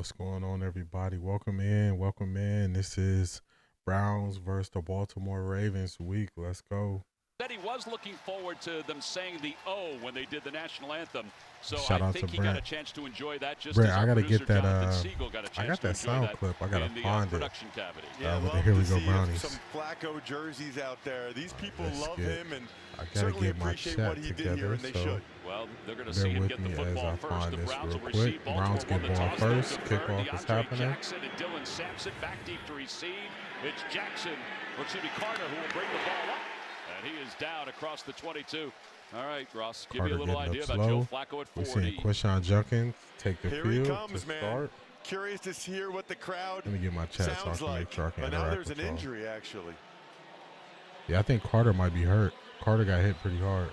What's going on, everybody? Welcome in. Welcome in. This is Browns versus the Baltimore Ravens week. Let's go. Said he was looking forward to them saying the O when they did the national anthem. So Shout I out think to he Brent. got a chance to enjoy that. Just Brent, as I our gotta producer, get that. Jonathan Siegel got a chance I got that to sound enjoy clip. I that gotta in the find it. production cavity. Yeah, with the love Here We to Go see Brownies. some Flacco jerseys out there. These people Let's love get- him and I gotta certainly get my appreciate chat what he did together. here, and they So should. Well, they're going to see bear him with get me the as football I first. find The this Browns real will receive. quick. Browns Baltimore get won the ball toss. first. They'll defer. Kickoff is DeAndre happening. Jackson and Dylan Sampson back deep to receive. It's Jackson, or excuse me, Carter, who will bring the ball up. And he is down across the 22. All right, Ross, give Carter you a little getting idea up about Joe slow. Flacco at We're 40. seeing Quishon Junkins take the Here field he comes, to man. start. Curious to hear what the crowd Let me get my chat so I sounds can like. make sure I can But now interact there's with an y'all. injury, actually. Yeah, I think Carter might be hurt. Carter got hit pretty hard.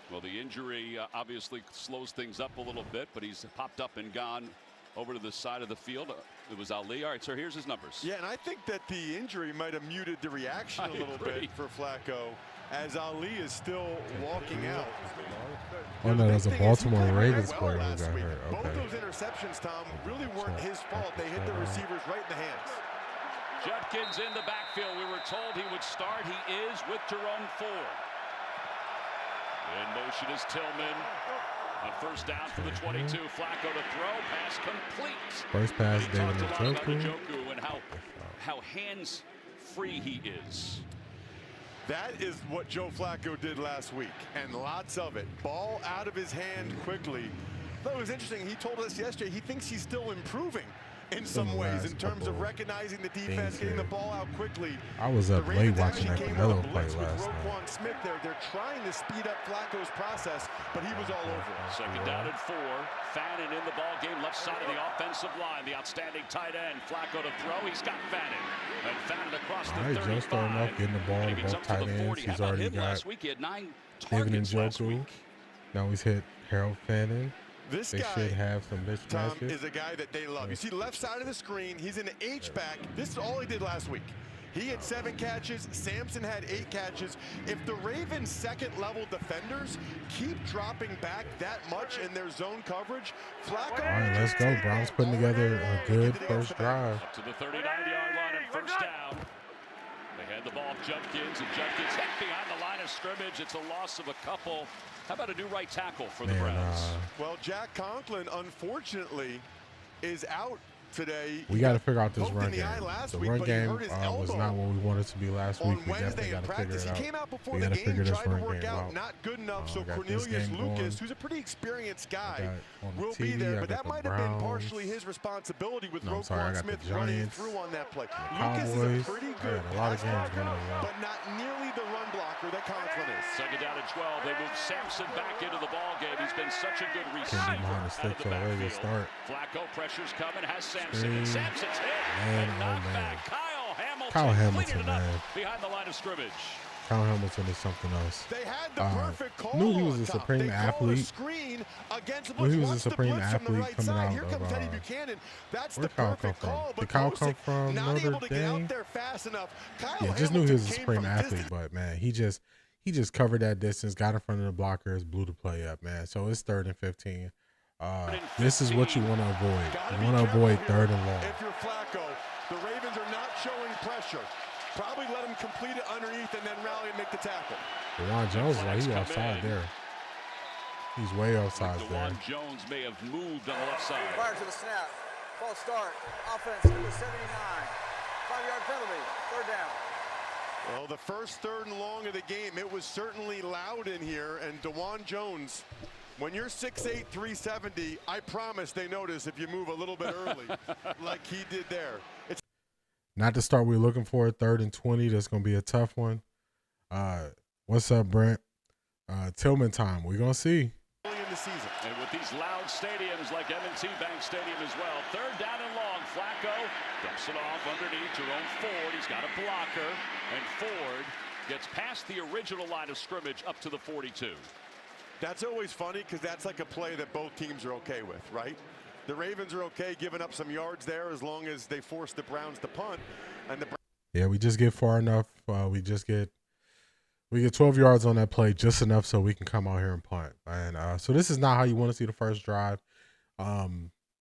Well, the injury obviously slows things up a little bit, but he's popped up and gone over to the side of the field. It was Ali. All right, so here's his numbers. Yeah, and I think that the injury might have muted the reaction I a little agree. bit for Flacco as Ali is still walking out. Oh, no, The that's a big thing is he Baltimore played Ravens well player who last got week. hurt. Both Okay. those interceptions, Tom, really weren't his fault. They hit the receivers right in the hands. Judkins in the backfield. We were told he would start. He is with Jerome Ford. In motion is Tillman. On first down for the 22. Flacco to throw. Pass complete. First pass, He David talked a lot about Njoku. Njoku and how hands-free he is. That is what Joe Flacco did last week, and lots of it. Ball out of his hand quickly. I thought it was interesting. He told us yesterday he thinks he's still improving in some ways in terms of recognizing the defense, getting the ball out quickly. I was up The late Ravens watching actually that came on a Canelo fight blitz with last night. Roquan Smith there. They're trying to speed up Flacco's process, but he was all over it. Second down and 4. Fannin in the ball game, left side of the offensive line. The outstanding tight end. Flacco to throw. He's got Fannin. And Fannin across the All right, 35. Joe starting off getting the ball And to he gets both up to tight the ends. 40. How He's about already him got last week? He had 9 David targets last Njoku. week. Now he's hit Harold Fannin. This They guy, should have some Tom, mismatches. is a guy that they love. You see left side of the screen, he's in the H-back. This is all he did last week. He had 7 catches, Sampson had 8 catches. If the Ravens' second-level defenders keep dropping back that much in their zone coverage, Flacco... All right, let's go. Browns putting together a good first drive. Up to the 39-yard line and first down. They had the ball, Judkins, and Judkins hit behind the line of scrimmage. It's a loss of a couple. How about a new right tackle for the Browns? Well, Jack Conklin, unfortunately, is out today. We got to figure out this Poked run in the game. eye last The week, run but he game hurt his was elbow not what we wanted to be last week. on We Wednesday definitely in got to figure practice. it He out. came out before We the gotta game, figure this tried to run work game out, out. not good enough. So got this Cornelius game Lucas, going. who's a pretty experienced guy, on the will TV, be there. I But got that the might have been Browns. partially his responsibility with No, I'm sorry, I Roquan got the Smith running Giants, through on that play. Cowboys. Lucas is a pretty I good got a lot of pass games blocker, going on. but not nearly the run blocker that Conklin is. Second down and 12. They move Sampson back into the ball game. He's been such a good receiver. Can't be behind the out of sticks the already to backfield. start. Flacco pressure's coming. Has Sampson. And Screen. Sampson's hit. Man, And oh, knocked man. back. Kyle Hamilton. Kyle Hamilton, cleaning it up man. behind the line of scrimmage. Kyle Hamilton is something else. They had the perfect call. Knew he was a on top. supreme They called a athlete. screen against the Knew he blitz. was a Watch the supreme blitz from the athlete right coming side. out Here comes of, Teddy Buchanan. That's the where'd Kyle come perfect from? call. Did But Kyle come Bosick from not Notre able to get Dame? out there fast enough. Kyle Yeah, just knew he was a Hamilton came supreme from athlete, distance. but man, he just covered that distance, got in front of the blockers, blew the play up, man. So it's 3rd and 15. This is what you want to avoid. Gotta You be want to careful avoid here. 3rd and long. If you're Flacco, the Ravens are not showing pressure. Probably let him complete it underneath and then rally and make the tackle. DeJuan Jones is like, he Come offside in. there. He's way offside there. DeJuan Jones may have moved on the left side. Prior to the snap, false start, offense number 79, 5-yard penalty, 3rd down. Well, the first 3rd and long of the game, it was certainly loud in here. And DeJuan Jones, when you're 6'8", 370, I promise they notice if you move a little bit early, like he did there. It's Not the start we're looking for. 3rd and 20. That's going to be a tough one. What's up, Brent? Tillman time. We're going to see. early in the season. And with these loud stadiums like M&T Bank Stadium as well. 3rd down and long. Flacco dumps it off underneath Jerome Ford. He's got a blocker. And Ford gets past the original line of scrimmage up to the 42. That's always funny because that's like a play that both teams are okay with, right? The Ravens are okay giving up some yards there as long as they force the Browns to punt. And the Yeah, we just get far enough. We get 12 yards on that play, just enough so we can come out here and punt. And so this is not how you want to see the first drive.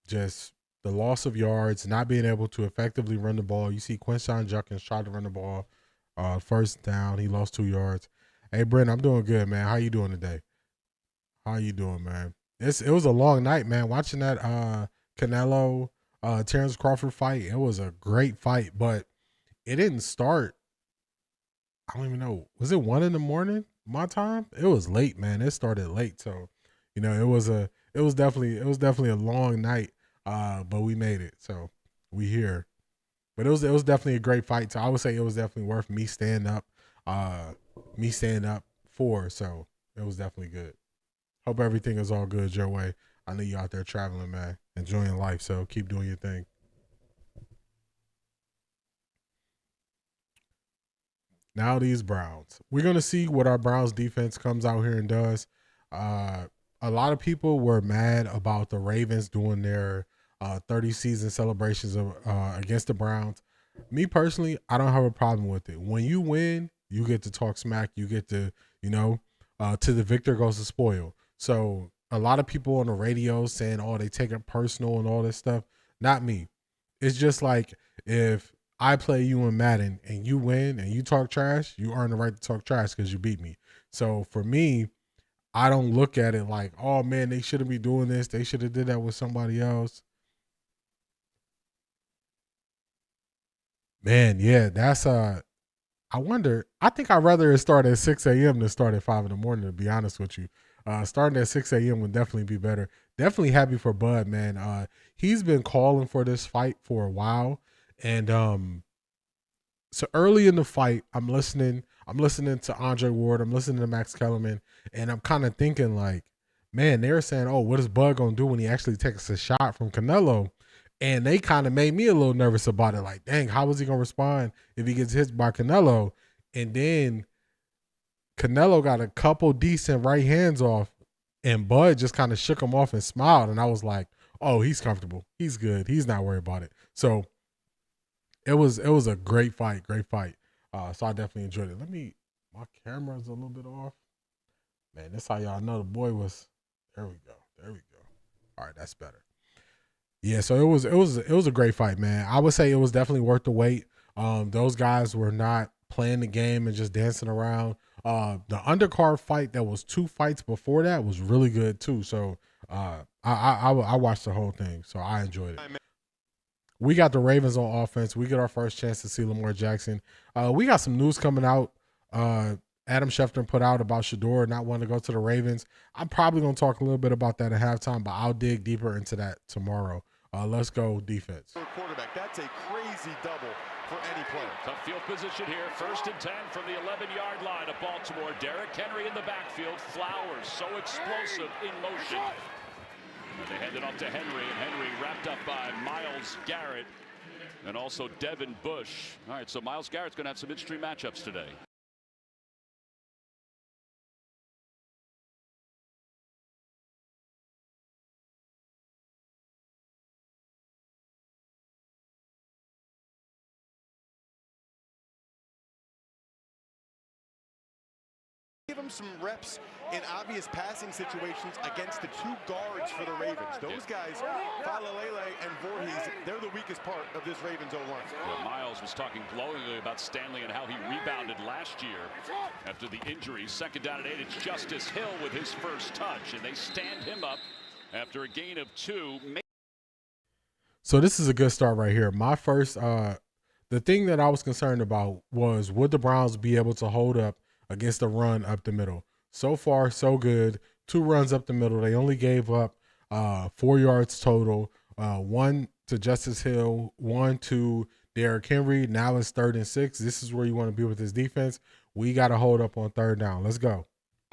just the loss of yards, not being able to effectively run the ball. You see Quinshon Judkins tried to run the ball, first down, he lost 2 yards. Hey, Brent, I'm doing good, man. How you doing today? How you doing, man? It was a long night, man. Watching that Canelo Terrence Crawford fight, it was a great fight, but it didn't start. I don't even know. Was it 1 a.m. my time? It was late, man. It started late, so it was definitely a long night. But we made it, so we here. But it was definitely a great fight. So I would say it was definitely worth me staying up for. So it was definitely good. Hope everything is all good your way. I know you out there traveling, man, enjoying life. So keep doing your thing. Now these Browns. We're going to see what our Browns defense comes out here and does. A lot of people were mad about the Ravens doing their 30 season celebrations against the Browns. Me personally, I don't have a problem with it. When you win, you get to talk smack. You get to, to the victor goes the spoil. So a lot of people on the radio saying, oh, they take it personal and all this stuff. Not me. It's just like if I play you in Madden and you win and you talk trash, you earn the right to talk trash because you beat me. So for me, I don't look at it like, oh man, they shouldn't be doing this. They should have did that with somebody else. Man, yeah, that's I wonder. I think I'd rather it start at 6 a.m. than start at 5 in the morning, to be honest with you. Starting at 6 a.m. would definitely be better. Definitely happy for Bud, man. He's been calling for this fight for a while. And so early in the fight, I'm listening to Andre Ward, I'm listening to Max Kellerman, and I'm kind of thinking like, man, they're saying, oh, what is Bud gonna do when he actually takes a shot from Canelo? And they kind of made me a little nervous about it. Like, dang, how is he gonna respond if he gets hit by Canelo? And then Canelo got a couple decent right hands off, and Bud just kind of shook him off and smiled. And I was like, oh, he's comfortable. He's good. He's not worried about it. So it was a great fight. So I definitely enjoyed it. My camera's a little bit off. Man, that's how y'all know the boy was. There we go. All right, that's better. Yeah, so it was a great fight, man. I would say it was definitely worth the wait. Those guys were not playing the game and just dancing around. The undercard fight that was 2 fights before that was really good too. So I watched the whole thing, so I enjoyed it. We got the Ravens on offense. We get our first chance to see Lamar Jackson. We got some news coming out. Adam Schefter put out about Shador not wanting to go to the Ravens. I'm probably going to talk a little bit about that at halftime, but I'll dig deeper into that tomorrow. Let's go defense. Quarterback, that's a crazy double for any player. Tough field position here. 1st and 10 from the 11-yard line of Baltimore. Derrick Henry in the backfield. Flowers so explosive in motion. And they hand it off to Henry, and Henry wrapped up by Myles Garrett and also Devin Bush. All right, so Myles Garrett's going to have some interesting matchups today. Give him some reps in obvious passing situations against the 2 guards for the Ravens. Those guys, Falalele and Voorhees, they're the weakest part of this Ravens O-line. Well, Myles was talking glowingly about Stanley and how he rebounded last year after the injury. 2nd down and 8, it's Justice Hill with his first touch, and they stand him up after a gain of 2. So this is a good start right here. My first, the thing that I was concerned about was, would the Browns be able to hold up against the run up the middle? So far, so good. 2 runs up the middle. They only gave up 4 yards total. 1 to Justice Hill, 1 to Derrick Henry. Now it's 3rd and 6. This is where you want to be with this defense. We got to hold up on 3rd down. Let's go.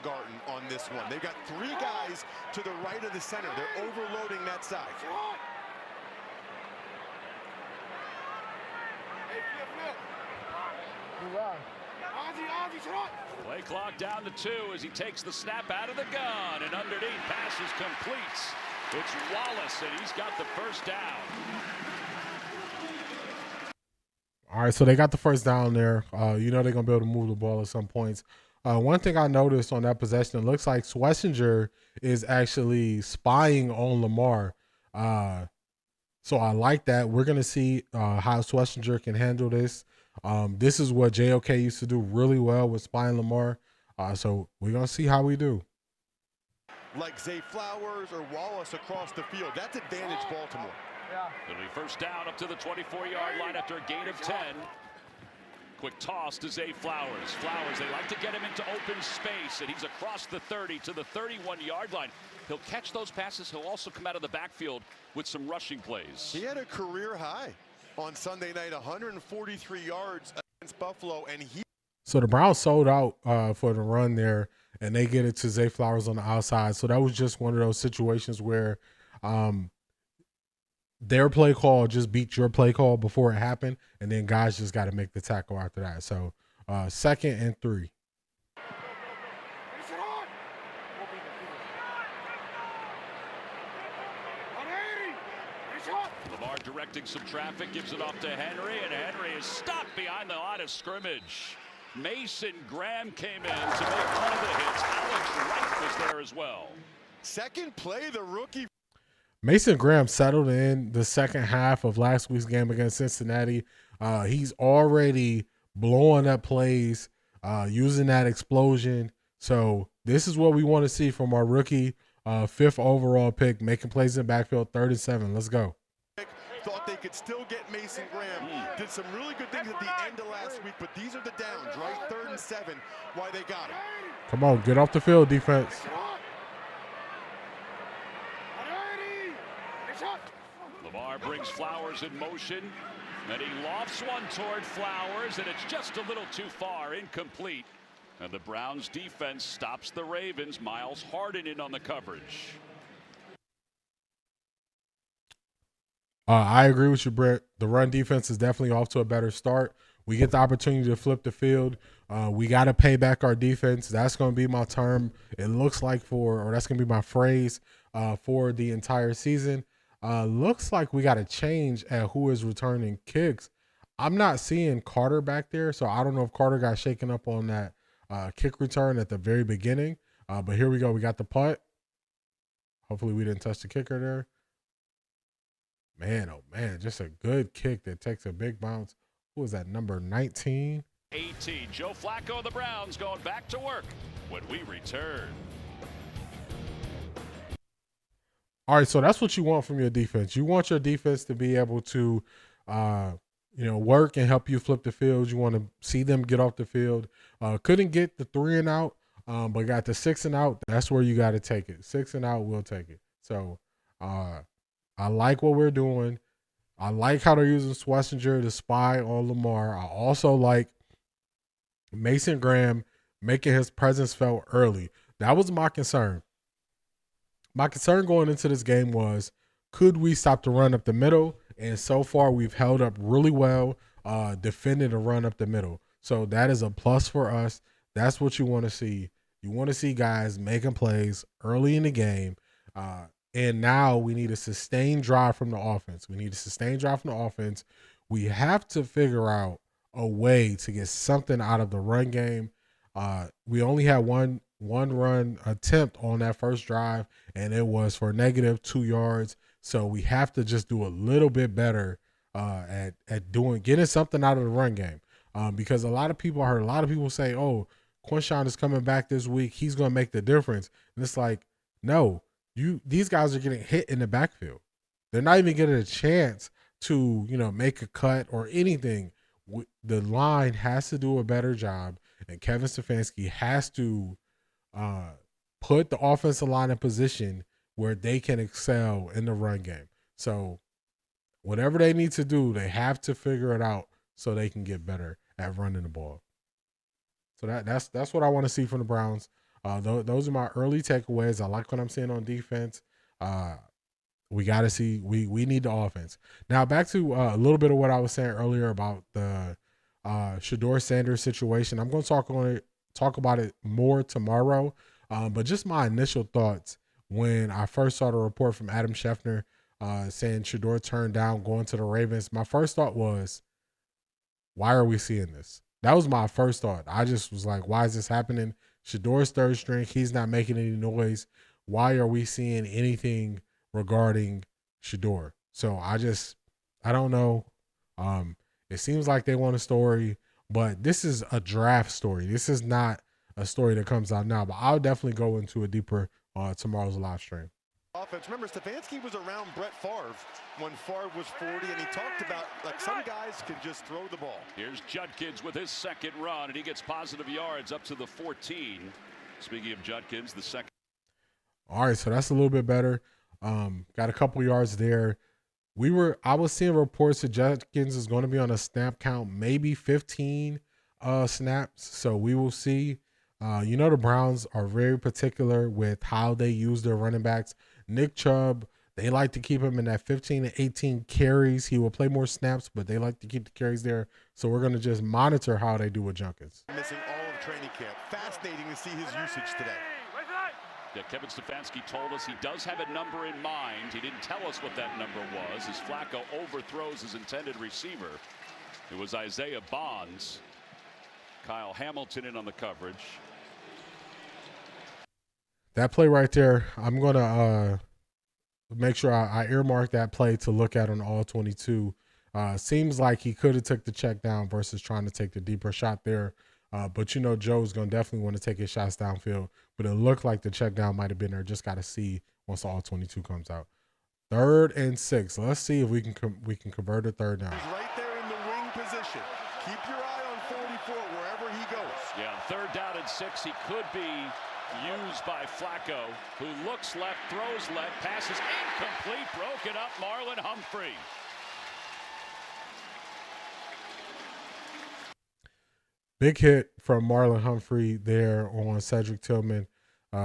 Garden on this one. They've got 3 guys to the right of the center. They're overloading that side. Play clock down to 2 as he takes the snap out of the gun, and underneath, passes completes. It's Wallace, and he's got the first down. All right, so they got the first down there. They're going to be able to move the ball at some points. One thing I noticed on that possession, it looks like Schlesinger is actually spying on Lamar. So I like that. We're going to see how Schlesinger can handle this. This is what JOK used to do really well with Spine Lamar. So we're going to see how we do. Like Zay Flowers or Wallace across the field. That's advantage Baltimore. Yeah. It'll be first down up to the 24-yard line after a gain of 10. Quick toss to Zay Flowers. Flowers, they like to get him into open space, and he's across the 30 to the 31-yard line. He'll catch those passes. He'll also come out of the backfield with some rushing plays. He had a career high on Sunday night, 143 yards against Buffalo, and he. So the Browns sold out for the run there, and they get it to Zay Flowers on the outside. So that was just one of those situations where their play call just beat your play call before it happened, and then guys just got to make the tackle after that. So 2nd and 3. Lamar directing some traffic, gives it off to Henry, and Henry is stopped behind the line of scrimmage. Mason Graham came in to make one of the hits. Alex Wright was there as well. Second play, the rookie. Mason Graham settled in the second half of last week's game against Cincinnati. He's already blowing up plays, using that explosion. So this is what we want to see from our rookie 5th overall pick, making plays in the backfield, 3rd and 7. Let's go. Thought they could still get Mason Graham. Did some really good things at the end of last week, but these are the downs, right? 3rd and 7, why they got him. Come on, get off the field, defense. Lamar brings Flowers in motion, and he lofts one toward Flowers, and it's just a little too far, incomplete. And the Browns defense stops the Ravens. Miles Harden in on the coverage. I agree with you, Brett. The run defense is definitely off to a better start. We get the opportunity to flip the field. We got to pay back our defense. That's going to be my term. It looks like that's going to be my phrase for the entire season. Looks like we got to change at who is returning kicks. I'm not seeing Carter back there, so I don't know if Carter got shaken up on that kick return at the very beginning. But here we go. We got the punt. Hopefully we didn't touch the kicker there. Man, oh man, just a good kick that takes a big bounce. Who was that, number 19? 18. Joe Flacco of the Browns going back to work when we return. All right, so that's what you want from your defense. You want your defense to be able to, work and help you flip the field. You want to see them get off the field. Couldn't get the 3 and out, but got the 6 and out. That's where you got to take it. 6 and out, we'll take it. So, I like what we're doing. I like how they're using Schlesinger to spy on Lamar. I also like Mason Graham making his presence felt early. That was my concern. My concern going into this game was, could we stop the run up the middle? And so far, we've held up really well, defending the run up the middle. So that is a plus for us. That's what you want to see. You want to see guys making plays early in the game. And now we need a sustained drive from the offense. We have to figure out a way to get something out of the run game. We only had one run attempt on that first drive, and it was for -2 yards. So we have to just do a little bit better at getting something out of the run game. Because I heard a lot of people say, "Oh, Quinshawn is coming back this week. He's going to make the difference." And it's like, no. These guys are getting hit in the backfield. They're not even getting a chance to, make a cut or anything. The line has to do a better job, and Kevin Stefanski has to put the offensive line in position where they can excel in the run game. So whatever they need to do, they have to figure it out so they can get better at running the ball. So that's what I want to see from the Browns. Those are my early takeaways. I like what I'm seeing on defense. We got to see. We need the offense. Now back to a little bit of what I was saying earlier about the Shedeur Sanders situation. I'm going to talk about it more tomorrow. But just my initial thoughts when I first saw the report from Adam Schefter saying Shedeur turned down going to the Ravens. My first thought was, why are we seeing this? That was my first thought. I just was like, why is this happening? Shedeur's third string. He's not making any noise. Why are we seeing anything regarding Shedeur? So I don't know. It seems like they want a story, but this is a draft story. This is not a story that comes out now, but I'll definitely go into a deeper tomorrow's live stream. Offense. Remember, Stefanski was around Brett Favre when Favre was 40, and he talked about, like, some guys can just throw the ball. Here's Judkins with his second run, and he gets positive yards up to the 14. Speaking of Judkins, the second. All right, so that's a little bit better. Got a couple yards there. I was seeing reports that Judkins is going to be on a snap count, maybe 15 snaps. So we will see. The Browns are very particular with how they use their running backs. Nick Chubb, they like to keep him in that 15 to 18 carries. He will play more snaps, but they like to keep the carries there. So we're going to just monitor how they do with Judkins. Missing all of training camp. Fascinating to see his usage today. Yeah, Kevin Stefanski told us he does have a number in mind. He didn't tell us what that number was as Flacco overthrows his intended receiver. It was Isaiah Bonds. Kyle Hamilton in on the coverage. That play right there, I'm going to make sure I earmark that play to look at on all 22. Seems like he could have took the check down versus trying to take the deeper shot there. But, Joe's going to definitely want to take his shots downfield. But it looked like the check down might have been there. Just got to see once all 22 comes out. 3rd and 6. Let's see if we can convert a third down. He's right there in the wing position. Keep your eye on 44 wherever he goes. Yeah, 3rd down and 6. He could be used by Flacco, who looks left, throws left, passes incomplete, broken up, Marlon Humphrey. Big hit from Marlon Humphrey there on Cedric Tillman.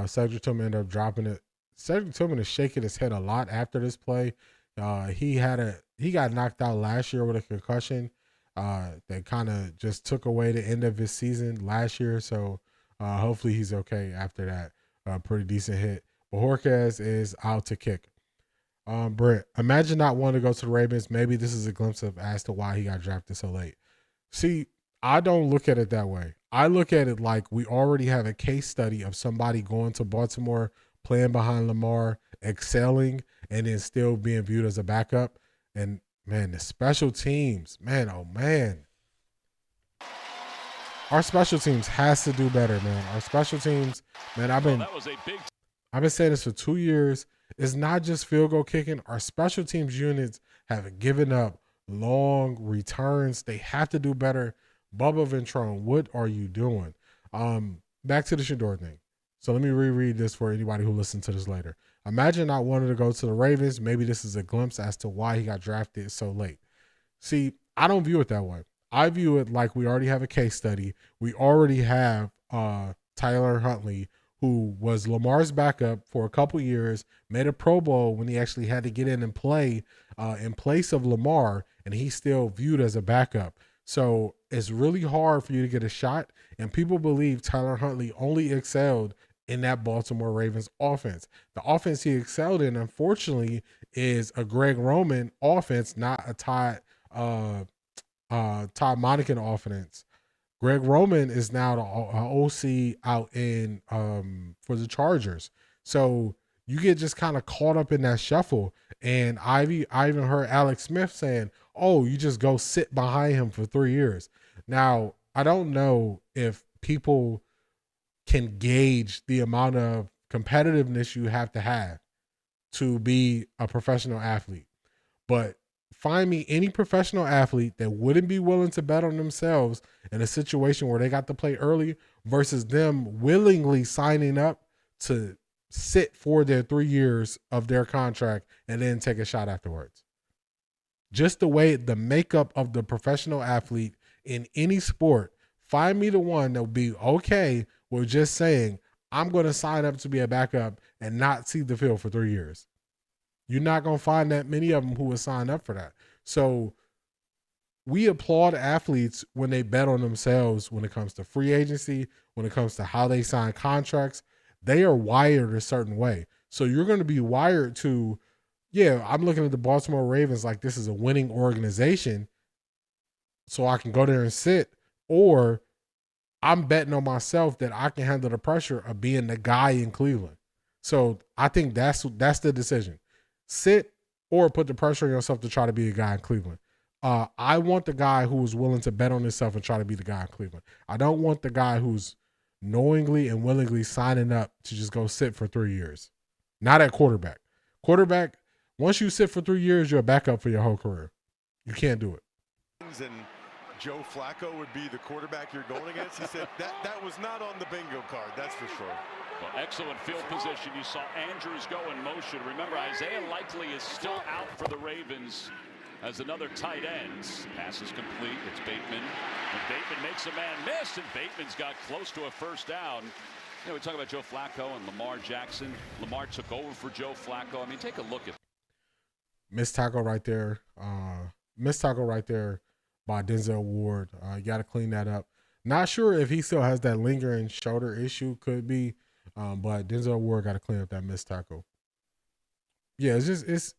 Cedric Tillman ended up dropping it. Cedric Tillman is shaking his head a lot after this play. He got knocked out last year with a concussion that kind of just took away the end of his season last year. So hopefully he's okay after that. Pretty decent hit. Bojorquez is out to kick. Brent, imagine not wanting to go to the Ravens. Maybe this is a glimpse of as to why he got drafted so late. See, I don't look at it that way. I look at it like we already have a case study of somebody going to Baltimore, playing behind Lamar, excelling, and then still being viewed as a backup. And, man, the special teams, man, oh, man. Our special teams has to do better, man. Our special teams, man, I've been saying this for 2 years. It's not just field goal kicking. Our special teams units have given up long returns. They have to do better. Bubba Ventrone, what are you doing? Back to the Shador thing. So let me reread this for anybody who listens to this later. Imagine not wanting to go to the Ravens. Maybe this is a glimpse as to why he got drafted so late. See, I don't view it that way. I view it like we already have a case study. We already have Tyler Huntley, who was Lamar's backup for a couple years, made a Pro Bowl when he actually had to get in and play in place of Lamar, and he's still viewed as a backup. So it's really hard for you to get a shot, and people believe Tyler Huntley only excelled in that Baltimore Ravens offense. The offense he excelled in, unfortunately, is a Greg Roman offense, not a Todd Monken offense. Greg Roman is now the OC out in for the Chargers. So you get just kind of caught up in that shuffle. And I even heard Alex Smith saying, oh, you just go sit behind him for 3 years. Now, I don't know if people can gauge the amount of competitiveness you have to be a professional athlete. But find me any professional athlete that wouldn't be willing to bet on themselves in a situation where they got to play early versus them willingly signing up to sit for their 3 years of their contract and then take a shot afterwards. Just the way the makeup of the professional athlete in any sport, find me the one that will be okay with just saying, I'm going to sign up to be a backup and not see the field for 3 years. You're not going to find that many of them who would sign up for that. So we applaud athletes when they bet on themselves when it comes to free agency, when it comes to how they sign contracts. They are wired a certain way. So you're going to be wired to, yeah, I'm looking at the Baltimore Ravens like this is a winning organization, so I can go there and sit, or I'm betting on myself that I can handle the pressure of being the guy in Cleveland. So I think that's the decision. Sit or put the pressure on yourself to try to be a guy in Cleveland. I want the guy who is willing to bet on himself and try to be the guy in Cleveland. I don't want the guy who's knowingly and willingly signing up to just go sit for 3 years. Not at quarterback. Quarterback, once you sit for 3 years, you're a backup for your whole career. You can't do it. And Joe Flacco would be the quarterback you're going against. He said that was not on the bingo card, that's for sure. Well, excellent field position. You saw Andrews go in motion. Remember, Isaiah Likely is still out for the Ravens as another tight end. Pass is complete. It's Bateman. And Bateman makes a man miss, and Bateman's got close to a first down. You know, we talk about Joe Flacco and Lamar Jackson. Lamar took over for Joe Flacco. I mean, take a look at missed tackle right there. Missed tackle right there by Denzel Ward. You got to clean that up. Not sure if he still has that lingering shoulder issue. Could be. But Denzel Ward got to clean up that missed tackle. Yeah, it's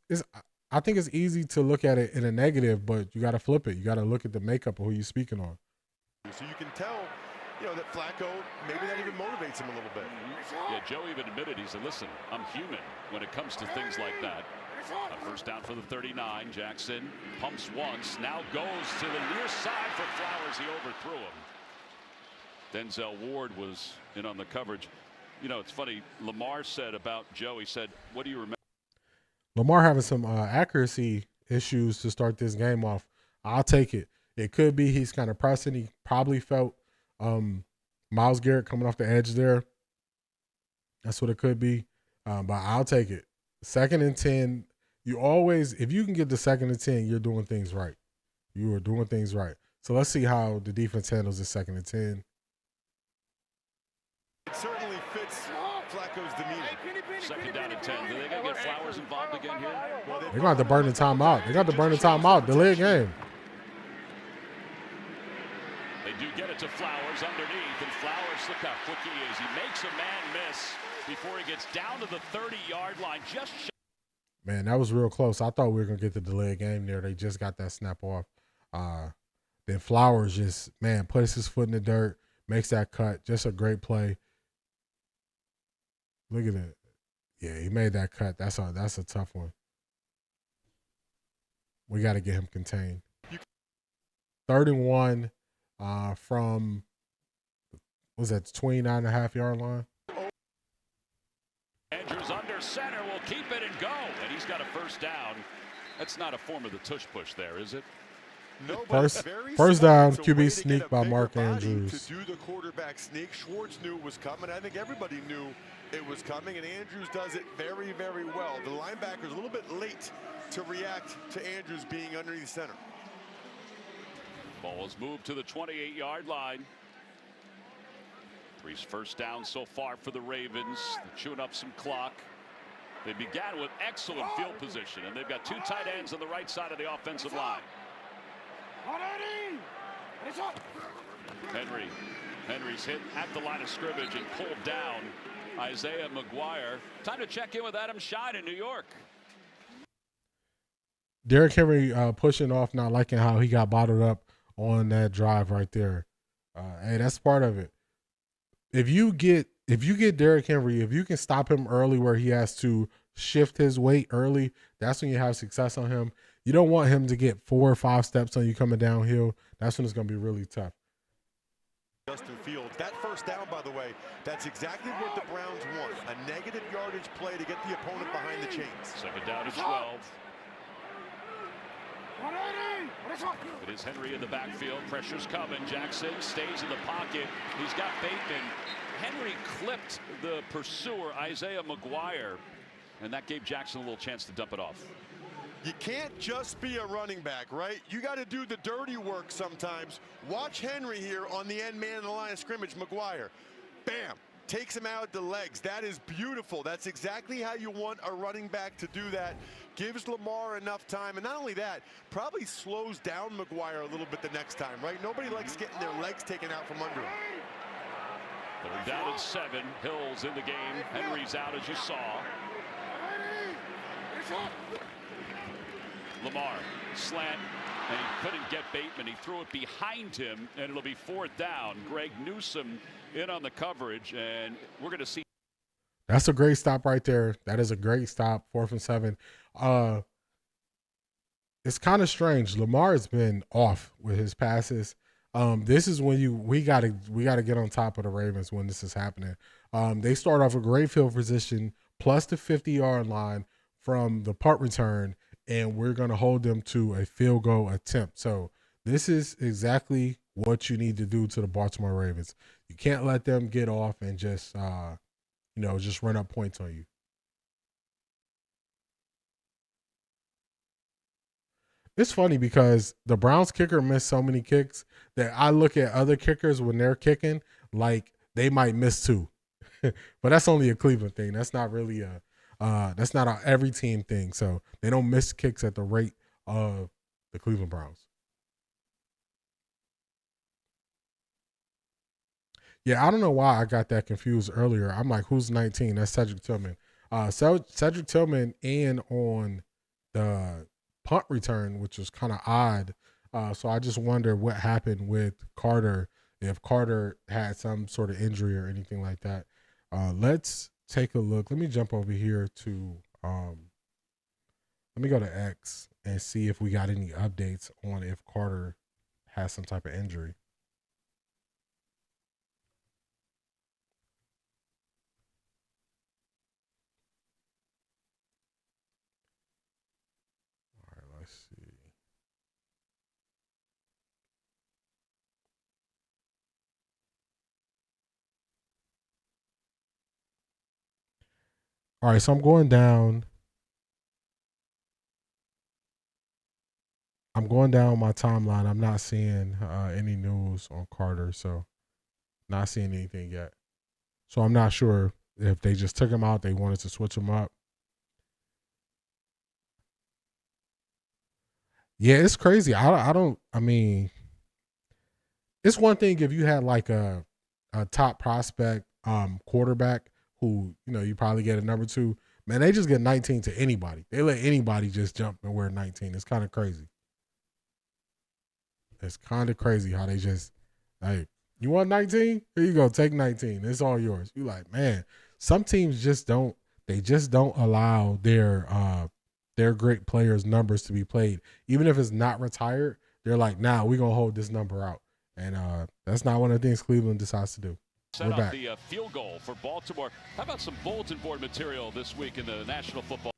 I think it's easy to look at it in a negative, but you got to flip it. You got to look at the makeup of who you're speaking on. So you can tell, you know, that Flacco, maybe that even motivates him a little bit. Yeah, Joe even admitted, he said, listen, I'm human when it comes to things like that. A first down for the 39. Jackson pumps once, now goes to the near side for Flowers. He overthrew him. Denzel Ward was in on the coverage. You know, it's funny, Lamar said about Joe, he said, what do you remember? Lamar having some accuracy issues to start this game off. I'll take it. It could be he's kind of pressing. He probably felt Myles Garrett coming off the edge there. That's what it could be. But I'll take it. 2nd and 10. You always, if you can get the 2nd and 10, you're doing things right. You are doing things right. So let's see how the defense handles the 2nd and 10. It certainly fits Flacco's demeanor. 2nd down and 10. Do they got to get Flowers involved again here? They're going to have to burn the timeout. They got to burn the timeout. Delay game. They do get it to Flowers underneath, and Flowers, look how quick he is. He makes a man miss before he gets down to the 30-yard line. Man, that was real close. I thought we were going to get the delay game there. They just got that snap off. Then Flowers just, man, puts his foot in the dirt, makes that cut. Just a great play. Look at it. Yeah, he made that cut. That's a tough one. We got to get him contained. 3rd and 1 from, what was that, 29.5 yard line? Andrews under center will keep it and go. And he's got a first down. That's not a form of the tush push there, is it? No, first down, QB sneak by Mark Andrews. To do the quarterback sneak, Schwartz knew it was coming. I think everybody knew it was coming, and Andrews does it very, very well. The linebacker's a little bit late to react to Andrews being underneath center. Ball is moved to the 28-yard line. 3 first down so far for the Ravens. They're chewing up some clock. They began with excellent field position, and they've got 2 tight ends on the right side of the offensive line. Henry's hit at the line of scrimmage and pulled down Isaiah McGuire. Time to check in with Adam Schein in New York. Derrick Henry pushing off, not liking how he got bottled up on that drive right there. Hey, that's part of it. If you get Derrick Henry, if you can stop him early where he has to shift his weight early, that's when you have success on him. You don't want him to get 4 or 5 steps on you coming downhill. That's when it's going to be really tough. Justin Fields, that first down, by the way, that's exactly what the Browns want. A negative yardage play to get the opponent behind the chains. 2nd down and 12. It is Henry in the backfield. Pressure's coming. Jackson stays in the pocket. He's got Bateman. Henry clipped the pursuer, Isaiah McGuire, and that gave Jackson a little chance to dump it off. You can't just be a running back, right? You got to do the dirty work sometimes. Watch Henry here on the end man in the line of scrimmage, McGuire. Bam! Takes him out the legs. That is beautiful. That's exactly how you want a running back to do that. Gives Lamar enough time, and not only that, probably slows down McGuire a little bit the next time, right? Nobody likes getting their legs taken out from under him. They're down at 7. Hill's in the game. Henry's out, as you saw. Lamar slant, and he couldn't get Bateman. He threw it behind him, and it'll be 4th down. Greg Newsome in on the coverage, and we're going to see. That's a great stop right there. That is a great stop. 4th and 7. it's kind of strange. Lamar has been off with his passes. This is when we gotta get on top of the Ravens when this is happening. They start off a great field position plus the 50-yard line from the punt return, and we're gonna hold them to a field goal attempt. So this is exactly what you need to do to the Baltimore Ravens. You can't let them get off and just just run up points on you. It's funny because the Browns kicker missed so many kicks that I look at other kickers when they're kicking like they might miss two. But that's only a Cleveland thing. That's not really that's not a every team thing. So they don't miss kicks at the rate of the Cleveland Browns. Yeah, I don't know why I got that confused earlier. I'm like, who's 19? That's Cedric Tillman. Cedric Tillman and on the punt return, which was kind of odd. So I just wonder what happened with Carter, if Carter had some sort of injury or anything like that. Let's take a look. Let me jump over here to let me go to X and see if we got any updates on if Carter has some type of injury. All right, let's see. All right, so I'm going down. I'm going down my timeline. I'm not seeing any news on Carter, so not seeing anything yet. So I'm not sure if they just took him out, they wanted to switch him up. Yeah, it's crazy. I mean, it's one thing if you had like a top prospect quarterback who, you probably get a number 2. Man, they just get 19 to anybody. They let anybody just jump and wear 19. It's kind of crazy. It's kind of crazy how they just, hey, you want 19? Here you go, take 19. It's all yours. You like, man, some teams just don't allow their great players' numbers to be played. Even if it's not retired, they're like, nah, we're going to hold this number out. And that's not one of the things Cleveland decides to do. Set up the field goal for Baltimore. How about some bulletin board material this week in the National Football?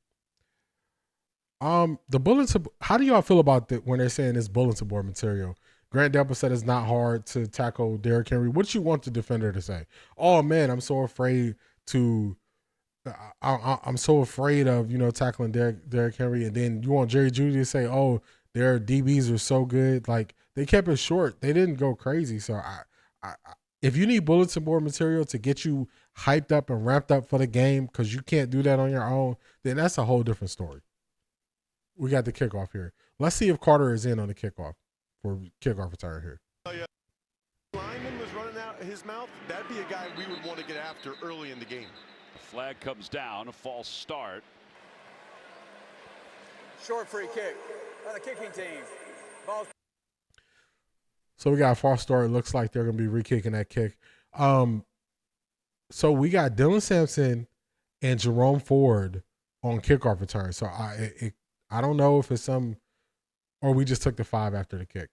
The bulletin. How do y'all feel about when they're saying it's bulletin board material? Grant Delpit said it's not hard to tackle Derrick Henry. What you want the defender to say? Oh man, I'm so afraid to. I'm so afraid of tackling Derrick Henry, and then you want Jerry Jeudy to say, "Oh, their DBs are so good." Like they kept it short. They didn't go crazy. So if you need bulletin board material to get you hyped up and ramped up for the game because you can't do that on your own, then that's a whole different story. We got the kickoff here. Let's see if Carter is in on the kickoff for kickoff return here. Lineman was running out of his mouth. That'd be a guy we would want to get after early in the game. The flag comes down, a false start. Short free kick by the kicking team. Ball's So we got a false start. It looks like they're going to be re-kicking that kick. So we got Dylan Sampson and Jerome Ford on kickoff return. So I don't know if it's or we just took the 5 after the kick.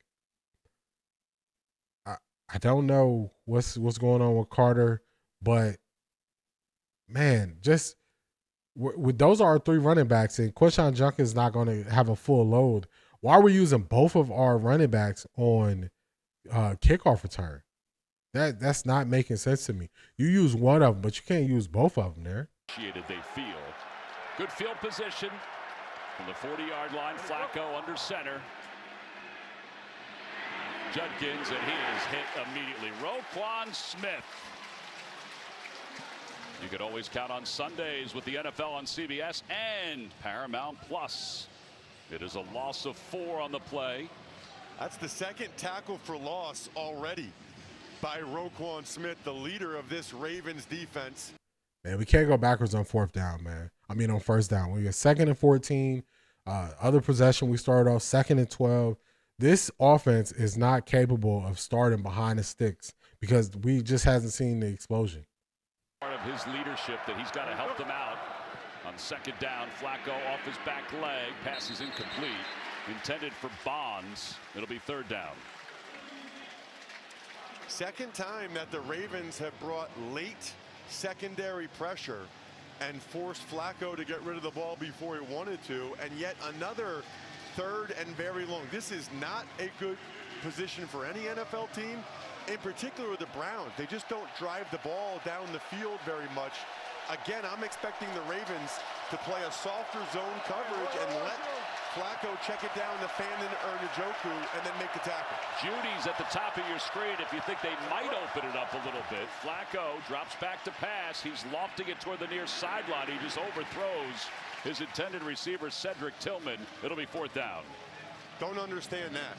I don't know what's going on with Carter, but man, just with those are our 3 running backs, and Quinshon Judkins is not going to have a full load. Why are we using both of our running backs on kickoff return? That's not making sense to me. You use one of them, but you can't use both of them there. They feel good field position from the 40-yard line. Flacco under center. Judkins, and he is hit immediately. Roquan Smith. You could always count on Sundays with the NFL on CBS and Paramount Plus. It is a loss of 4 on the play. That's the second tackle for loss already by Roquan Smith, the leader of this Ravens defense. Man, we can't go backwards on 4th down, man. I mean, on 1st down. We got 2nd and 14. Other possession, we started off 2nd and 12. This offense is not capable of starting behind the sticks because we just hasn't seen the explosion. Part of his leadership that he's got to help them out. On 2nd down, Flacco off his back leg. Pass is incomplete. intended for Bonds. It'll be third down. Second time that the Ravens have brought late secondary pressure and forced Flacco to get rid of the ball before he wanted to, and yet another third and very long. This is not a good position for any NFL team, in particular the Browns. They just don't drive the ball down the field very much. Again, I'm expecting the Ravens to play a softer zone coverage and let Flacco check it down to Fandon or Njoku and then make the tackle. Judy's at the top of your screen if you think they might open it up a little bit. Flacco drops back to pass. He's lofting it toward the near sideline. He just overthrows his intended receiver, Cedric Tillman. It'll be fourth down. Don't understand that.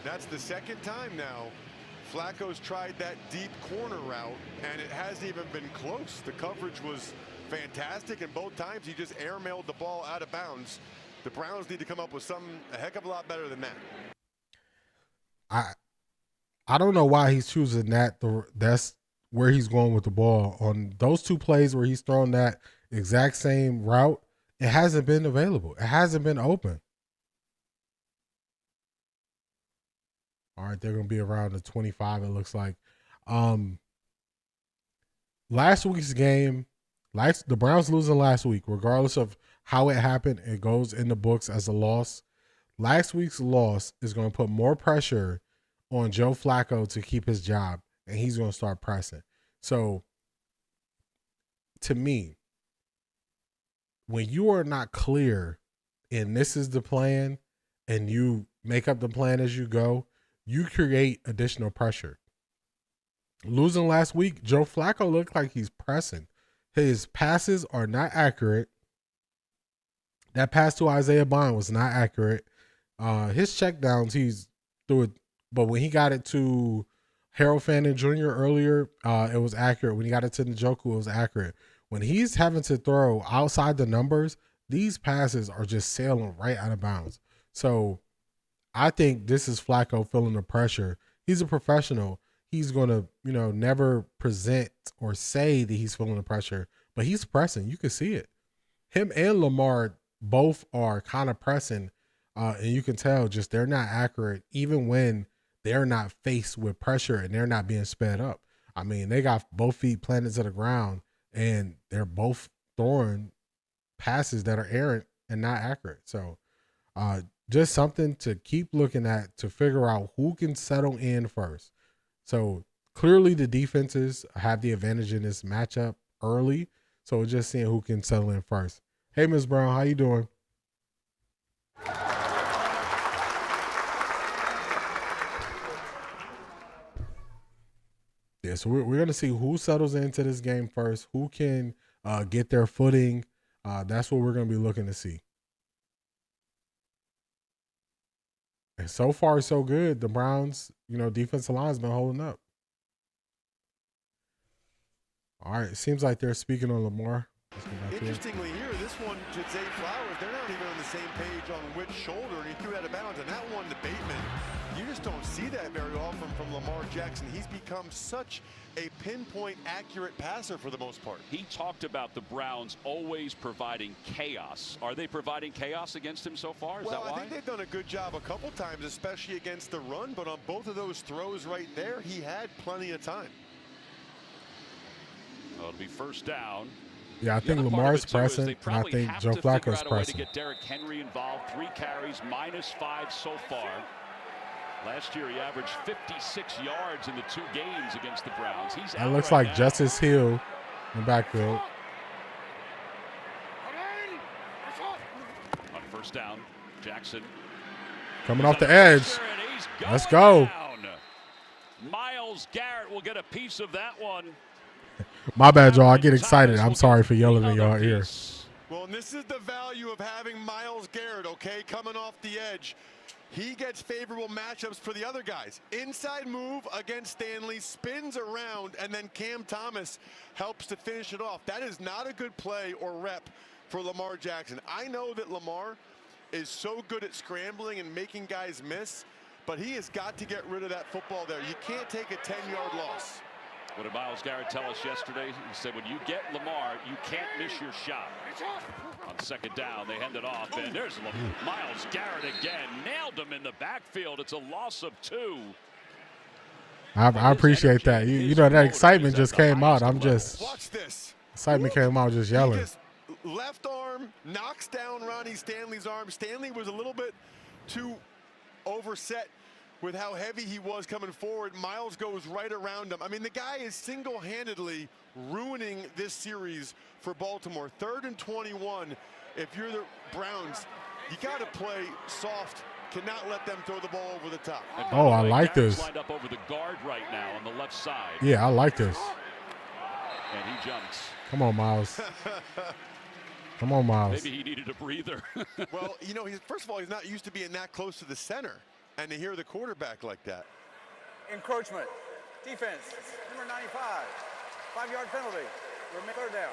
That's the second time now Flacco's tried that deep corner route, and it hasn't even been close. The coverage was fantastic, and both times he just airmailed the ball out of bounds. The Browns need to come up with something a heck of a lot better than that. I don't know why he's choosing that. That's where he's going with the ball. On those two plays where he's thrown that exact same route, it hasn't been available. It hasn't been open. All right, they're going to be around the 25, it looks like. Last week's game, the Browns losing last week, regardless of how it happened, it goes in the books as a loss. Last week's loss is going to put more pressure on Joe Flacco to keep his job, and he's going to start pressing. So, to me, when you are not clear and this is the plan and you make up the plan as you go, you create additional pressure. Losing last week, Joe Flacco looked like he's pressing. His passes are not accurate. That pass to Isaiah Bond was not accurate. His checkdowns, he's threw it, but when he got it to Harold Fandon Jr. earlier, it was accurate. When he got it to Njoku, it was accurate. When he's having to throw outside the numbers, these passes are just sailing right out of bounds. So I think this is Flacco feeling the pressure. He's a professional. He's going to, never present or say that he's feeling the pressure, but he's pressing. You can see it. Him and Lamar both are kind of pressing, and you can tell just they're not accurate even when they're not faced with pressure and they're not being sped up. I mean, they got both feet planted to the ground, and they're both throwing passes that are errant and not accurate. So just something to keep looking at to figure out who can settle in first. So clearly the defenses have the advantage in this matchup early. So we're just seeing who can settle in first. Hey, Ms. Brown, how you doing? Yeah, so we're going to see who settles into this game first, who can get their footing. That's what we're going to be looking to see. And so far, so good. The Browns, defensive line has been holding up. All right, it seems like they're speaking on Lamar. Interestingly here, this one to Zay Flowers, they're not even on the same page on which shoulder, and he threw out of bounds. And that one to Bateman, you just don't see that very often from Lamar Jackson. He's become such a pinpoint accurate passer for the most part. He talked about the Browns always providing chaos. Are they providing chaos against him so far? Is that why? I think they've done a good job a couple times, especially against the run, but on both of those throws right there, he had plenty of time. Well, it'll be first down. Yeah, I think Lamar's pressing, and I think Joe Flacco's pressing. To get Derrick Henry involved. 3 carries, -5 so far. Last year, he averaged 56 yards in the 2 games against the Browns. He's That looks like Justice Hill in the backfield. On first down, Jackson coming off the edge. Let's go. Myles Garrett will get a piece of that one. My bad, y'all. I get excited. I'm sorry for yelling in y'all ear. Well, and this is the value of having Myles Garrett, okay, coming off the edge. He gets favorable matchups for the other guys. Inside move against Stanley, spins around, and then Cam Thomas helps to finish it off. That is not a good play or rep for Lamar Jackson. I know that Lamar is so good at scrambling and making guys miss, but he has got to get rid of that football there. You can't take a 10-yard loss. What did Myles Garrett tell us yesterday? He said, when you get Lamar, you can't miss your shot. On second down, they hand it off, and there's Myles Garrett again. Nailed him in the backfield. It's a loss of 2. I appreciate that. You know, that excitement just came out. I'm just, watch this. Excitement came out just yelling. He just left arm knocks down Ronnie Stanley's arm. Stanley was a little bit too overset with how heavy he was coming forward. Myles goes right around him. I mean, the guy is single-handedly ruining this series for Baltimore. 3rd and 21. If you're the Browns, you got to play soft. Cannot let them throw the ball over the top. Oh, I like this. Lined up over the guard right now on the left side. Yeah, I like this. And he jumps. Come on, Myles. Come on, Myles. Maybe he needed a breather. Well, you know, first of all, he's not used to being that close to the center. And to hear the quarterback like that. Encroachment. Defense. Number 95. 5-yard penalty. Third down.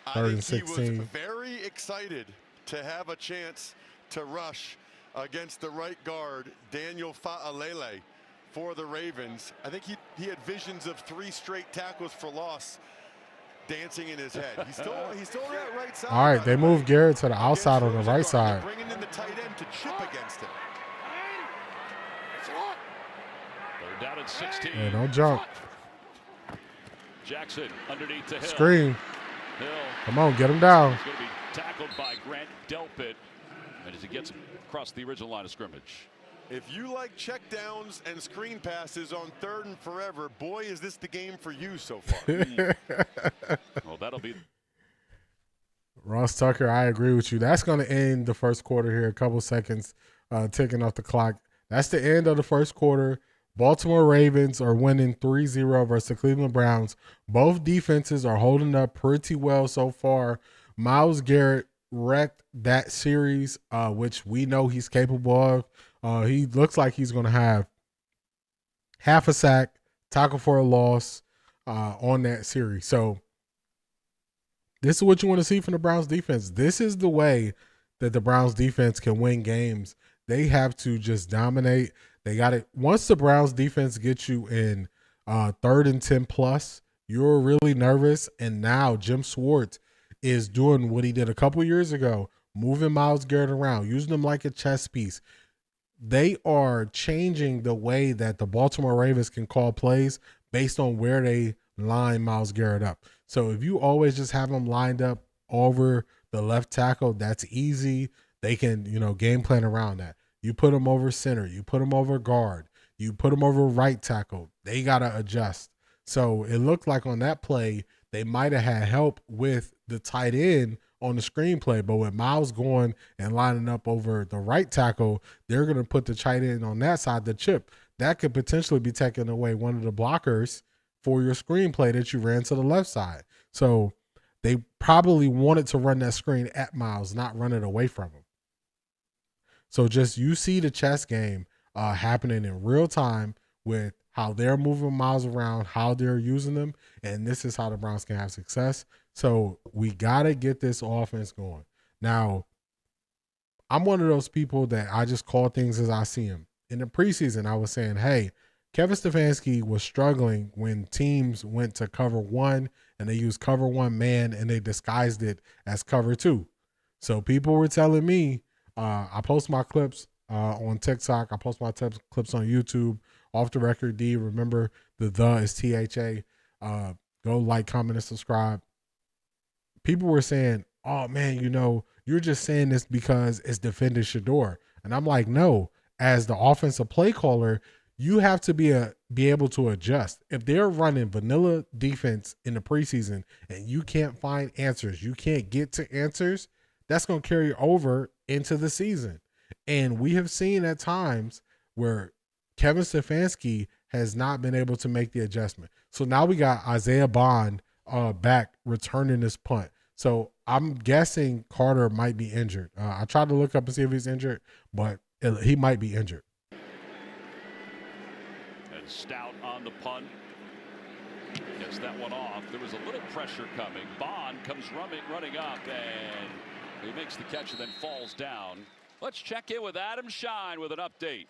I 3rd and think he 16. was very excited to have a chance to rush against the right guard, Daniel Fa'alele, for the Ravens. I think he had visions of 3 straight tackles for loss dancing in his head. He's still on that right side. All right, they moved Garrett to the outside on the right side. Bringing in the tight end to chip against him. They're down at 16. Yeah, don't jump. Jackson underneath to Hill. Screen. Hill. Come on, get him down. He's going to be tackled by Grant Delpit. And as he gets across the original line of scrimmage. If you like check downs and screen passes on 3rd and forever, boy, is this the game for you so far. Well, that'll be. Ross Tucker, I agree with you. That's going to end the first quarter here. A couple seconds ticking off the clock. That's the end of the first quarter. Baltimore Ravens are winning 3-0 versus the Cleveland Browns. Both defenses are holding up pretty well so far. Myles Garrett wrecked that series, which we know he's capable of. He looks like he's going to have half a sack, tackle for a loss on that series. So this is what you want to see from the Browns defense. This is the way that the Browns defense can win games. They have to just dominate. They got it. Once the Browns defense gets you in 3rd and 10 plus, you're really nervous. And now Jim Schwartz is doing what he did a couple years ago, moving Myles Garrett around, using him like a chess piece. They are changing the way that the Baltimore Ravens can call plays based on where they line Myles Garrett up. So if you always just have him lined up over the left tackle, that's easy. They can, game plan around that. You put him over center, you put him over guard, you put him over right tackle. They got to adjust. So it looked like on that play, they might have had help with the tight end on the screenplay, but with Myles going and lining up over the right tackle, they're going to put the tight end on that side, the chip. That could potentially be taking away one of the blockers for your screenplay that you ran to the left side. So they probably wanted to run that screen at Myles, not run it away from him. So just you see the chess game happening in real time with how they're moving Myles around, how they're using them, and this is how the Browns can have success. So we got to get this offense going. Now, I'm one of those people that I just call things as I see them. In the preseason, I was saying, hey, Kevin Stefanski was struggling when teams went to cover 1 and they used cover 1 man and they disguised it as cover 2. So people were telling me, I post my clips on TikTok. I post my clips on YouTube. Offtharecorddee. Remember, the is THA. Go like, comment, and subscribe. People were saying, oh, man, you're just saying this because it's defending Shador. And I'm like, no. As the offensive play caller, you have to be able to adjust. If they're running vanilla defense in the preseason and you can't find answers, you can't get to answers, that's going to carry over into the season. And we have seen at times where Kevin Stefanski has not been able to make the adjustment. So now we got Isaiah Bond back returning this punt. So I'm guessing Carter might be injured. I tried to look up and see if he's injured, but he might be injured. And Stout on the punt. Gets that one off. There was a little pressure coming. Bond comes running up, and he makes the catch and then falls down. Let's check in with Adam Shine with an update.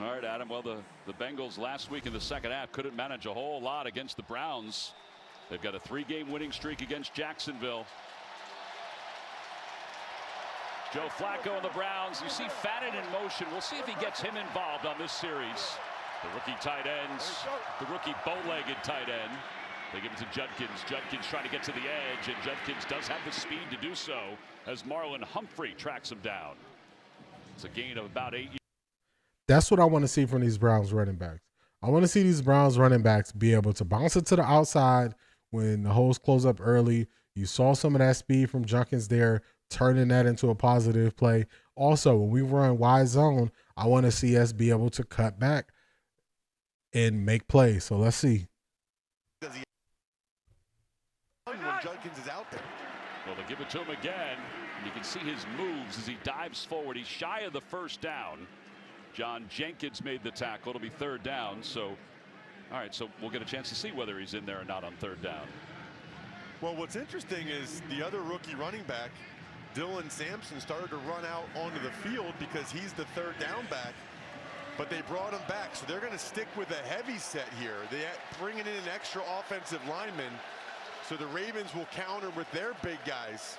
All right, Adam. Well, the Bengals last week in the second half couldn't manage a whole lot against the Browns. They've got a 3-game winning streak against Jacksonville. Joe Flacco and the Browns. You see Fannin in motion. We'll see if he gets him involved on this series. The rookie tight ends, the rookie bow-legged tight end. They give it to Judkins. Judkins trying to get to the edge, and Judkins does have the speed to do so as Marlon Humphrey tracks him down. It's a gain of about 8 yards. That's what I want to see from these Browns running backs. I want to see these Browns running backs be able to bounce it to the outside when the holes close up early. You saw some of that speed from Judkins there, turning that into a positive play. Also, when we run wide zone, I want to see us be able to cut back and make plays. So let's see. When Judkins is out there. Well, they give it to him again. And you can see his moves as he dives forward. He's shy of the first down. John Jenkins made the tackle. It'll be third down. So, all right, so we'll get a chance to see whether he's in there or not on third down. Well, what's interesting is the other rookie running back, Dylan Sampson, started to run out onto the field because he's the third down back. But they brought him back, so they're going to stick with a heavy set here. They're bringing in an extra offensive lineman, so the Ravens will counter with their big guys.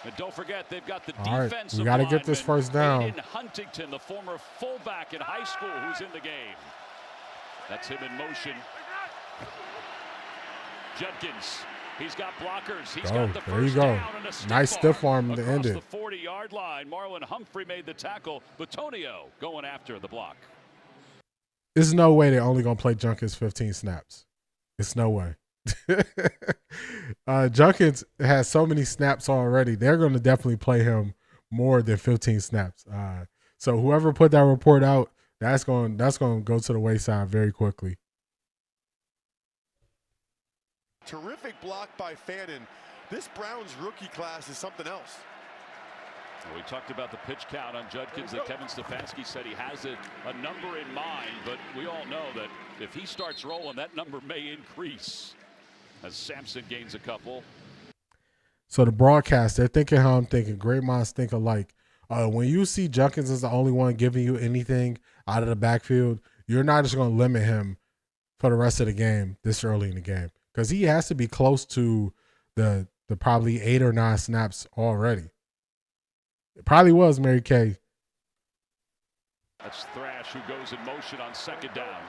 And don't forget, they've got the All right, defensive we got to get this lineman, first down. Aiden Huntington, the former fullback in high school, who's in the game. That's him in motion. Judkins, he's got blockers. He's got the there you first go. down and a Nice stiff arm to end it. Across the 40-yard line, Marlon Humphrey made the tackle. Batonio going after the block. There's no way they're only going to play Judkins 15 snaps. It's no way. Judkins has so many snaps already. They're going to definitely play him more than 15 snaps. So whoever put that report out, that's going to go to the wayside very quickly. Terrific block by Fannin. This Browns rookie class is something else. Well, we talked about the pitch count on Judkins that Kevin Stefanski said he has a number in mind, but we all know that if he starts rolling, that number may increase as Sampson gains a couple. So the broadcast, they're thinking how I'm thinking. Great minds think alike. When you see Judkins is the only one giving you anything out of the backfield, you're not just going to limit him for the rest of the game this early in the game, because he has to be close to the probably 8 or 9 snaps already. It probably was Mary Kay. That's Thrash, who goes in motion on second down.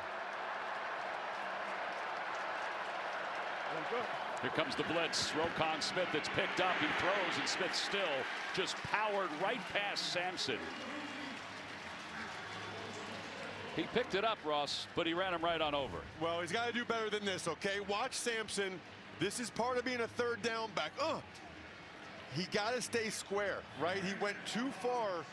Here comes the blitz. Roquan Smith, that's picked up. He throws, and Smith still just powered right past Sampson. He picked it up, Ross, but he ran him right on over. Well, he's got to do better than this, okay? Watch Sampson. This is part of being a third down back. He got to stay square, right? He went too far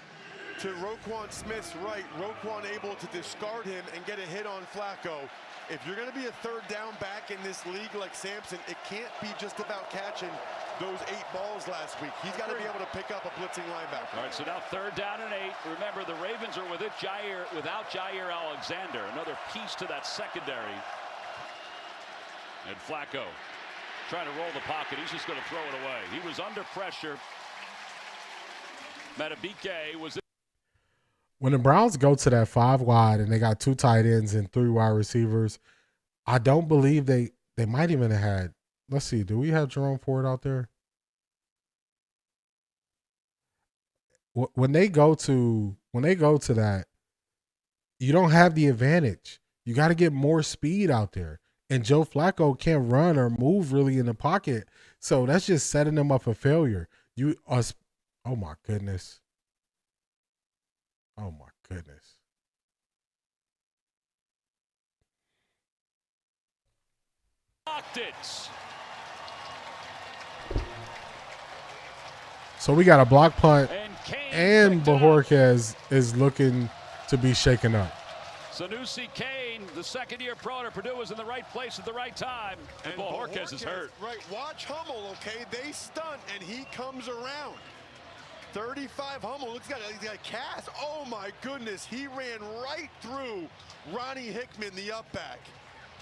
to Roquan Smith's right. Roquan able to discard him and get a hit on Flacco. If you're going to be a third down back in this league like Sampson, it can't be just about catching those 8 balls last week. He's got to be able to pick up a blitzing linebacker. All right, so now third down and 8. Remember, the Ravens are without Jair Alexander, another piece to that secondary. And Flacco trying to roll the pocket. He's just going to throw it away. He was under pressure. Matabike was. When the Browns go to that 5 wide and they got 2 tight ends and 3 wide receivers, I don't believe they might even have had. Let's see. Do we have Jerome Ford out there? When they go to that, you don't have the advantage. You got to get more speed out there. And Joe Flacco can't run or move really in the pocket. So that's just setting them up for failure. Oh my goodness. Oh, my goodness. So we got a block punt, and Bojorquez is looking to be shaken up. Sanusi Kane, the second-year pro at Purdue, was in the right place at the right time. And Bojorquez is hurt. Right, watch Hummel, okay? They stunt, and he comes around. 35 Hummel, he's got a cast. Oh my goodness, he ran right through Ronnie Hickman, the up back,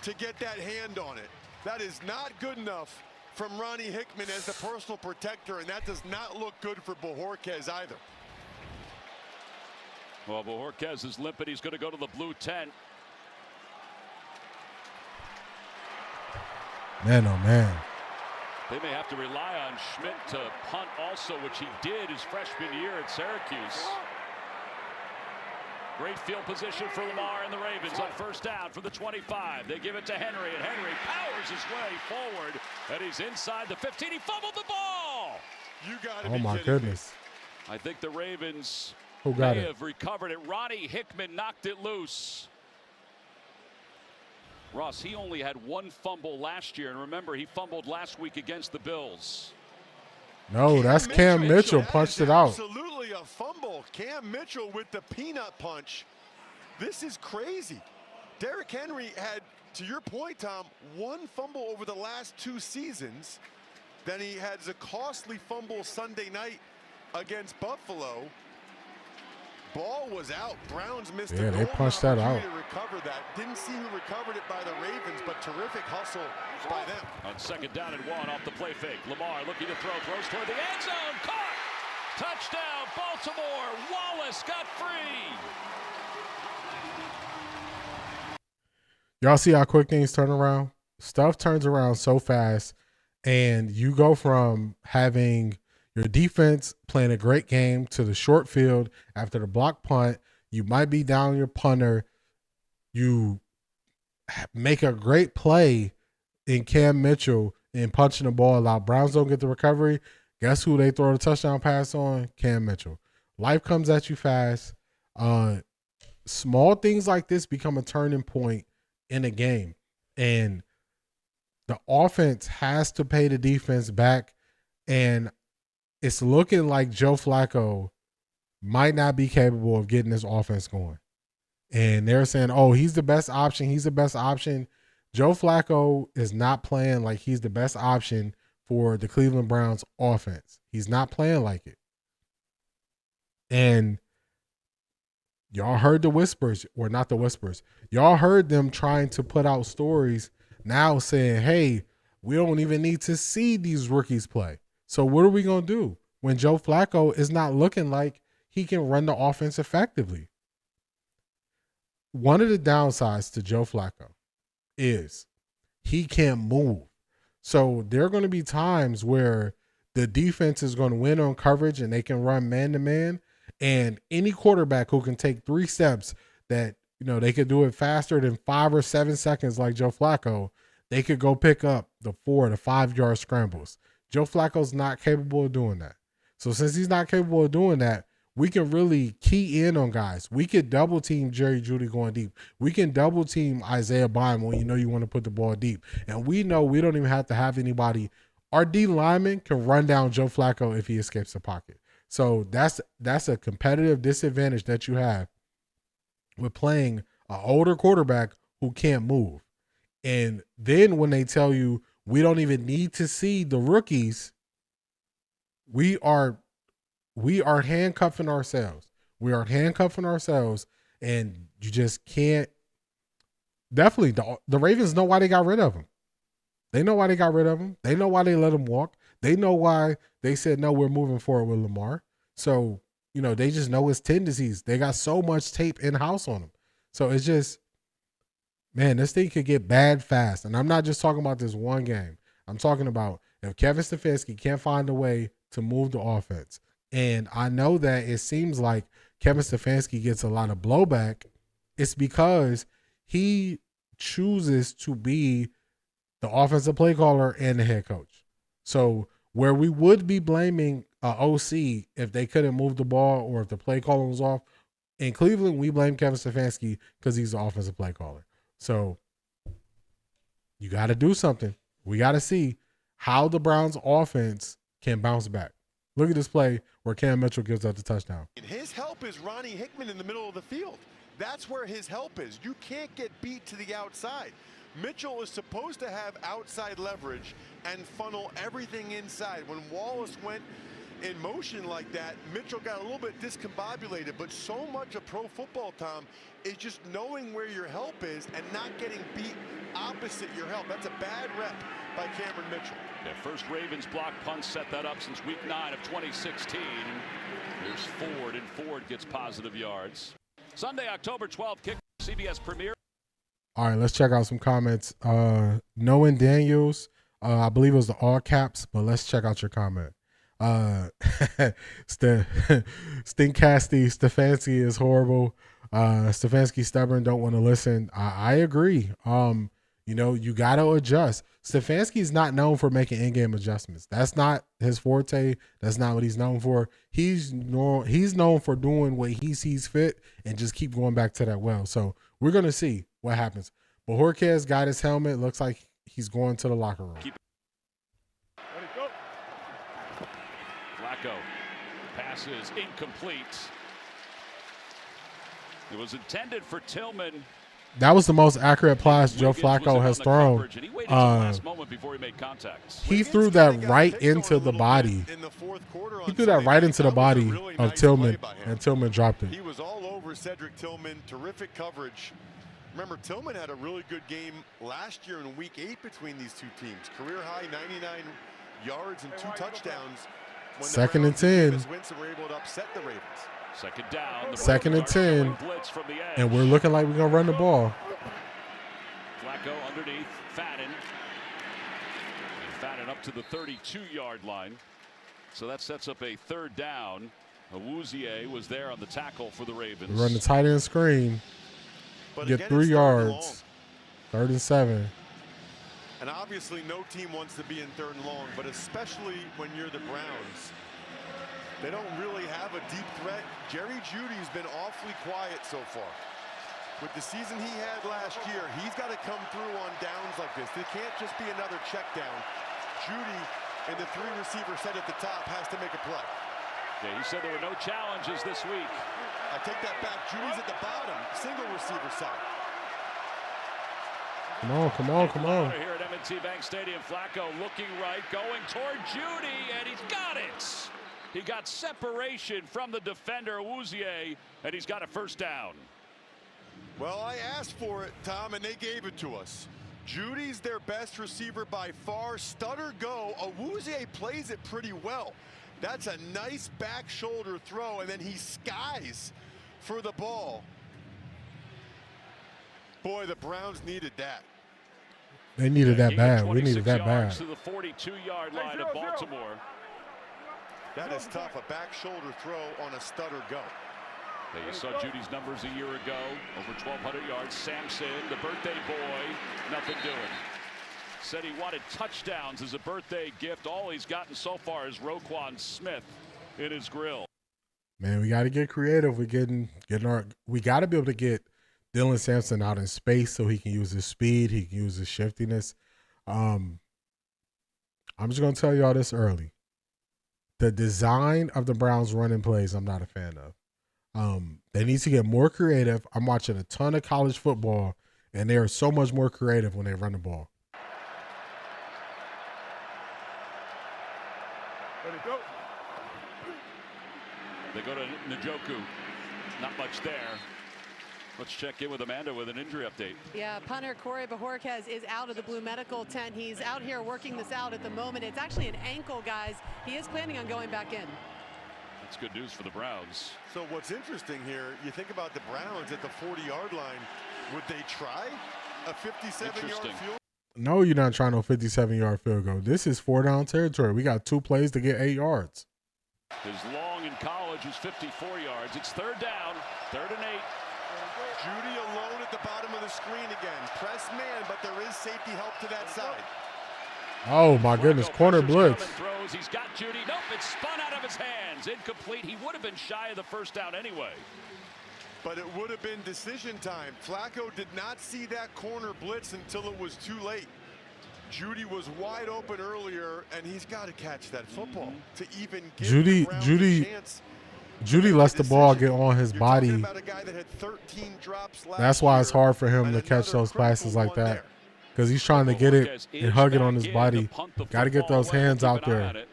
to get that hand on it. That is not good enough from Ronnie Hickman as the personal protector, and that does not look good for Bojorquez either. Well, Bojorquez is limping. He's going to go to the blue tent. Man, oh man. They may have to rely on Schmidt to punt also, which he did his freshman year at Syracuse. Great field position for Lamar and the Ravens on first down from the 25. They give it to Henry, and Henry powers his way forward, and he's inside the 15. He fumbled the ball. You got to Oh my goodness. I think the Ravens Who got may it? have recovered it. Ronnie Hickman knocked it loose. Ross, he only had one fumble last year, and remember, he fumbled last week against the Bills. No, that's Cam Mitchell punched it out. Absolutely a fumble. Cam Mitchell with the peanut punch. This is crazy. Derrick Henry had, to your point, Tom, one fumble over the last 2 seasons. Then he had a costly fumble Sunday night against Buffalo. Ball was out. Browns missed Yeah, a they golden punched that out. opportunity to recover that. Didn't see who recovered it by the Ravens, but terrific hustle by them. On second down and 1 off the play fake. Lamar looking to throw, throws toward the end zone. Caught! Touchdown, Baltimore. Wallace got free. Y'all see how quick things turn around? Stuff turns around so fast, and you go from having your defense playing a great game to the short field after the block punt. You might be down your punter. You make a great play in Cam Mitchell and punching the ball out. Browns don't get the recovery. Guess who they throw the touchdown pass on? Cam Mitchell. Life comes at you fast. Small things like this become a turning point in a game. And the offense has to pay the defense back. And it's looking like Joe Flacco might not be capable of getting this offense going. And they're saying, oh, he's the best option. He's the best option. Joe Flacco is not playing like he's the best option for the Cleveland Browns offense. He's not playing like it. And y'all heard the whispers, or not the whispers. Y'all heard them trying to put out stories now saying, hey, we don't even need to see these rookies play. So what are we going to do when Joe Flacco is not looking like he can run the offense effectively? One of the downsides to Joe Flacco is he can't move. So there are going to be times where the defense is going to win on coverage and they can run man-to-man, and any quarterback who can take 3 steps that, you know, they could do it faster than 5 or 7 seconds like Joe Flacco, they could go pick up the 4 to 5 yard scrambles. Joe Flacco's not capable of doing that. So since he's not capable of doing that, we can really key in on guys. We could double team Jerry Jeudy going deep. We can double team Isaiah Bynum when you know you want to put the ball deep. And we know we don't even have to have anybody. Our D lineman can run down Joe Flacco if he escapes the pocket. So that's a competitive disadvantage that you have with playing an older quarterback who can't move. And then when they tell you we don't even need to see the rookies, we are handcuffing ourselves. We are handcuffing ourselves, and you just can't. Definitely, the Ravens know why they got rid of him. They know why they got rid of him. They know why they let him walk. They know why they said, no, we're moving forward with Lamar. So, you know, they just know his tendencies. They got so much tape in-house on him. So it's just, man, this thing could get bad fast. And I'm not just talking about this one game. I'm talking about if Kevin Stefanski can't find a way to move the offense. And I know that it seems like Kevin Stefanski gets a lot of blowback. It's because he chooses to be the offensive play caller and the head coach. So where we would be blaming OC if they couldn't move the ball or if the play calling was off, in Cleveland, we blame Kevin Stefanski because he's the offensive play caller. So you got to do something. We got to see how the Browns offense can bounce back. Look at this play where Cam Mitchell gives up the touchdown. His help is Ronnie Hickman in the middle of the field. That's where his help is. You can't get beat to the outside. Mitchell is supposed to have outside leverage and funnel everything inside. When Wallace went in motion like that, Mitchell got a little bit discombobulated, but so much of pro football, Tom, is just knowing where your help is and not getting beat opposite your help. That's a bad rep by Cameron Mitchell. Their first Ravens block punt set that up since week 9 of 2016. There's Ford, and Ford gets positive yards. Sunday, October 12th, kick CBS premiere. All right, let's check out some comments. Noah Daniels, I believe it was the all caps, but let's check out your comment. Stinkcasty, Stefanski is horrible. Stefanski stubborn, don't want to listen. I agree. You know, you got to adjust. Stefanski is not known for making in-game adjustments. That's not his forte. That's not what he's known for. He's known for doing what he sees fit and just keep going back to that well. So we're going to see what happens. But Jorquez got his helmet. Looks like he's going to the locker room. Flacco passes incomplete. It was intended for Tillman. That was the most accurate pass Joe Flacco has thrown. He threw that right into the body. He threw that right into the body of Tillman, and Tillman dropped it. He was all over Cedric Tillman. Terrific coverage. Remember, Tillman had a really good game last year in Week 8 between these two teams. Career high 99 yards and 2 touchdowns. When Second and 10. Were able to upset the Ravens. Second down. Second and 10. And we're looking like we're going to run the ball. Flacco underneath. Fadden. And Fadden up to the 32-yard line. So that sets up a third down. Awuzie was there on the tackle for the Ravens. We run the tight end screen. Get 3 yards. 3rd and 7. And obviously no team wants to be in 3rd and long, but especially when you're the Browns. They don't really have a deep threat. Jerry Jeudy's been awfully quiet so far. With the season he had last year, he's got to come through on downs like this. It can't just be another check down. Jeudy and the 3-receiver set at the top has to make a play. Yeah, he said there were no challenges this week. I take that back. Jeudy's at the bottom, single receiver side. Come on, come on, come on. Here at M&T Bank Stadium, Flacco looking right, going toward Jeudy, and he's got it. He got separation from the defender, Awuzie, and he's got a first down. Well, I asked for it, Tom, and they gave it to us. Jeudy's their best receiver by far. Stutter go. Awuzie plays it pretty well. That's a nice back shoulder throw, and then he skies for the ball. Boy, the Browns needed that. They needed that bad. We needed that bad. To the 42-yard line of Baltimore. That is tough. A back shoulder throw on a stutter go. There you saw Jeudy's numbers a year ago. Over 1,200 yards. Samson, the birthday boy, nothing doing. Said he wanted touchdowns as a birthday gift. All he's gotten so far is Roquan Smith in his grill. Man, we got to get creative. We got to be able to get Dylan Sampson out in space so he can use his speed. He can use his shiftiness. I'm just going to tell y'all this early. The design of the Browns running plays, I'm not a fan of. They need to get more creative. I'm watching a ton of college football, and they are so much more creative when they run the ball. Go. They go to Njoku. Not much there. Let's check in with Amanda with an injury update. Yeah, punter Corey Bojorquez is out of the blue medical tent. He's out here working this out at the moment. It's actually an ankle, guys. He is planning on going back in. That's good news for the Browns. So what's interesting here, you think about the Browns at the 40-yard line. Would they try a 57-yard field? No, you're not trying no 57-yard field goal. This is 4-down territory. We got 2 plays to get 8 yards. His long in college is 54 yards. It's 3rd down, 3rd and 8. Jeudy alone at the bottom of the screen again. Press man, but there is safety help to that side. Oh, my goodness. Corner blitz. Throws. He's got Jeudy. Nope, it's spun out of his hands. Incomplete. He would have been shy of the first down anyway. But it would have been decision time. Flacco did not see that corner blitz until it was too late. Jeudy was wide open earlier, and he's got to catch that football to even give the Browns a chance. Jeudy lets the ball get on his body. That's why it's hard for him to catch those passes like that, because he's trying to get it and hug it on his body. Got to get those hands out there.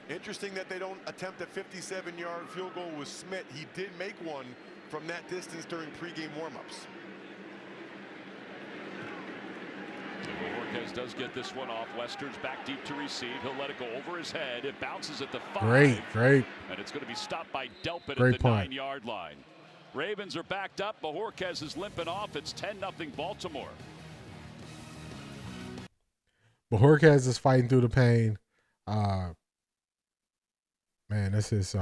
Interesting that they don't attempt a 57-yard field goal with Smith. He did make one from that distance during pregame warmups. Borges does get this one off. Westerns back deep to receive. He'll let it go over his head. It bounces at the 5. Great. And it's going to be stopped by Delpit Great at the punt. 9-yard line. Ravens are backed up. Borges is limping off. It's 10-0 Baltimore. Borges is fighting through the pain. Man, this is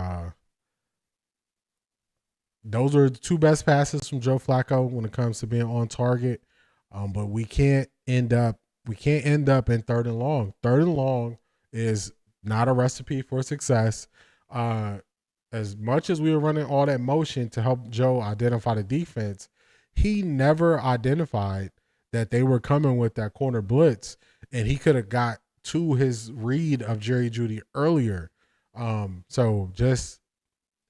those are the 2 best passes from Joe Flacco when it comes to being on target. But we can't end up in 3rd and long. 3rd and long is not a recipe for success. As much as we were running all that motion to help Joe identify the defense, he never identified that they were coming with that corner blitz, and he could have got to his read of Jerry Jeudy earlier. And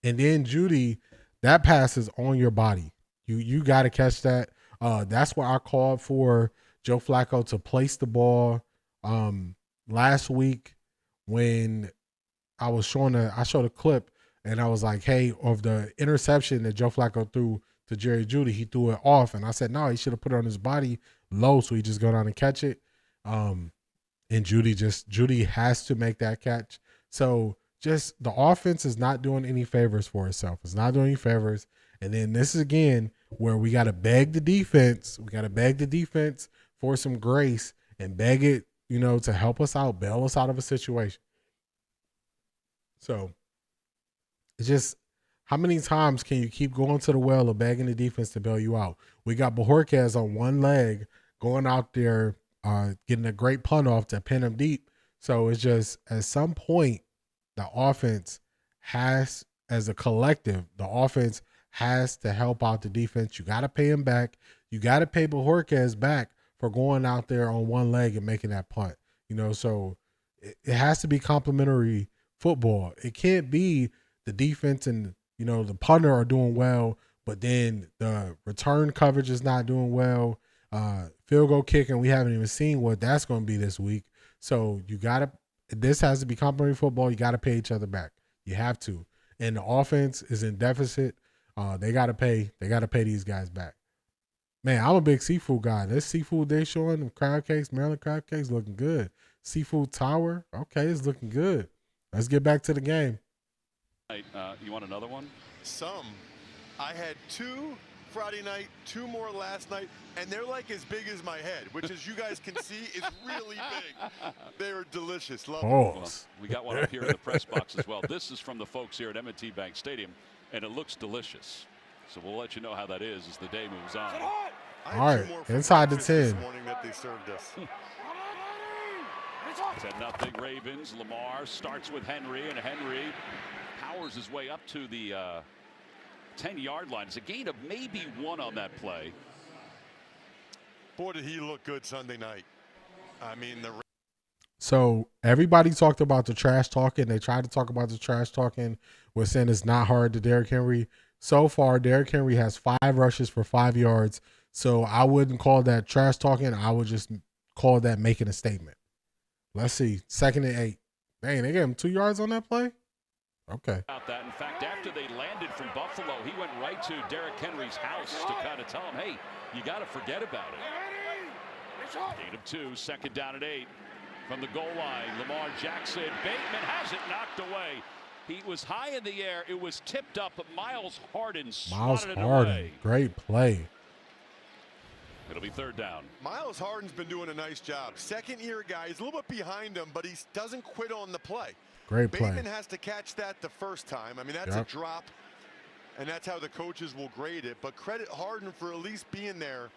then Jeudy, that pass is on your body. You got to catch that. That's why I called for Joe Flacco to place the ball last week when I showed a clip, and I was like, hey, of the interception that Joe Flacco threw to Jerry Jeudy, he threw it off. And I said, no, he should have put it on his body low so he just go down and catch it. And Jeudy has to make that catch. So just the offense is not doing any favors for itself. It's not doing any favors. And then this is again where we got to beg the defense. We got to beg the defense for some grace and beg it, to help us out, bail us out of a situation. So it's just, how many times can you keep going to the well of begging the defense to bail you out? We got Borges on one leg going out there, getting a great punt off to pin him deep. So it's just, at some point, the offense has, as a collective, the offense has to help out the defense. You got to pay him back. You got to pay Borges back for going out there on one leg and making that punt. So it has to be complementary football. It can't be the defense and, the punter are doing well, but then the return coverage is not doing well. Field goal kicking, we haven't even seen what that's going to be this week. So this has to be complementary football. You got to pay each other back. You have to. And the offense is in deficit. They got to pay these guys back. Man, I'm a big seafood guy. This seafood they showing, them crab cakes, Maryland crab cakes, looking good. Seafood Tower, okay, it's looking good. Let's get back to the game. You want another one? Some. I had 2 Friday night, 2 more last night, and they're like as big as my head, which, as you guys can see, is really big. They're delicious. Love them. Well, we got one up here in the press box as well. This is from the folks here at M&T Bank Stadium, and it looks delicious. So we'll let you know how that is as the day moves on. All right, inside the 10. This morning that they served us. 10-0 Ravens. Lamar starts with Henry, and Henry powers his way up to the 10-yard line. It's a gain of maybe 1 on that play. Boy, did he look good Sunday night. I mean, So everybody talked about the trash talking. They tried to talk about the trash talking. We're saying it's not hard to Derrick Henry. So far, Derrick Henry has 5 rushes for 5 yards. So I wouldn't call that trash talking. I would just call that making a statement. Let's see. 2nd and 8. Dang, they gave him 2 yards on that play? Okay. About that. In fact, after they landed from Buffalo, he went right to Derrick Henry's house to kind of tell him, hey, you got to forget about it. Gain of 2, 2nd down and 8 from the goal line. Lamar Jackson. Bateman has it knocked away. He was high in the air. It was tipped up, but Miles Harden swatted it away. Great play. It'll be 3rd down. Miles Harden's been doing a nice job. 2nd-year guy. He's a little bit behind him, but he doesn't quit on the play. Great play. Bateman has to catch that the first time. I mean, that's a drop, and that's how the coaches will grade it. But credit Harden for at least being there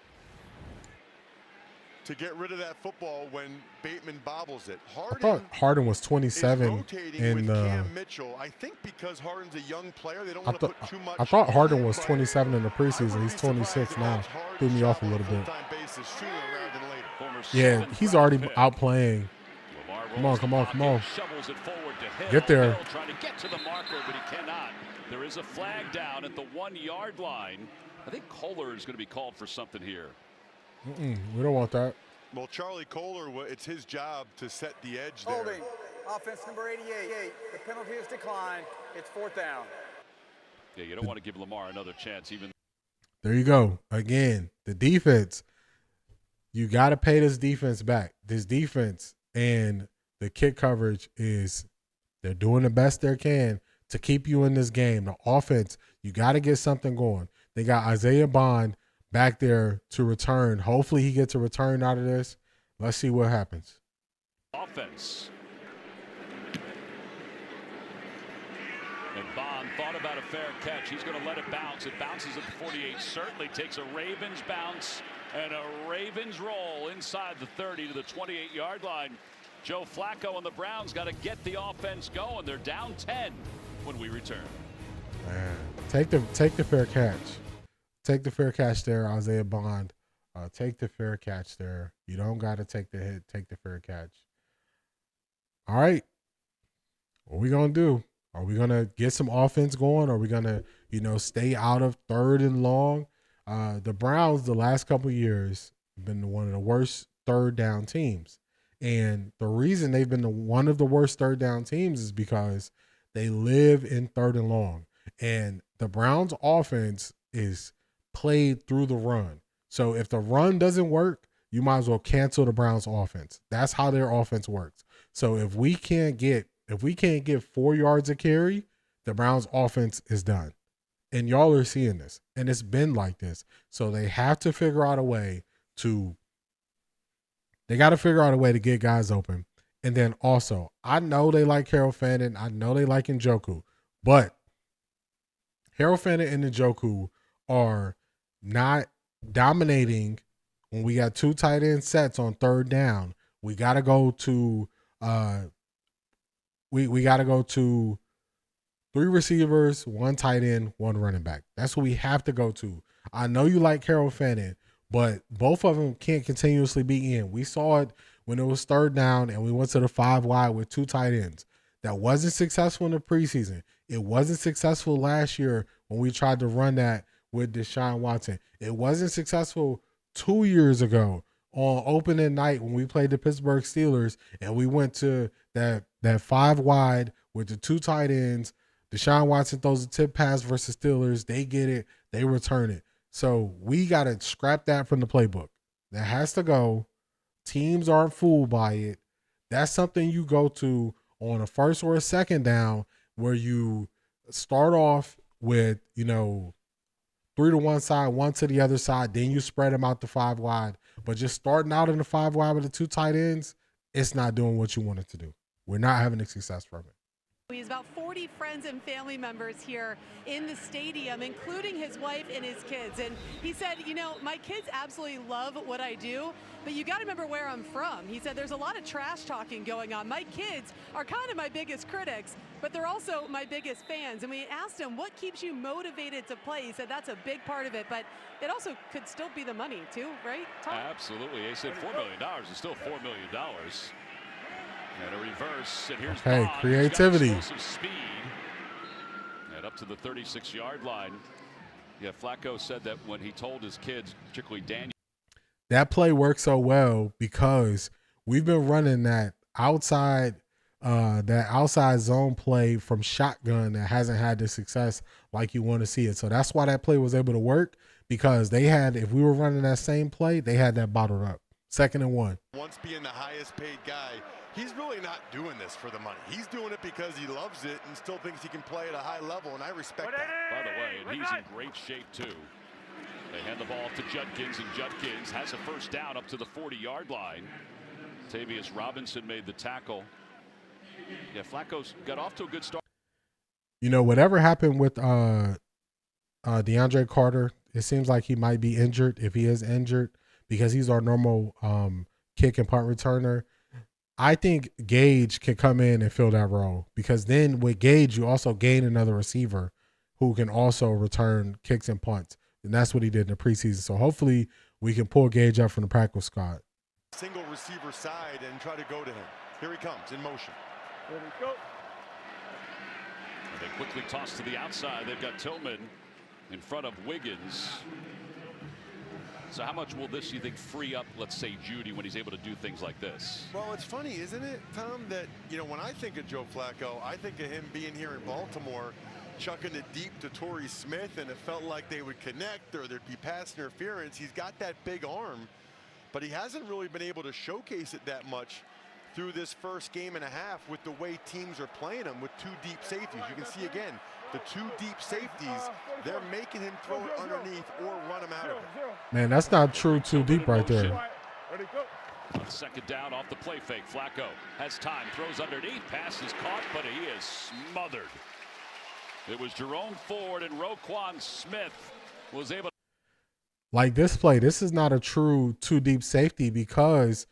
to get rid of that football when Bateman bobbles it. I thought Harden was 27 in the. Cam Mitchell. I think because Harden's a young player, they don't want to put too much. I thought Harden was 27 in the preseason. He's 26 now. Threw me off a little bit. Yeah, he's already outplaying. Come on. Shovels it forward to Hill. Get there. Hill trying to get to the marker, but he cannot. There is a flag down at the 1-yard line. I think Kohler is going to be called for something here. We don't want that. Well, Charlie Kohler, it's his job to set the edge there. Holding. Offense number 88. The penalty is declined. It's 4th down. Yeah, you don't want to give Lamar another chance. Even there you go. Again, the defense. You got to pay this defense back. This defense and the kick coverage they're doing the best they can to keep you in this game. The offense, you got to get something going. They got Isaiah Bond back there to return. Hopefully he gets a return out of this. Let's see what happens. Offense. And Bond thought about a fair catch. He's going to let it bounce. It bounces at the 48. Certainly takes a Ravens bounce and a Ravens roll inside the 30 to the 28-yard line. Joe Flacco and the Browns got to get the offense going. They're down 10 when we return. Man, take the fair catch. Take the fair catch there, Isaiah Bond. Take the fair catch there. You don't got to take the hit. Take the fair catch. All right. What are we going to do? Are we going to get some offense going? Are we going to, stay out of 3rd and long? The Browns, the last couple of years, have been one of the worst 3rd down teams. And the reason they've been one of the worst 3rd down teams is because they live in 3rd and long. And the Browns offense is played through the run. So if the run doesn't work, you might as well cancel the Browns offense. That's how their offense works. So if we can't get 4 yards a carry, the Browns offense is done. And y'all are seeing this. And it's been like this. So they have to figure out a way to get guys open. And then also, I know they like Harold Fannin. I know they like Njoku. But Harold Fannin and Njoku are not dominating when we got 2 tight end sets on 3rd down. We got to go to we got to go to 3 receivers, 1 tight end, 1 running back. That's what we have to go to. I know you like Harold Fannin, but both of them can't continuously be in. We saw it when it was 3rd down and we went to the 5 wide with 2 tight ends. That wasn't successful in the preseason. It wasn't successful last year when we tried to run that with Deshaun Watson. It wasn't successful 2 years ago on opening night when we played the Pittsburgh Steelers and we went to that 5 wide with the 2 tight ends. Deshaun Watson throws a tip pass versus Steelers. They get it. They return it. So we got to scrap that from the playbook. That has to go. Teams aren't fooled by it. That's something you go to on a 1st or a 2nd down where you start off with, 3 to one side, 1 to the other side. Then you spread them out to 5 wide. But just starting out in the 5 wide with the 2 tight ends, it's not doing what you want it to do. We're not having a success from it. He's about 40 friends and family members here in the stadium, including his wife and his kids. And he said, my kids absolutely love what I do, but you got to remember where I'm from. He said there's a lot of trash talking going on. My kids are kind of my biggest critics, but they're also my biggest fans. And we asked him, what keeps you motivated to play? He said that's a big part of it, but it also could still be the money too, right, Tom? Absolutely. He said $4 million is still $4 million. And a reverse, and here's Hey, Bond. creativity. Speed. And up to the 36-yard line. Yeah, Flacco said that when he told his kids, particularly Daniel. That play worked so well because we've been running that outside zone play from shotgun that hasn't had the success like you want to see it. So that's why that play was able to work, because if we were running that same play, they had that bottled up. 2nd and 1. Once being the highest paid guy, he's really not doing this for the money. He's doing it because he loves it and still thinks he can play at a high level, and I respect that. By the way, and he's in great shape too. They hand the ball to Judkins, and Judkins has a 1st down up to the 40-yard line. Tavius Robinson made the tackle. Yeah, Flacco's got off to a good start. Whatever happened with DeAndre Carter, it seems like he might be injured. If he is injured, because he's our normal kick and punt returner, I think Gage can come in and fill that role, because then with Gage, you also gain another receiver who can also return kicks and punts. And that's what he did in the preseason. So hopefully we can pull Gage up from the practice squad. Single receiver side and try to go to him. Here he comes in motion. Here we go. They quickly toss to the outside. They've got Tillman in front of Wiggins. So how much will this, you think, free up, let's say, Judy when he's able to do things like this? Well, it's funny, isn't it, Tom, that, when I think of Joe Flacco, I think of him being here in Baltimore, chucking it deep to Torrey Smith, and it felt like they would connect or there'd be pass interference. He's got that big arm, but he hasn't really been able to showcase it that much through this first game and a half with the way teams are playing him with 2 deep safeties. You can see again, the 2 deep safeties, they're making him throw it underneath or run him out of it. Man, that's not true 2 deep right there. On second down off the play fake. Flacco has time, throws underneath, pass is caught, but he is smothered. It was Jerome Ford and Roquan Smith was able to. Like this play, this is not a true 2 deep safety because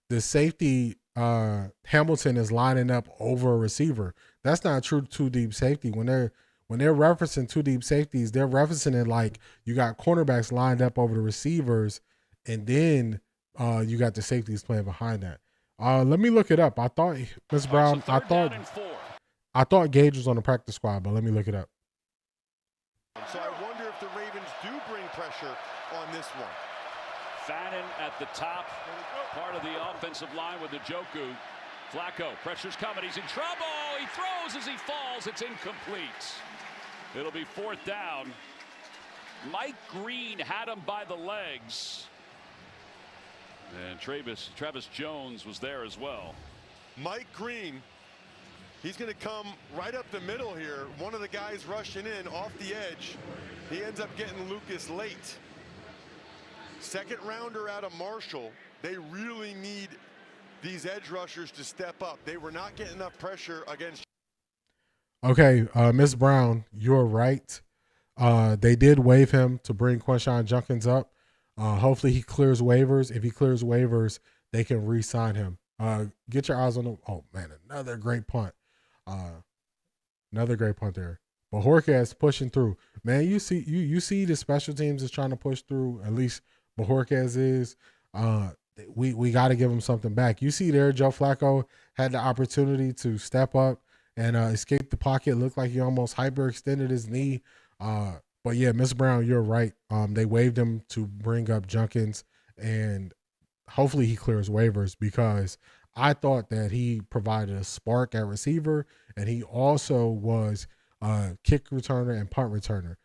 the safety Hamilton is lining up over a receiver. That's not a true 2 deep safety. When they're referencing 2 deep safeties, they're referencing it like you got cornerbacks lined up over the receivers, and then you got the safeties playing behind that. Let me look it up. I thought Ms. Brown, I thought Gage was on the practice squad, but let me look it up. So I wonder if the Ravens do bring pressure on this one. Fannin at the top, part of the offensive line with Njoku. Flacco, pressure's coming, he's in trouble, he throws as he falls, it's incomplete. It'll be 4th down. Mike Green had him by the legs. And Travis Jones was there as well. Mike Green, he's going to come right up the middle here. One of the guys rushing in off the edge. He ends up getting Lucas late. 2nd rounder out of Marshall. They really need these edge rushers to step up. They were not getting enough pressure against. Okay, Ms. Brown, you're right. They did waive him to bring Quinshon Judkins up. Hopefully he clears waivers. If he clears waivers, they can re-sign him. Get your eyes on him. Oh man, another great punt. Another great punt there. But Bajorquez pushing through. Man, you see the special teams is trying to push through. At least Bajorquez is. We got to give him something back. You see there, Joe Flacco had the opportunity to step up and escape the pocket. Looked like he almost hyperextended his knee. But yeah, Miss Brown, you're right. They waived him to bring up Judkins, and hopefully he clears waivers because I thought that he provided a spark at receiver, and he also was a kick returner and punt returner.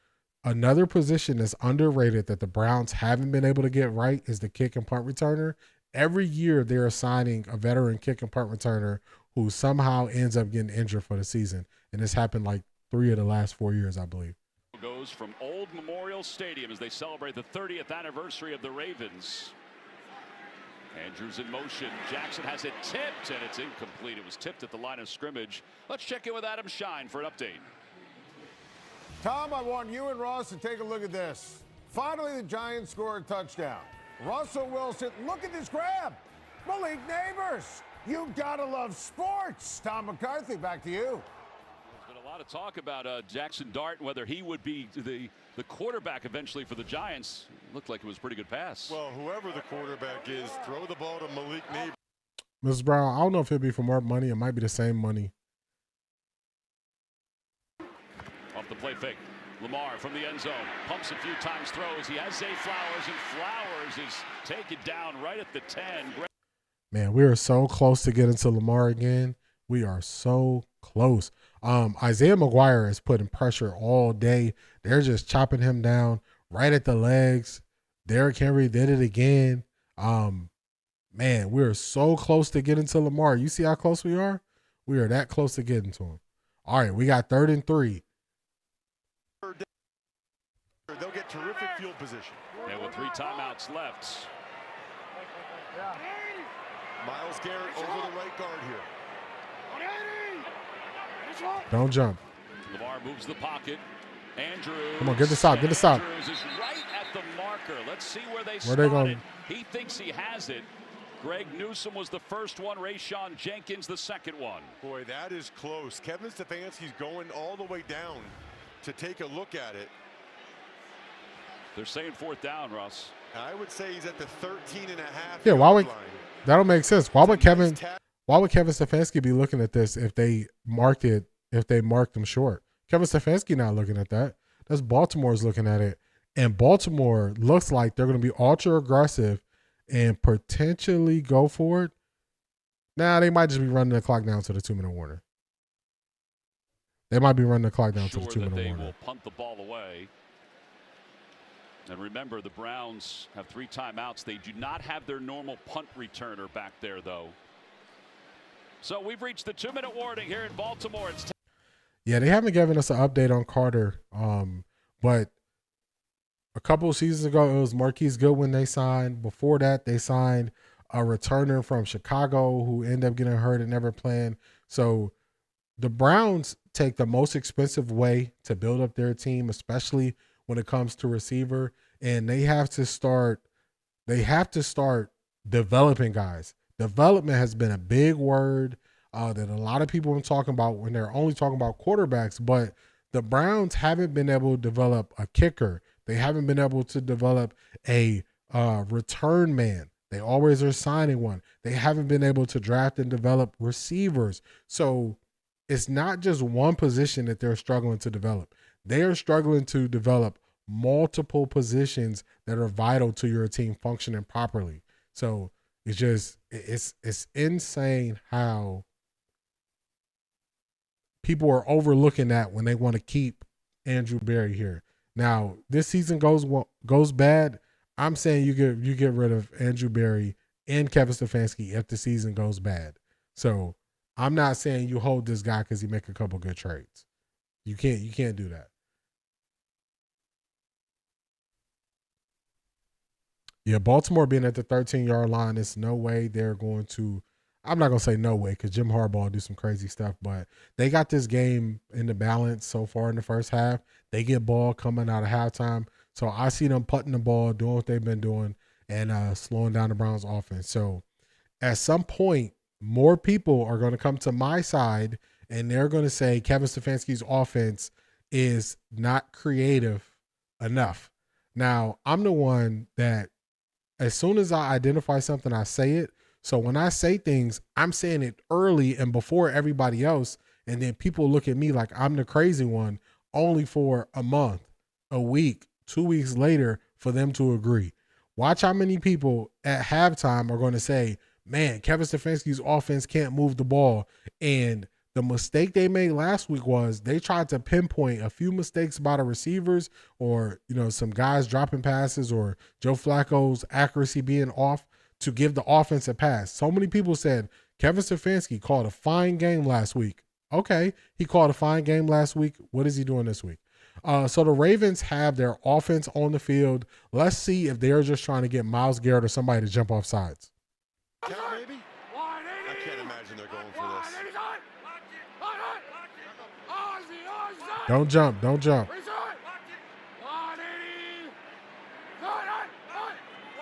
Another position that's underrated that the Browns haven't been able to get right is the kick and punt returner. Every year they're assigning a veteran kick and punt returner who somehow ends up getting injured for the season, and this happened like 3 of the last 4 years, I believe. Goes from Old Memorial Stadium as they celebrate the 30th anniversary of the Ravens. Andrews in motion. Jackson has it tipped, and it's incomplete. It was tipped at the line of scrimmage. Let's check in with Adam Shine for an update. Tom, I want you and Ross to take a look at this. Finally, the Giants score a touchdown. Russell Wilson, look at this grab. Malik Neighbors, you gotta love sports. Tom McCarthy, back to you. A lot of talk about Jackson Dart and whether he would be the quarterback eventually for the Giants. Looked like it was a pretty good pass. Well, whoever the quarterback is, throw the ball to Malik Neighbors. Mrs. Brown, I don't know if it'd be for more money. It might be the same money. Off the play fake. Lamar from the end zone. Pumps a few times, throws. He has Zay Flowers, and Flowers is taken down right at the 10. Man, we are so close to getting to Lamar again. We are so close. Isaiah McGuire is putting pressure all day. They're just chopping him down right at the legs. Derrick Henry did it again. Man, we're so close to getting to Lamar. You see how close we are? We are that close to getting to him. All right, we got 3rd and 3. They'll get terrific field position. And with 3 timeouts left. Myles Garrett over the right guard here. Don't jump. Lamar moves the pocket. Andrews. Come on, get the stop. Get the stop. Andrews is right at the marker. Let's see where they Where they going. going? He thinks he has it. Greg Newsome was the first one. Rayshon Jenkins the second one. Boy, that is close. Kevin Stefanski's going all the way down to take a look at it. They're saying 4th down, Russ. I would say he's at the 13 and a half. Yeah, why would line. that'll make sense? Why would Kevin Stefanski be looking at this if they marked them short? Kevin Stefanski not looking at that. That's Baltimore's looking at it. And Baltimore looks like they're going to be ultra aggressive and potentially go for it. Nah, they might just be running the clock down to the 2-minute warning. They might be running the clock down to the 2-minute warning. They will punt the ball away. And remember, the Browns have 3 timeouts. They do not have their normal punt returner back there, though. So we've reached the 2-minute warning here in Baltimore. Yeah, they haven't given us an update on Carter. But a couple of seasons ago, it was Marquise Goodwin they signed. Before that, they signed a returner from Chicago who ended up getting hurt and never playing. So the Browns take the most expensive way to build up their team, especially when it comes to receiver, and they have to start developing guys. Development has been a big word that a lot of people are talking about when they're only talking about quarterbacks, but the Browns haven't been able to develop a kicker. They haven't been able to develop a return man. They always are signing one. They haven't been able to draft and develop receivers. So it's not just one position that they're struggling to develop. They are struggling to develop multiple positions that are vital to your team functioning properly. So it's insane how people are overlooking that when they want to keep Andrew Berry here. Now, this season goes bad. I'm saying you get rid of Andrew Berry and Kevin Stefanski if the season goes bad. So I'm not saying you hold this guy because he make a couple good trades. You can't do that. Yeah, Baltimore being at the 13-yard line, there's no way they're going to – I'm not going to say no way because Jim Harbaugh will do some crazy stuff, but they got this game in the balance so far in the first half. They get ball coming out of halftime. So I see them putting the ball, doing what they've been doing, and slowing down the Browns offense. So at some point, more people are going to come to my side, and they're going to say Kevin Stefanski's offense is not creative enough. Now, I'm the one that as soon as I identify something, I say it. So when I say things, I'm saying it early and before everybody else, and then people look at me like I'm the crazy one, only for a month, a week, 2 weeks later for them to agree. Watch how many people at halftime are going to say, man, Kevin Stefanski's offense can't move the ball. And the mistake they made last week was they tried to pinpoint a few mistakes by the receivers or, some guys dropping passes or Joe Flacco's accuracy being off to give the offense a pass. So many people said Kevin Stefanski called a fine game last week. Okay, he called a fine game last week. What is he doing this week? So the Ravens have their offense on the field. Let's see if they're just trying to get Myles Garrett or somebody to jump off sides. Count, maybe? I can't imagine they're going for this. Don't jump. Don't jump.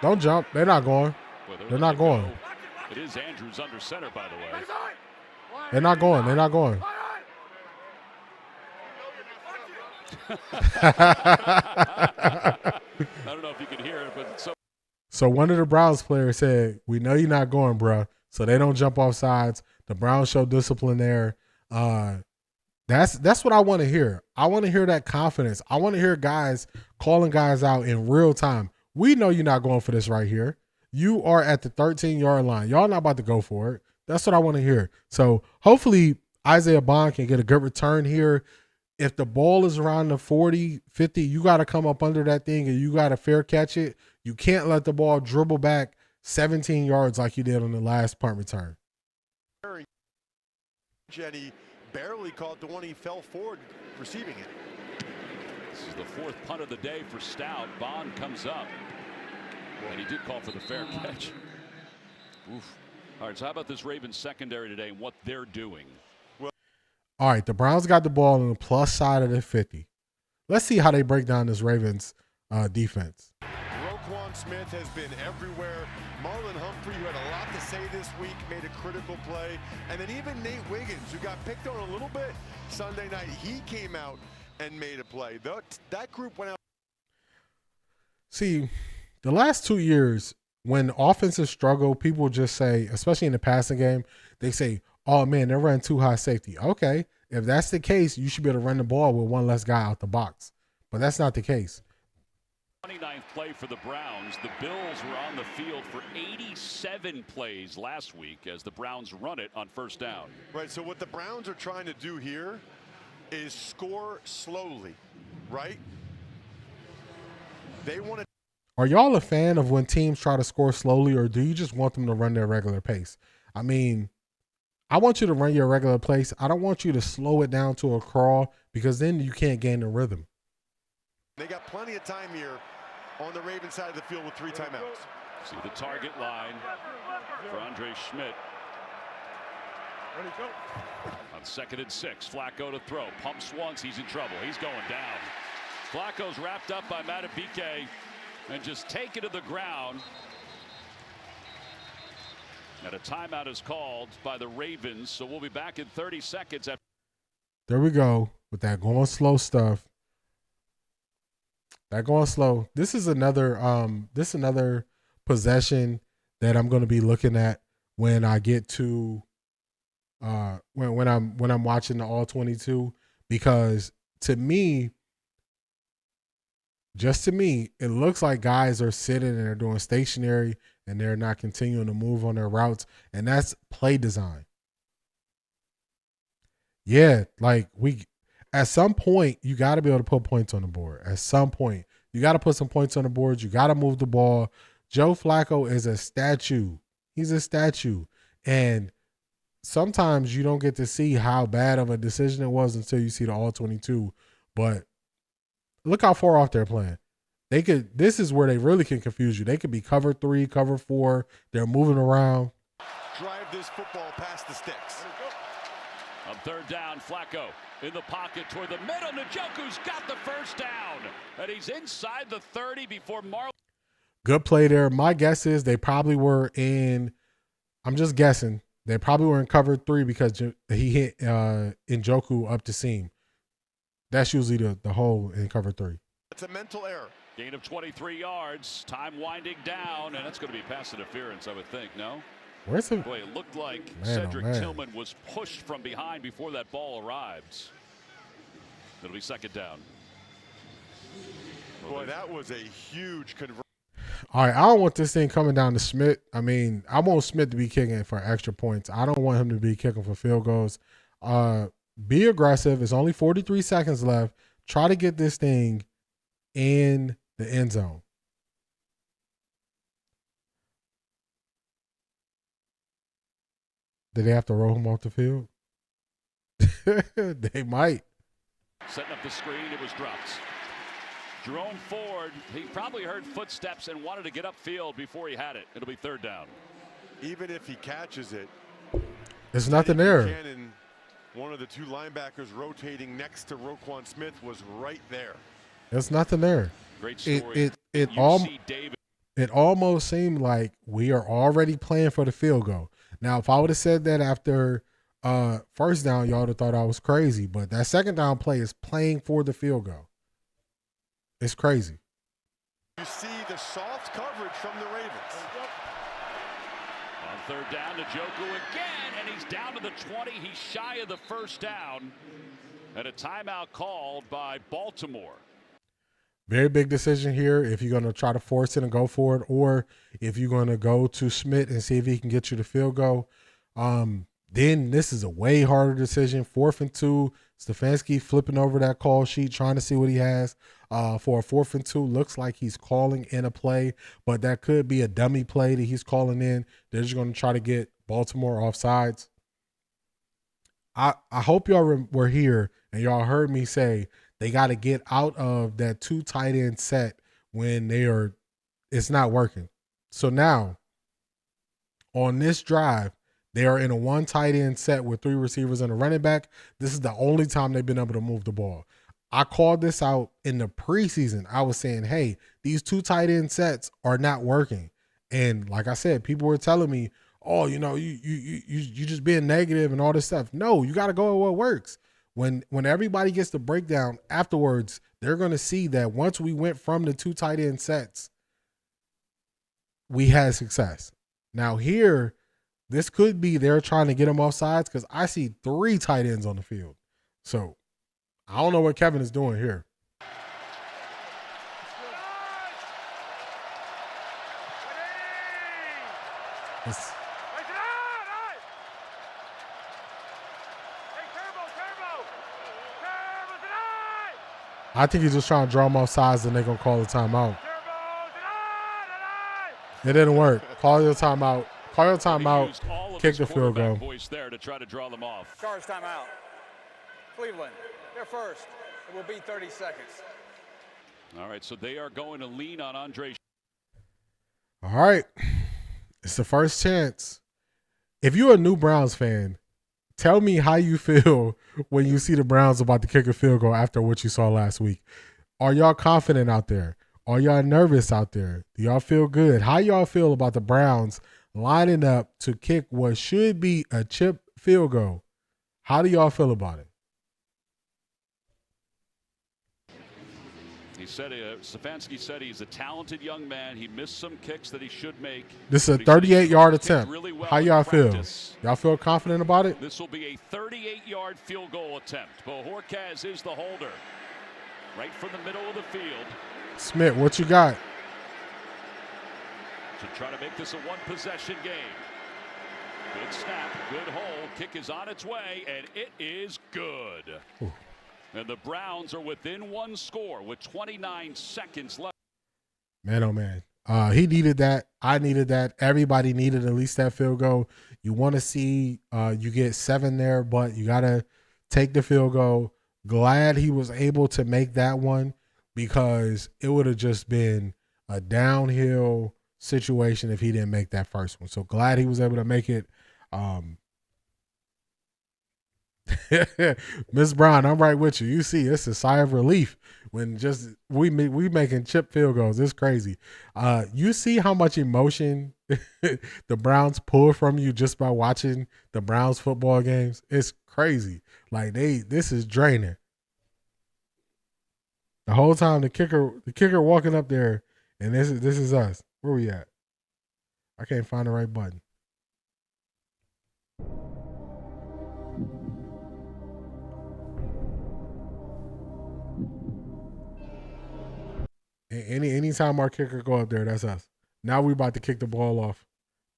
Don't jump. They're not going. They're not going. It is Andrews under center, by the way. They're not going. They're not going. I don't know if you can hear it, but so one of the Browns players said, "We know you're not going, bro." So they don't jump off sides. The Browns show discipline there. That's what I want to hear. I want to hear that confidence. I want to hear guys calling guys out in real time. We know you're not going for this right here. You are at the 13-yard line. Y'all not about to go for it. That's what I want to hear. So hopefully Isaiah Bond can get a good return here. If the ball is around the 40, 50, you got to come up under that thing and you got to fair catch it. You can't let the ball dribble back 17 yards like you did on the last punt return. Jenny barely caught the one he fell forward receiving it. This is the 4th punt of the day for Stout. Bond comes up, and he did call for the fair catch. Oof. All right, so how about this Ravens secondary today and what they're doing? All right, the Browns got the ball on the plus side of the 50. Let's see how they break down this Ravens defense. Roquan Smith has been everywhere. Marlon Humphrey, who had a lot to say this week, made a critical play. And then even Nate Wiggins, who got picked on a little bit Sunday night, he came out and made a play. That group went out. See, the last 2 years, when offenses struggle, people just say, especially in the passing game, they say, oh, man, they're running too high safety. Okay, if that's the case, you should be able to run the ball with one less guy out the box. But that's not the case. 29th play for the Browns. The Bills were on the field for 87 plays last week as the Browns run it on first down. Right, so what the Browns are trying to do here is score slowly, right? They want to. Are y'all a fan of when teams try to score slowly, or do you just want them to run their regular pace? I mean, I want you to run your regular pace. I don't want you to slow it down to a crawl, because then you can't gain the rhythm. They got plenty of time here on the Ravens side of the field with 3 timeouts. See the target line for Andre Schmidt. On 2nd and 6, Flacco to throw. Pumps once, he's in trouble. He's going down. Flacco's wrapped up by Matabike and just taken to the ground. And a timeout is called by the Ravens, so we'll be back in 30 seconds. There we go with that going slow stuff. That going slow. This is another possession that I'm going to be looking at when I get to when I'm watching the all 22, because to me, it looks like guys are sitting and they're doing stationary and they're not continuing to move on their routes, and that's play design. Yeah, like at some point, you got to be able to put points on the board. At some point, you got to put some points on the board. You got to move the ball. Joe Flacco is a statue. He's a statue. And sometimes you don't get to see how bad of a decision it was until you see the all 22. But look how far off they're playing. This is where they really can confuse you. They could be cover 3, cover 4. They're moving around. Drive this football past the sticks. On 3rd down, Flacco in the pocket toward the middle. Njoku's got the first down, and he's inside the 30 before Marlon. Good play there. My guess is they probably were in, I'm just guessing, they probably were in cover 3 because he hit Njoku up the seam. That's usually the hole in cover 3. It's a mental error. Gain of 23 yards. Time winding down, and that's going to be pass interference, I would think, no? Where's the Boy, it looked like Cedric Tillman was pushed from behind before that ball arrived. It'll be 2nd down. Boy, that was a huge conversion. All right, I don't want this thing coming down to Schmidt. I mean, I want Schmidt to be kicking for extra points. I don't want him to be kicking for field goals. Be aggressive. It's only 43 seconds left. Try to get this thing in the end zone. Did they have to roll him off the field? They might. Setting up the screen, it was dropped. Jerome Ford, he probably heard footsteps and wanted to get upfield before he had it. It'll be 3rd down. Even if he catches it, there's nothing there. Buchanan, one of the 2 linebackers rotating next to Roquan Smith, was right there. There's nothing there. Great story. It almost seemed like we are already playing for the field goal. Now, if I would have said that after 1st down, y'all would have thought I was crazy. But that 2nd down play is playing for the field goal. It's crazy. You see the soft coverage from the Ravens. On 3rd down, Njoku again, and he's down to the 20. He's shy of the 1st down. And a timeout called by Baltimore. Very big decision here if you're going to try to force it and go for it, or if you're going to go to Schmidt and see if he can get you the field goal. Then this is a way harder decision. 4th and 2. Stefanski flipping over that call sheet, trying to see what he has for a 4th and 2. Looks like he's calling in a play, but that could be a dummy play that he's calling in. They're just going to try to get Baltimore offsides. I hope y'all were here and y'all heard me say they got to get out of that 2 tight end set when it's not working. So now on this drive, they are in a 1 tight end set with 3 receivers and a running back. This is the only time they've been able to move the ball. I called this out in the preseason. I was saying, hey, these 2 tight end sets are not working. And like I said, people were telling me, oh, you just being negative and all this stuff. No, you got to go with what works. When everybody gets the breakdown afterwards, they're going to see that once we went from the 2 tight end sets, we had success. Now here, this could be they're trying to get them off sides because I see 3 tight ends on the field. So I don't know what Kevin is doing here. I think he's just trying to draw them off sides and they're going to call the timeout. It didn't work. Call your timeout. Call your He timeout. used all of Kick his the field quarterback goal. voice there to try to draw them off. Charge timeout. Cleveland, they're first. It will be 30 seconds. All right, so they are going to lean on Andre. All right. It's the first chance. If you're a new Browns fan, tell me how you feel when you see the Browns about to kick a field goal after what you saw last week. Are y'all confident out there? Are y'all nervous out there? Do y'all feel good? How y'all feel about the Browns lining up to kick what should be a chip field goal? How do y'all feel about it? He said, Stefanski said he's a talented young man. He missed some kicks that he should make. This is a But he said he 38-yard kicked attempt. really well How in y'all feel? practice. Y'all feel confident about it? This will be a 38-yard field goal attempt. Bohorquez is the holder. Right from the middle of the field Smith, what you got? to try to make this a one-possession game. Good snap, good hole. Kick is on its way, and it is good. Ooh. And the Browns are within one score with 29 seconds left. Man, oh man. He needed that. I needed that. Everybody needed at least that field goal. You want to see you get 7 there, but you got to take the field goal. Glad he was able to make that one because it would have just been a downhill situation if he didn't make that first one. So glad he was able to make it. Miss Brown, I'm right with you. You see, it's a sigh of relief when just we making chip field goals. It's crazy. You see how much emotion the Browns pull from you just by watching the Browns football games. It's crazy. Like this is draining. The whole time the kicker walking up there, and this is us. Where we at? I can't find the right button. Anytime our kicker go up there, that's us. Now we about to kick the ball off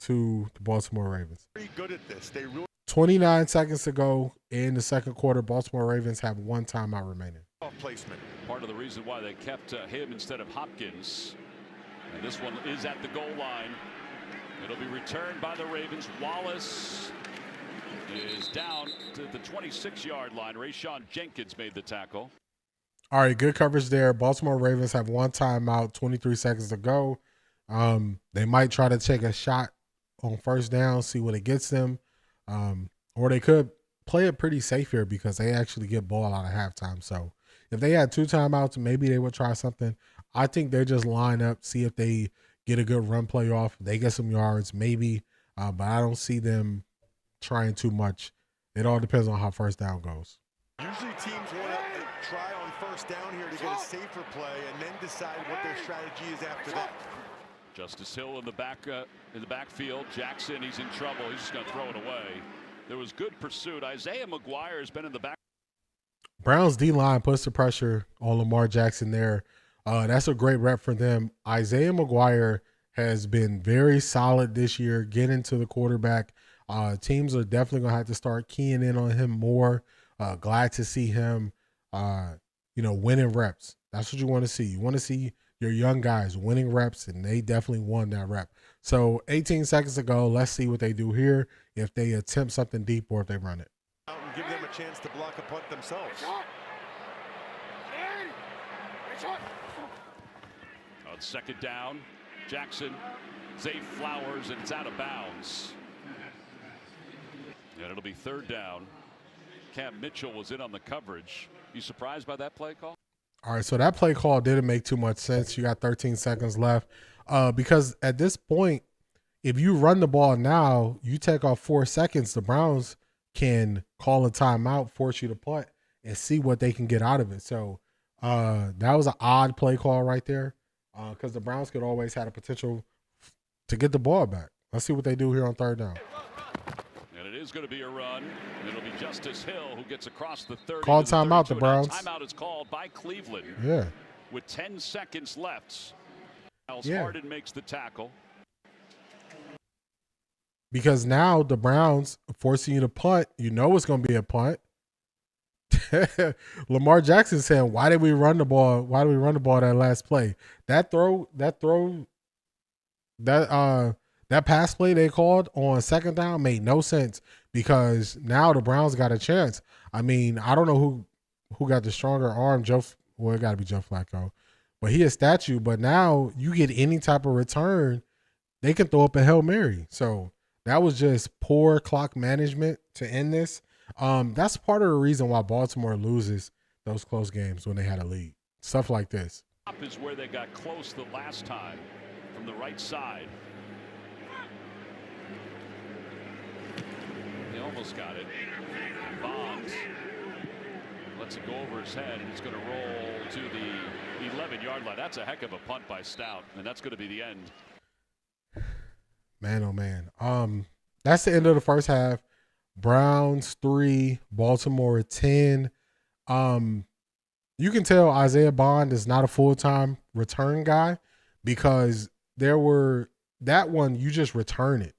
to the Baltimore Ravens. Pretty good at this. They really 29 seconds to go in the second quarter. Baltimore Ravens have 1 timeout remaining. off placement. Part of the reason why they kept him instead of Hopkins. And this one is at the goal line. It'll be returned by the Ravens. Wallace is down to the 26-yard line. Rayshon Jenkins made the tackle. All right, good coverage there. Baltimore Ravens have 1 timeout, 23 seconds to go. They might try to take a shot on first down, see what it gets them. Or they could play it pretty safe here because they actually get ball out of halftime. So if they had 2 timeouts, maybe they would try something. I think they just line up, see if they get a good run play off. They get some yards, maybe. But I don't see them trying too much. It all depends on how first down goes. Usually teams want to try on first down here to get a safer play and then decide what their strategy is after that. Justice Hill in the backfield. Jackson, he's in trouble. He's just going to throw it away. There was good pursuit. Isaiah McGuire has been in the back. Browns D-line puts the pressure on Lamar Jackson there. That's a great rep for them. Isaiah McGuire has been very solid this year, getting to the quarterback. Teams are definitely going to have to start keying in on him more. Glad to see him, winning reps. That's what you want to see. You want to see your young guys winning reps, and they definitely won that rep. So 18 seconds to go. Let's see what they do here, if they attempt something deep or if they run it. And give them a chance to block a punt themselves. On second down, Jackson, Zay Flowers, and it's out of bounds. And it'll be third down. Cam Mitchell was in on the coverage. You surprised by that play call? All right, so that play call didn't make too much sense. You got 13 seconds left because at this point, if you run the ball now, you take off 4 seconds, the Browns can call a timeout, force you to punt, and see what they can get out of it. So that was an odd play call right there because the Browns could always have a potential to get the ball back. Let's see what they do here on third down. And it is going to be a run. It'll be Justice Hill who gets across the 30. Call timeout, the Browns. Timeout is called by Cleveland. Yeah. With 10 seconds left. Yeah. Harden makes the tackle. Because now the Browns forcing you to punt, you know it's going to be a punt. Lamar Jackson saying, "Why did we run the ball? Why did we run the ball that last play? That throw that pass play they called on second down made no sense because now the Browns got a chance. I mean, I don't know who got the stronger arm. Well, it got to be Joe Flacco, but he a statue. But now you get any type of return, they can throw up a Hail Mary. So that was just poor clock management to end this. That's part of the reason why Baltimore loses those close games when they had a lead. Stuff like this. Top is where they got close the last time from the right side. He almost got it. Bonds lets it go over his head, and it's going to roll to the 11-yard line. That's a heck of a punt by Stout, and that's going to be the end. Man, oh man. That's the end of the first half. Browns 3, Baltimore 10. You can tell Isaiah Bond is not a full-time return guy because that one you just return it.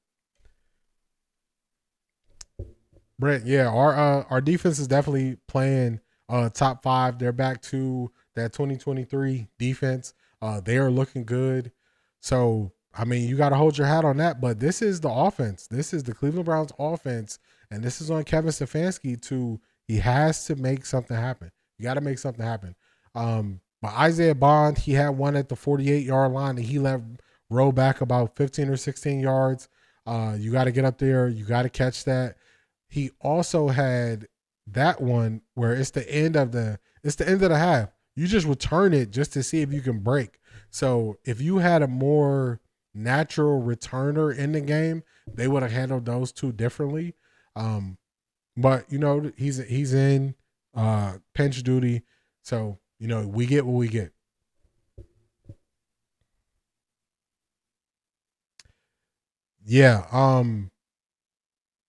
Brent, yeah, our defense is definitely playing top 5. They're back to that 2023 defense. They are looking good. So, I mean, you got to hold your hat on that. But this is the offense. This is the Cleveland Browns offense. And this is on Kevin Stefanski he has to make something happen. You got to make something happen. But Isaiah Bond, he had one at the 48-yard line and he roll back about 15 or 16 yards. You got to get up there. You got to catch that. He also had that one where it's the end of the half. You just return it just to see if you can break. So if you had a more natural returner in the game, they would have handled those two differently. But you know, he's in pinch duty. So, you know, we get what we get. Yeah,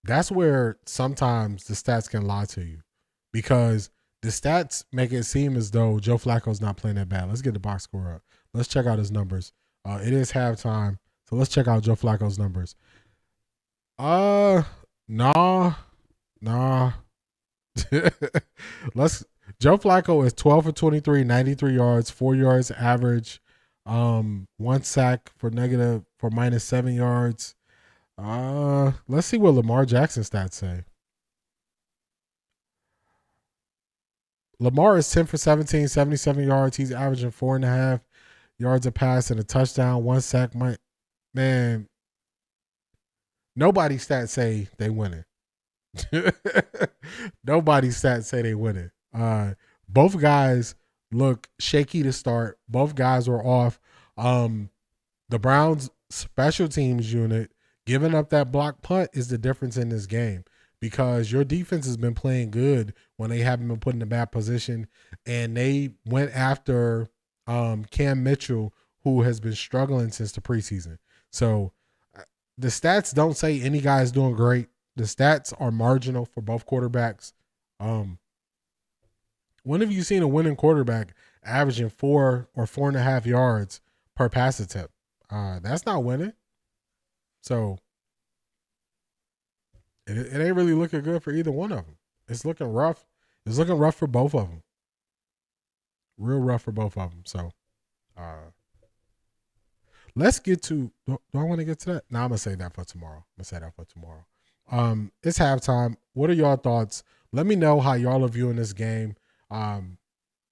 that's where sometimes the stats can lie to you because the stats make it seem as though Joe Flacco's not playing that bad. Let's get the box score up. Let's check out his numbers. It is halftime, so let's check out Joe Flacco's numbers. Nah. Joe Flacco is 12 for 23, 93 yards, 4 yards average, 1 sack for -7 yards. Let's see what Lamar Jackson stats say. Lamar is 10 for 17, 77 yards. He's averaging 4.5 yards a pass and a touchdown, 1 sack. Man, nobody's stats say they winning. Nobody's stats say they winning. Both guys look shaky to start. Both guys were off. The Browns special teams unit giving up that block punt is the difference in this game because your defense has been playing good when they haven't been put in a bad position, and they went after Cam Mitchell, who has been struggling since the preseason. So the stats don't say any guy's doing great. The stats are marginal for both quarterbacks. When have you seen a winning quarterback averaging 4 or 4.5 yards per pass attempt? That's not winning. So it ain't really looking good for either one of them. It's looking rough. It's looking rough for both of them. Real rough for both of them. So let's get to. Do I want to get to that? No, I'm gonna say that for tomorrow. It's halftime. What are y'all thoughts? Let me know how y'all are viewing this game.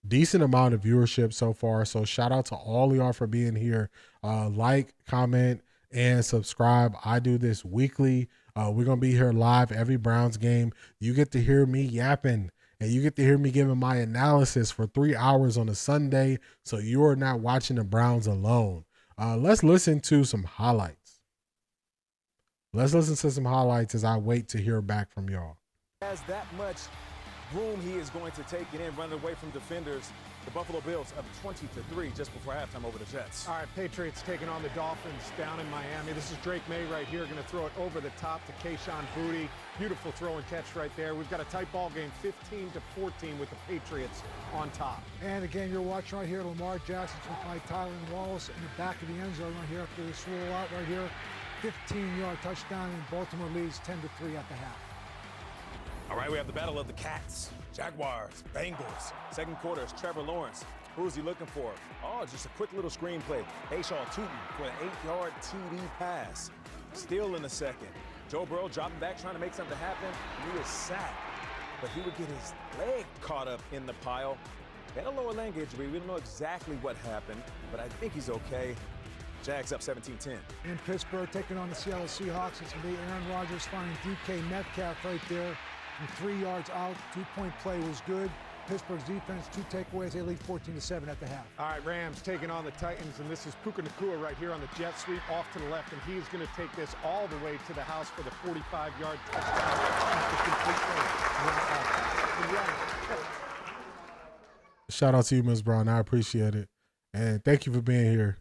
Decent amount of viewership so far. So shout out to all of y'all for being here. Like, comment, and subscribe. I do this weekly. We're going to be here live every Browns game. You get to hear me yapping, and you get to hear me giving my analysis for 3 hours on a Sunday. So you are not watching the Browns alone. Let's listen to some highlights. Let's listen to some highlights as I wait to hear back from y'all. Has that much room he is going to take it in, running away from defenders. The Buffalo Bills up 20-3 just before halftime over the Jets. All right, Patriots taking on the Dolphins down in Miami. This is Drake May right here, going to throw it over the top to Kayshon Boutte. Beautiful throw and catch right there. We've got a tight ball game, 15-14 with the Patriots on top. And again, you're watching right here, Lamar Jackson by Tylen Wallace in the back of the end zone right here after the swirl out right here. 15-yard touchdown, and Baltimore leads 10-3 at the half. All right, we have the battle of the Cats, Jaguars, Bengals. Second quarter is Trevor Lawrence Who's he looking for? Oh, just a quick little screen play. Hayshaw Tootin for an 8-yard TD pass. Still in the second. Joe Burrow dropping back, trying to make something happen. He is sacked, but he would get his leg caught up in the pile. He had a lower leg injury. We don't know exactly what happened, but I think he's okay. Jags up 17-10. In Pittsburgh, taking on the Seattle Seahawks, it's going to be Aaron Rodgers finding DK Metcalf right there from 3 yards out. 2-point play was good. Pittsburgh's defense, 2 takeaways. They lead 14-7 at the half. All right, Rams taking on the Titans, and this is Puka Nacua right here on the jet sweep off to the left, and he's going to take this all the way to the house for the 45-yard touchdown. Shout out to you, Ms. Brown. I appreciate it. And thank you for being here.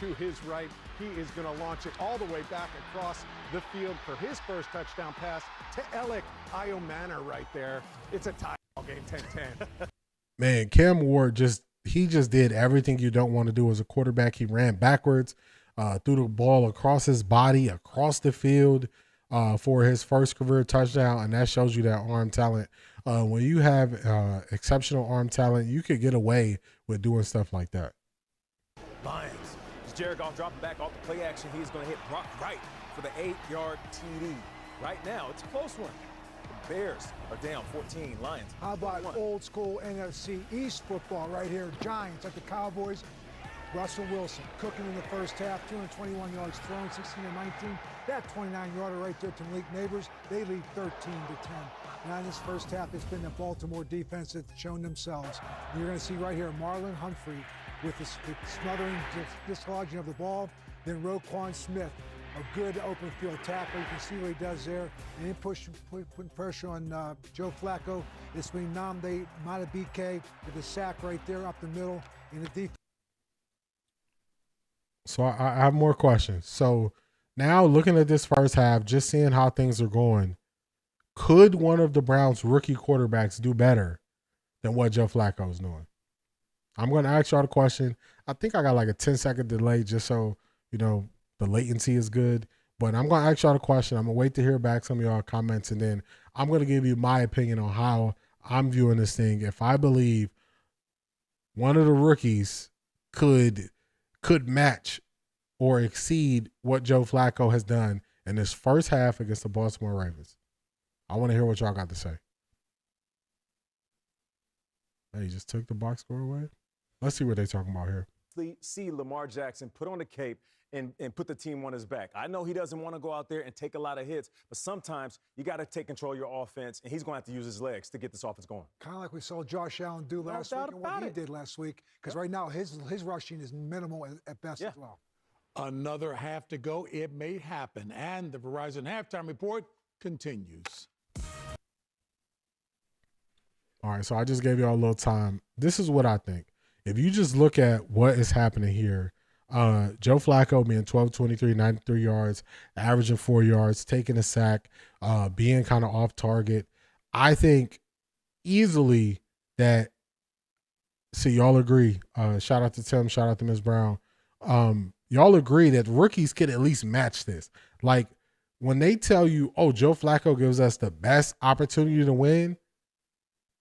To his right, he is going to launch it all the way back across the field for his first touchdown pass to Alec Iomana right there. It's a tie ball game, 10-10. Man, Cam Ward just did everything you don't want to do as a quarterback. He ran backwards, threw the ball across his body, across the field for his first career touchdown, and that shows you that arm talent. When you have exceptional arm talent, you could get away with doing stuff like that. Lions. Jared Goff dropping back off the play action. He's going to hit Brock Wright for the 8-yard TD. Right now, it's a close one. The Bears are down 14. Lions. How about old school NFC East football right here? Giants at the Cowboys. Russell Wilson cooking in the first half, 221 yards thrown, 16-19. That 29-yarder right there to Malik Neighbors. They lead 13-10. Now in this first half, it's been the Baltimore defense that's shown themselves. And you're going to see right here Marlon Humphrey with the smothering, dislodging of the ball. Then Roquan Smith, a good open field tackle. You can see what he does there. And then putting pressure on Joe Flacco. It's been Nnamdi Madubuike with the sack right there up the middle in the defense. So I have more questions. So now looking at this first half, just seeing how things are going, could one of the Browns' rookie quarterbacks do better than what Joe Flacco is doing? I'm going to ask y'all the question. I think I got like a 10-second delay just so, the latency is good. But I'm going to ask y'all the question. I'm going to wait to hear back some of y'all comments, and then I'm going to give you my opinion on how I'm viewing this thing. If I believe one of the rookies could match or exceed what Joe Flacco has done in this first half against the Baltimore Ravens. I want to hear what y'all got to say. Hey, just took the box score away. Let's see what they're talking about here. See Lamar Jackson put on the cape and put the team on his back. I know he doesn't want to go out there and take a lot of hits, but sometimes you got to take control of your offense, and he's going to have to use his legs to get this offense going. Kind of like we saw Josh Allen do last week and what he did last week, because right now his rushing is minimal at best as well. Another half to go. It may happen. And the Verizon halftime report continues. All right, so I just gave y'all a little time. This is what I think. If you just look at what is happening here, Joe Flacco being 12-23, 93 yards, averaging 4 yards, taking a sack, being kind of off target. I think easily that, see, y'all agree. Shout out to Tim, shout out to Ms. Brown. Y'all agree that rookies could at least match this. Like when they tell you, oh, Joe Flacco gives us the best opportunity to win,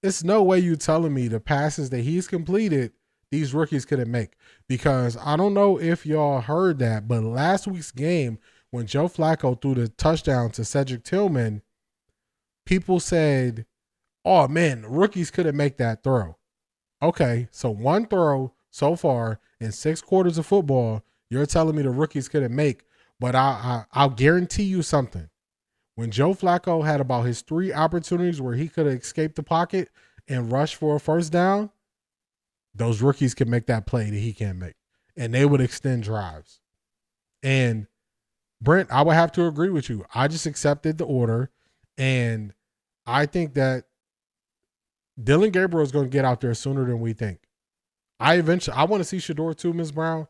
it's no way you telling me the passes that he's completed, these rookies couldn't make. Because I don't know if y'all heard that, but last week's game, when Joe Flacco threw the touchdown to Cedric Tillman, people said, oh man, rookies couldn't make that throw. Okay, so one throw so far in 6 quarters of football, you're telling me the rookies couldn't make. But I'll guarantee you something. When Joe Flacco had about his 3 opportunities where he could have escaped the pocket and rushed for a first down, those rookies can make that play that he can't make. And they would extend drives. And Brent, I would have to agree with you. I just accepted the order. And I think that Dylan Gabriel is going to get out there sooner than we think. I want to see Shador too, Ms. Brown.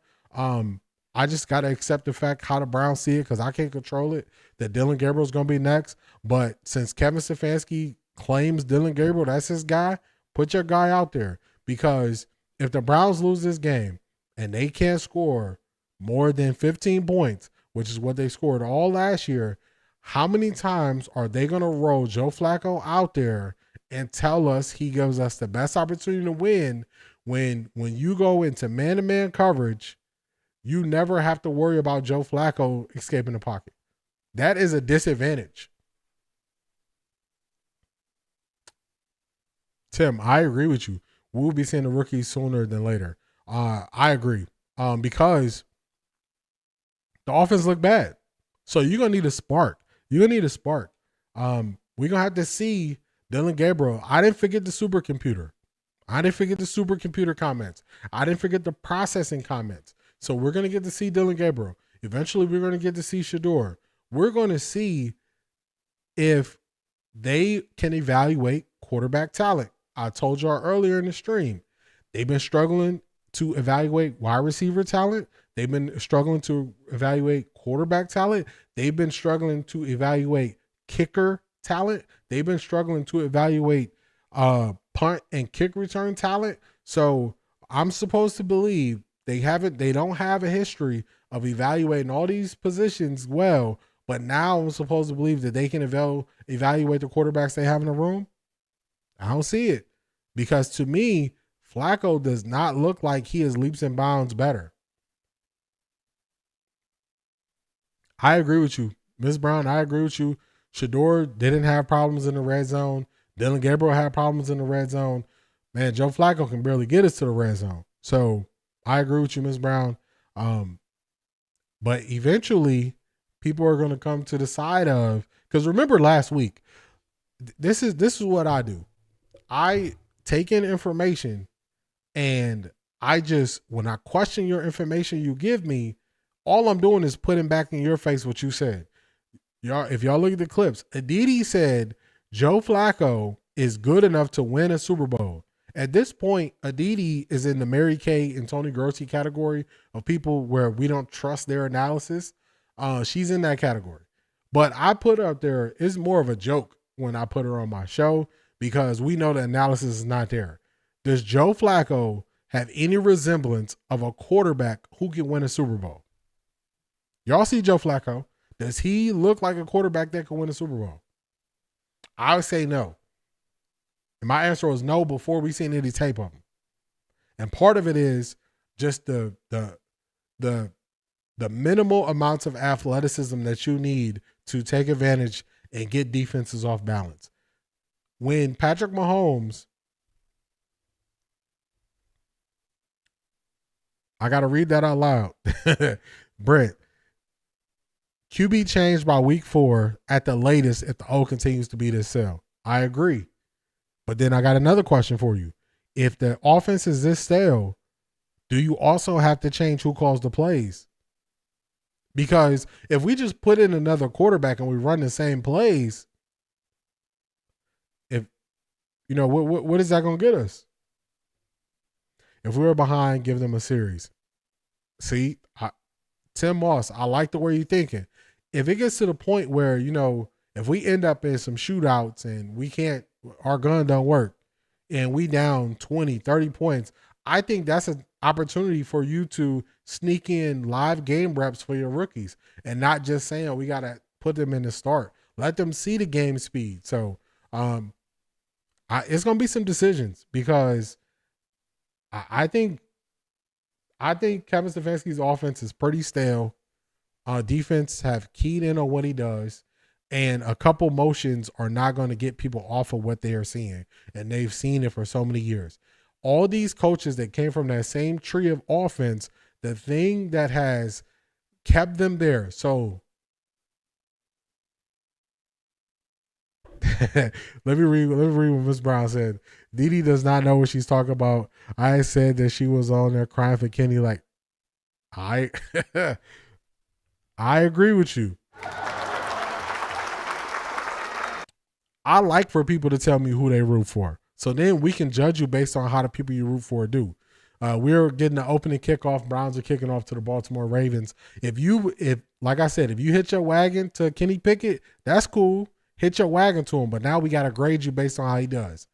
I just got to accept the fact how the Browns see it because I can't control it, that Dylan Gabriel is going to be next. But since Kevin Stefanski claims Dylan Gabriel, that's his guy, put your guy out there. Because if the Browns lose this game and they can't score more than 15 points, which is what they scored all last year, how many times are they going to roll Joe Flacco out there and tell us he gives us the best opportunity to win when you go into man-to-man coverage, you never have to worry about Joe Flacco escaping the pocket. That is a disadvantage. Tim, I agree with you. We'll be seeing the rookies sooner than later. I agree. Because the offense looked bad. So you're going to need a spark. You're going to need a spark. We're going to have to see Dylan Gabriel. I didn't forget the supercomputer. I didn't forget the supercomputer comments. I didn't forget the processing comments. So we're going to get to see Dylan Gabriel. Eventually, we're going to get to see Shador. We're going to see if they can evaluate quarterback talent. I told y'all earlier in the stream, they've been struggling to evaluate wide receiver talent. They've been struggling to evaluate quarterback talent. They've been struggling to evaluate kicker talent. They've been struggling to evaluate punt and kick return talent. So I'm supposed to believe they don't have a history of evaluating all these positions well, but now I'm supposed to believe that they can evaluate the quarterbacks they have in the room. I don't see it, because to me, Flacco does not look like he is leaps and bounds better. I agree with you, Ms. Brown. I agree with you. Shador didn't have problems in the red zone. Dylan Gabriel had problems in the red zone. Man, Joe Flacco can barely get us to the red zone. So I agree with you, Ms. Brown. But eventually, people are going to come to the side of, because remember last week, this is what I do. I take in information, and when I question your information you give me, all I'm doing is putting back in your face what you said. If y'all look at the clips, Aditi said Joe Flacco is good enough to win a Super Bowl. At this point, Aditi is in the Mary Kay and Tony Grossi category of people where we don't trust their analysis. She's in that category. But I put her up there, it's more of a joke when I put her on my show, because we know the analysis is not there. Does Joe Flacco have any resemblance of a quarterback who can win a Super Bowl? Y'all see Joe Flacco. Does he look like a quarterback that can win a Super Bowl? I would say no. And my answer was no before we seen any tape of him. And part of it is just the minimal amounts of athleticism that you need to take advantage and get defenses off balance. When Patrick Mahomes, I got to read that out loud. Brent, QB changed by week 4 at the latest if the O continues to be this sell. I agree. But then I got another question for you. If the offense is this stale, do you also have to change who calls the plays? Because if we just put in another quarterback and we run the same plays, what is that going to get us? If we were behind, give them a series. See, Tim Moss, I like the way you're thinking. If it gets to the point where, if we end up in some shootouts and our gun don't work and we down 20, 30 points, I think that's an opportunity for you to sneak in live game reps for your rookies and not just saying, we got to put them in the start. Let them see the game speed. So it's going to be some decisions, because I think Kevin Stefanski's offense is pretty stale. Defense have keyed in on what he does, and a couple motions are not going to get people off of what they are seeing, and they've seen it for so many years. All these coaches that came from that same tree of offense, the thing that has kept them there. So let me read what Ms. Brown said. Didi does not know what she's talking about. I said that she was on there crying for Kenny. Like, I agree with you. I like for people to tell me who they root for. So then we can judge you based on how the people you root for do. We're getting the opening kickoff. Browns are kicking off to the Baltimore Ravens. Like I said, if you hit your wagon to Kenny Pickett, that's cool. Hit your wagon to him. But now we got to grade you based on how he does.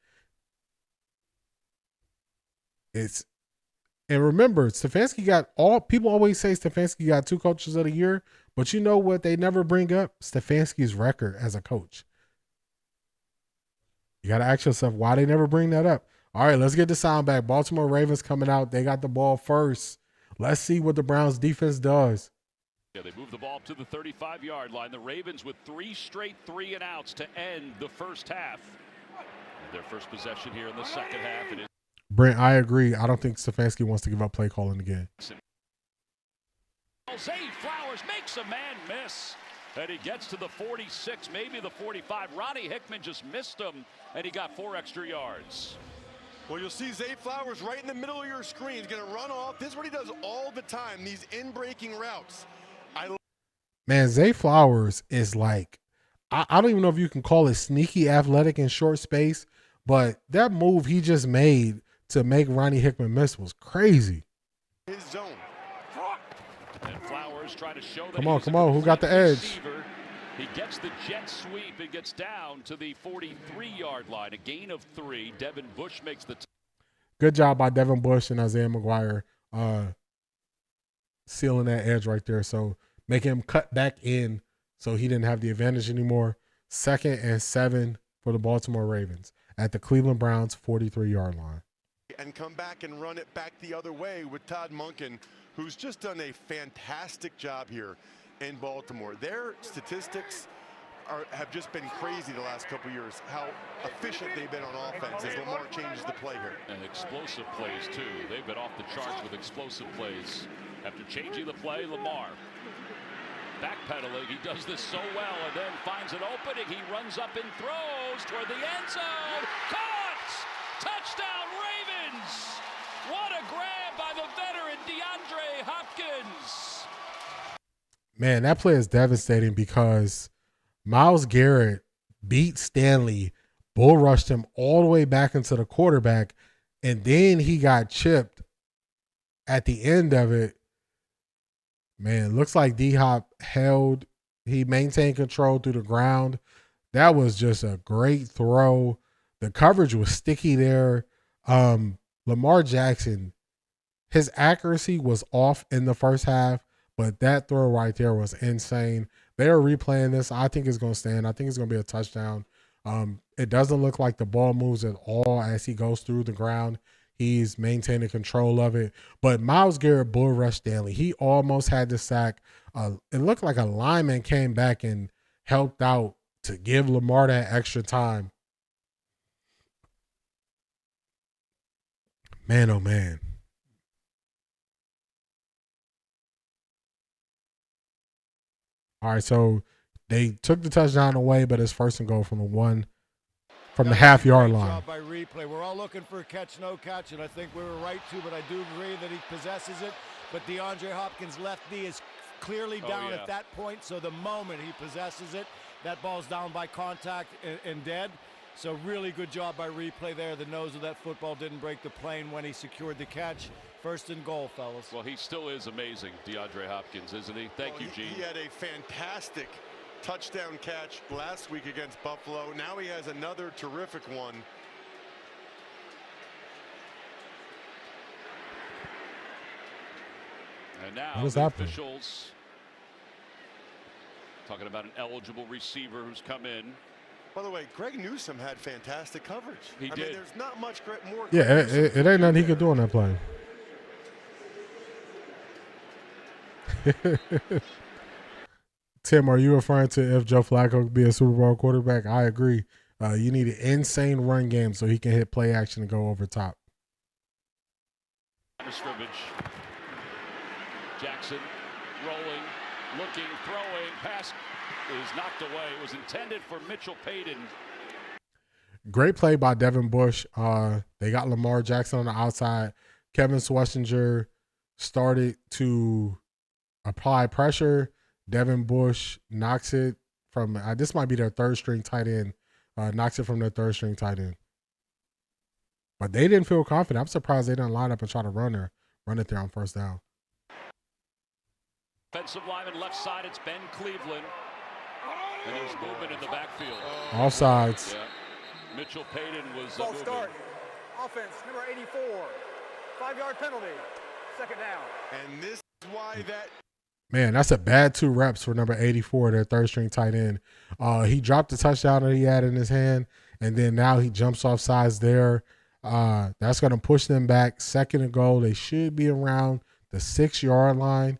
And remember, Stefanski people always say Stefanski got 2 coaches of the year, but you know what they never bring up? Stefanski's record as a coach. You got to ask yourself why they never bring that up. All right, let's get the sound back. Baltimore Ravens coming out. They got the ball first. Let's see what the Browns defense does. Yeah, they move the ball to the 35-yard line. The Ravens with 3 straight 3-and-outs to end the first half. Their first possession here in the second half. It is Brent, I agree. I don't think Stefanski wants to give up play calling again. Zay Flowers makes a man miss. And he gets to the 46, maybe the 45. Ronnie Hickman just missed him, and he got 4 extra yards. Well, you'll see Zay Flowers right in the middle of your screen. He's going to run off. This is what he does all the time, these in-breaking routes. Man, Zay Flowers is like, I don't even know if you can call it sneaky athletic in short space, but that move he just made to make Ronnie Hickman miss was crazy. His zone. And Flowers trying to show that come on, who got the edge? Receiver. He gets the jet sweep and gets down to the 43-yard line. A gain of 3. Devin Bush makes the good job by Devin Bush and Isaiah McGuire sealing that edge right there. So making him cut back in so he didn't have the advantage anymore. 2nd and 7 for the Baltimore Ravens at the Cleveland Browns 43-yard line. And come back and run it back the other way with Todd Monken, who's just done a fantastic job here in Baltimore. Their statistics have just been crazy the last couple years, how efficient they've been on offense as Lamar changes the play here. And explosive plays, too. They've been off the charts with explosive plays. After changing the play, Lamar backpedaling. He does this so well and then finds an opening. He runs up and throws toward the end zone. Caught! Touchdown, Ravens! What a grab by the veteran DeAndre Hopkins. Man, that play is devastating because Myles Garrett beat Stanley, bull rushed him all the way back into the quarterback, and then he got chipped at the end of it. Man, looks like D-Hop held. He maintained control through the ground. That was just a great throw. The coverage was sticky there. Lamar Jackson, his accuracy was off in the first half, but that throw right there was insane. They are replaying this. I think it's going to stand. I think it's going to be a touchdown. It doesn't look like the ball moves at all as he goes through the ground. He's maintaining control of it. But Myles Garrett bull rushed Stanley. He almost had the sack. It looked like a lineman came back and helped out to give Lamar that extra time. Man, oh, man. All right, so they took the touchdown away, but it's 1st and goal from the half-yard line. By replay. We're all looking for a catch, no catch, and I think we were right to, but I do agree that he possesses it. But DeAndre Hopkins' left knee is clearly down at that point, so the moment he possesses it, that ball's down by contact and dead. So really good job by replay there. The nose of that football didn't break the plane when he secured the catch. 1st and goal, fellas. Well, he still is amazing, DeAndre Hopkins, isn't he? Thank you, Gene. He had a fantastic touchdown catch last week against Buffalo. Now he has another terrific one. And now what is the happening? officials talking about an eligible receiver who's come in. By the way, Greg Newsome had fantastic coverage. He did. I mean, there's not much more. Yeah, it ain't nothing he could do on that play. Tim, are you referring to if Joe Flacco could be a Super Bowl quarterback? I agree. You need an insane run game so he can hit play action and go over top. Scrimmage. Jackson rolling, looking, throwing, pass is knocked away. It was intended for Mitchell Payton. Great play by Devin Bush. They got Lamar Jackson on the outside. Kevin Schlesinger started to apply pressure. Devin Bush knocks it from this might be their 3rd string tight end. Knocks it from their 3rd string tight end. But they didn't feel confident. I'm surprised they didn't line up and try to run it there on 1st down. Offensive lineman left side, it's Ben Cleveland. And there's movement in the backfield. Offsides. Yeah. Mitchell Payton was Ball moving. start. Offense, number 84. 5-yard penalty. 2nd down. And this is why that. Man, that's a bad 2 reps for number 84, their 3rd string tight end. He dropped the touchdown that he had in his hand, and then now he jumps off sides there. That's going to push them back. 2nd and goal. They should be around the 6-yard line.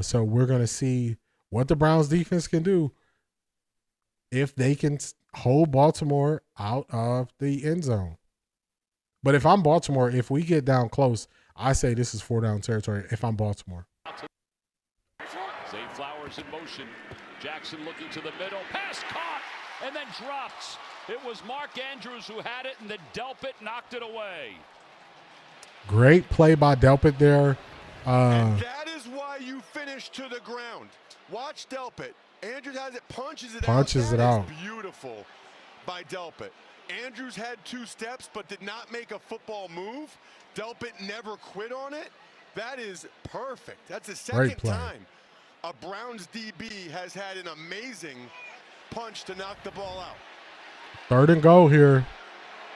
So we're going to see what the Browns defense can do if they can hold Baltimore out of the end zone. But if I'm Baltimore, if we get down close, I say this is 4-down territory if I'm Baltimore. Zay Flowers in motion. Jackson looking to the middle. Pass caught and then dropped. It was Mark Andrews who had it, and then Delpit knocked it away. Great play by Delpit there. And that is why you finish to the ground. Watch Delpit. Andrews has it, punches it out. That is beautiful by Delpit. Andrews had 2 steps but did not make a football move. Delpit never quit on it. That is perfect. That's the second time a Browns DB has had an amazing punch to knock the ball out. 3rd and goal here.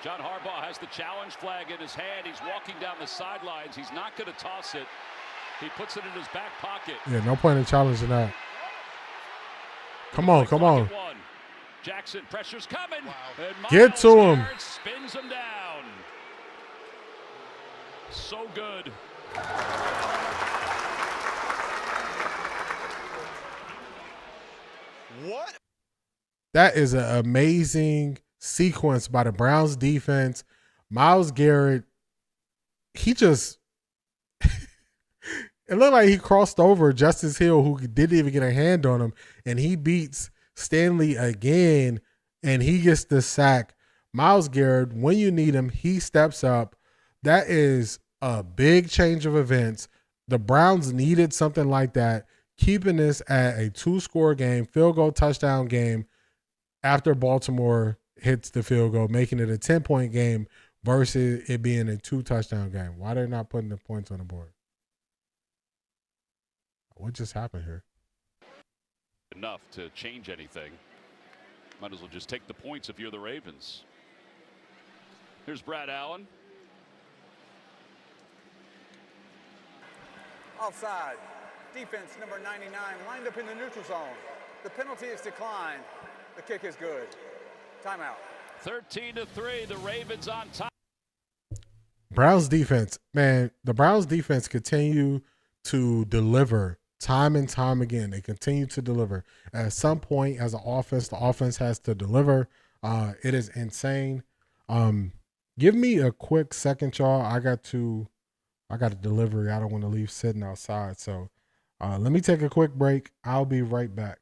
John Harbaugh has the challenge flag in his hand. He's walking down the sidelines. He's not going to toss it. He puts it in his back pocket. Yeah, no point in challenging that. Come on, come on. Jackson, pressure's coming. Wow. Get to him. Spins him down. So good. What? That is an amazing sequence by the Browns defense. Myles Garrett, he just it looked like he crossed over Justice Hill, who didn't even get a hand on him, and he beats Stanley again, and he gets the sack. Myles Garrett, when you need him, he steps up. That is a big change of events. The Browns needed something like that, keeping this at a 2-score game, field goal touchdown game after Baltimore hits the field goal, making it a 10-point game versus it being a 2-touchdown game. Why they're not putting the points on the board? What just happened here? Enough to change anything. Might as well just take the points if you're the Ravens. Here's Brad Allen. Offside. Defense number 99 lined up in the neutral zone. The penalty is declined. The kick is good. Timeout. 13-3. The Ravens on top. Browns defense, man, the Browns defense continue to deliver time and time again. They continue to deliver. At some point, as an offense, the offense has to deliver. It is insane. Give me a quick second, y'all. I got a delivery. I don't want to leave sitting outside. So let me take a quick break. I'll be right back.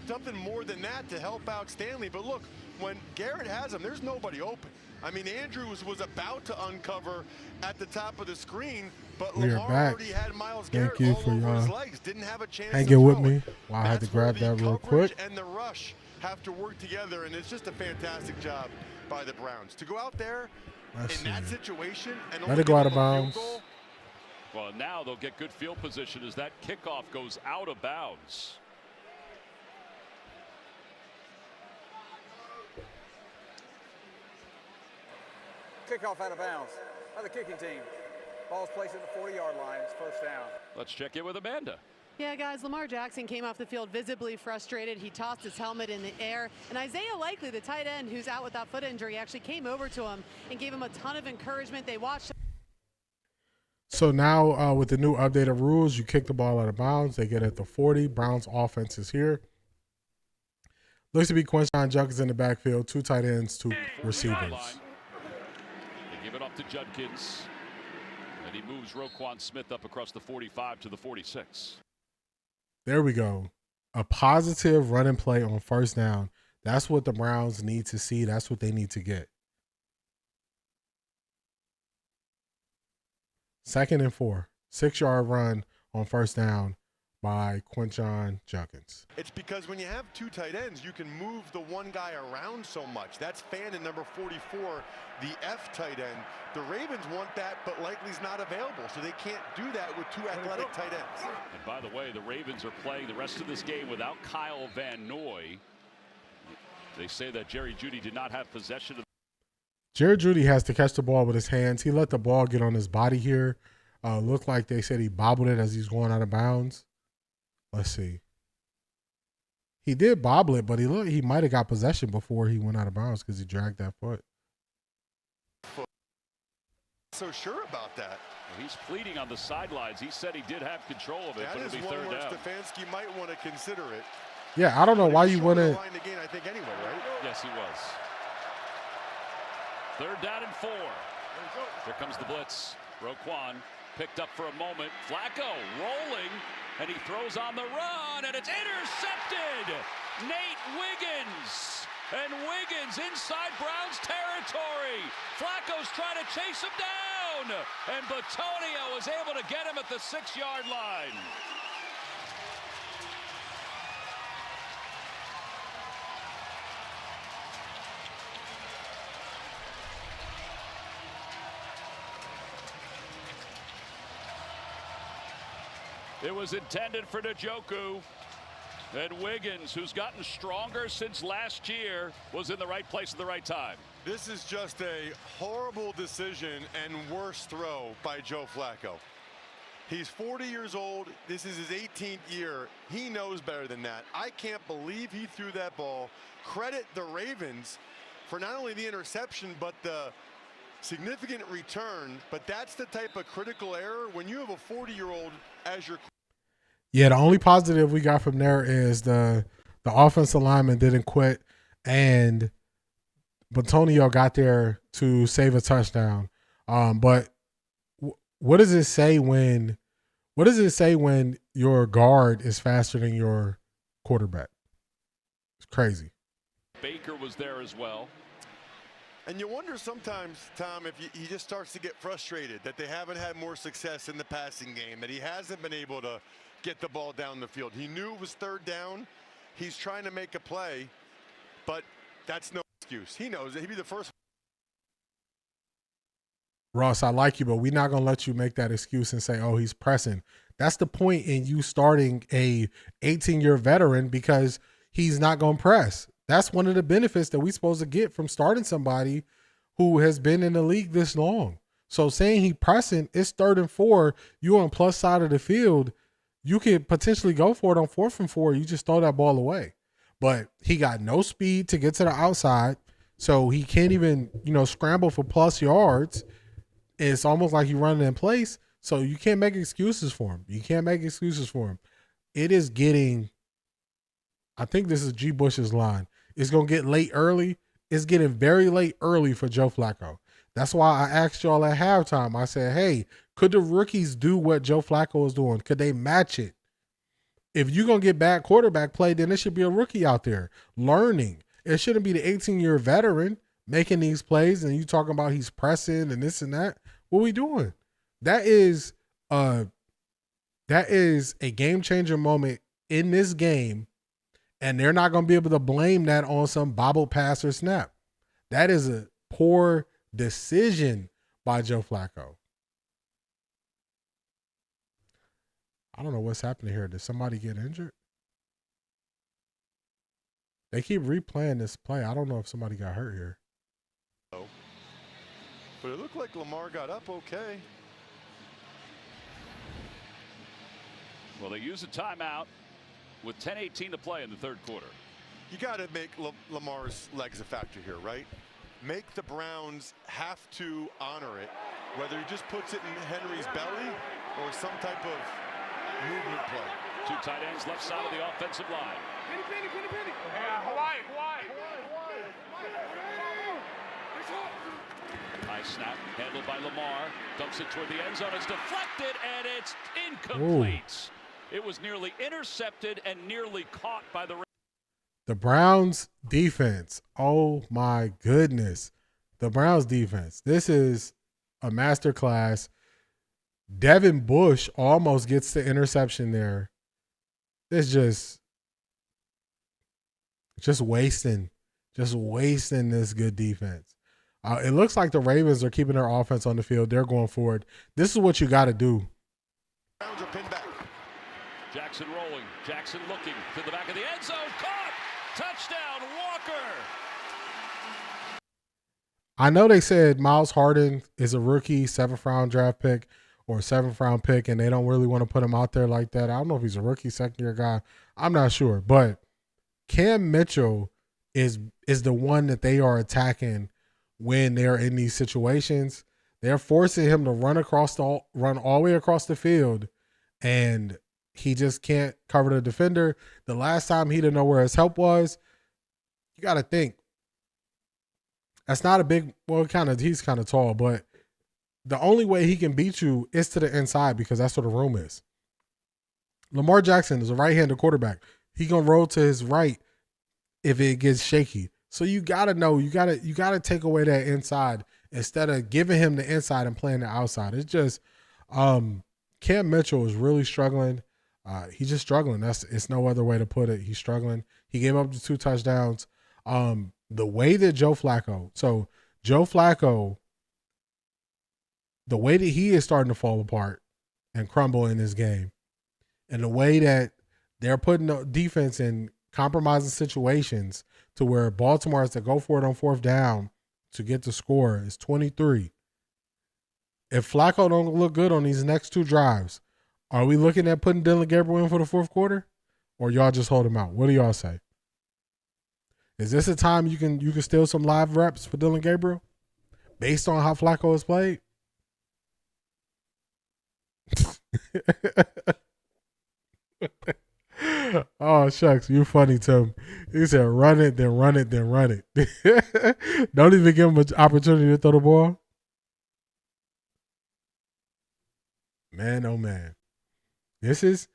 Something more than that to help out Stanley. But look, when Garrett has him, there's nobody open. I mean, Andrews was about to uncover at the top of the screen, but We are Lamar back. already had Miles Thank Garrett you all for over his y'all legs. Didn't have a chance hanging to with throw me. it. Well, I had to That's where grab the that real coverage quick. and the rush have to work together, and it's just a fantastic job by the Browns to go out there Let's in that see. situation and Let only it go out give of up a field bounds. goal. Well, now they'll get good field position as that kickoff goes out of bounds. Kickoff out of bounds by the kicking team. Ball's placed at the 40-yard line. It's first down. Let's check in with Amanda. Yeah, guys, Lamar Jackson came off the field visibly frustrated. He tossed his helmet in the air. And Isaiah Likely, the tight end who's out with that foot injury, actually came over to him and gave him a ton of encouragement. They watched. So now with the new updated rules, you kick the ball out of bounds. They get at the 40. Browns offense is here. Looks to be Quinshon Judkins in the backfield. 2 tight ends, 2 receivers. They give it up to Judkins. And he moves Roquan Smith up across the 45 to the 46. There we go. A positive run and play on first down. That's what the Browns need to see. That's what they need to get. 2nd and 4. 6-yard run on first down by Quinshon Judkins. It's because when you have 2 tight ends, you can move the one guy around so much. That's Fandon, number 44, the F tight end. The Ravens want that, but Likely's not available, so they can't do that with 2 athletic tight ends. And by the way, the Ravens are playing the rest of this game without Kyle Van Noy. They say that Jerry Jeudy did not have possession of. Jerry Jeudy has to catch the ball with his hands. He let the ball get on his body here. Looked like they said he bobbled it as he's going out of bounds. Let's see. He did bobble it, but he might have got possession before he went out of bounds because he dragged that foot. So sure about that. Well, he's pleading on the sidelines. He said he did have control of it, That but is it'll be one third where down. Stefanski might want to consider it. Yeah, I don't know why you wouldn't. Line again, I think anyway, right? Yes, he was. 3rd down and 4. Here comes the blitz. Roquan picked up for a moment. Flacco rolling, and he throws on the run, and it's intercepted. Nate Wiggins. And Wiggins inside Browns territory. Flacco's trying to chase him down. And Batonio was able to get him at the 6-yard line. It was intended for Njoku. And Wiggins, who's gotten stronger since last year, was in the right place at the right time. This is just a horrible decision and worse throw by Joe Flacco. He's 40 years old. This is his 18th year. He knows better than that. I can't believe he threw that ball. Credit the Ravens for not only the interception, but the significant return. But that's the type of critical error when you have a 40-year-old as your. Yeah, the only positive we got from there is the offensive lineman didn't quit, and Batonio got there to save a touchdown. But what does it say when your guard is faster than your quarterback? It's crazy. Baker was there as well. And you wonder sometimes, Tom, if he just starts to get frustrated that they haven't had more success in the passing game, that he hasn't been able to get the ball down the field. He knew it was 3rd down. He's trying to make a play, but that's no excuse. He knows it. He'd be the first. Ross, I like you, but we're not going to let you make that excuse and say, oh, he's pressing. That's the point in you starting a 18-year veteran, because he's not going to press. That's one of the benefits that we're supposed to get from starting somebody who has been in the league this long. So saying he pressing, it's 3rd and 4. You on plus side of the field. You could potentially go for it on 4th and 4. You just throw that ball away. But he got no speed to get to the outside, so he can't even, scramble for plus yards. It's almost like he's running in place, so you can't make excuses for him. It is getting, I think this is G. Bush's line, it's going to get late early. It's getting very late early for Joe Flacco. That's why I asked y'all at halftime. I said, hey, could the rookies do what Joe Flacco is doing? Could they match it? If you're going to get bad quarterback play, then it should be a rookie out there learning. It shouldn't be the 18-year veteran making these plays, and you talking about he's pressing and this and that. What are we doing? That is a game changer moment in this game, and they're not going to be able to blame that on some bobble pass or snap. That is a poor decision by Joe Flacco. I don't know what's happening here. Did somebody get injured? They keep replaying this play. I don't know if somebody got hurt here. But it looked like Lamar got up okay. Well, they use a timeout with 10:18 to play in the third quarter. You got to make Lamar's legs a factor here, right? Make the Browns have to honor it, whether he just puts it in Henry's belly or some type of movement play. Two tight ends left side of the offensive line. High snap handled by Lamar. Dumps it toward the end zone. It's deflected and it's incomplete. It was nearly intercepted and nearly caught by the Browns defense. Oh my goodness. The Browns defense. This is a masterclass. Devin Bush almost gets the interception there. It's just wasting this good defense. It looks like the Ravens are keeping their offense on the field. They're going forward. This is what you got to do. Browns are pinned back. Jackson rolling. Jackson looking to the back of the end zone. Caught. Touchdown, Walker. I know they said Miles Harden is a rookie, 7th round draft pick or 7th round pick, and they don't really want to put him out there like that. I don't know if he's a rookie, second-year guy. I'm not sure. But Cam Mitchell is the one that they are attacking when they're in these situations. They're forcing him to run all the way across the field, and he just can't cover the defender. The last time he didn't know where his help was. You got to think. That's not a big, well, he's kind of tall, but the only way he can beat you is to the inside because that's where the room is. Lamar Jackson is a right-handed quarterback. He going to roll to his right if it gets shaky. So you got to know, you got to take away that inside instead of giving him the inside and playing the outside. It's just Cam Mitchell is really struggling. He's just struggling. It's no other way to put it. He's struggling. He gave up the 2 touchdowns. The way that Joe Flacco, the way that he is starting to fall apart and crumble in this game, and the way that they're putting the defense in compromising situations to where Baltimore has to go for it on 4th down to get the score is 23. If Flacco don't look good on these next 2 drives, are we looking at putting Dylan Gabriel in for the 4th quarter, or y'all just hold him out? What do y'all say? Is this a time you can steal some live reps for Dylan Gabriel based on how Flacco has played? Oh, shucks. You funny, Tim. He said, run it, then run it, then run it. Don't even give him an opportunity to throw the ball. Man, oh, man. This is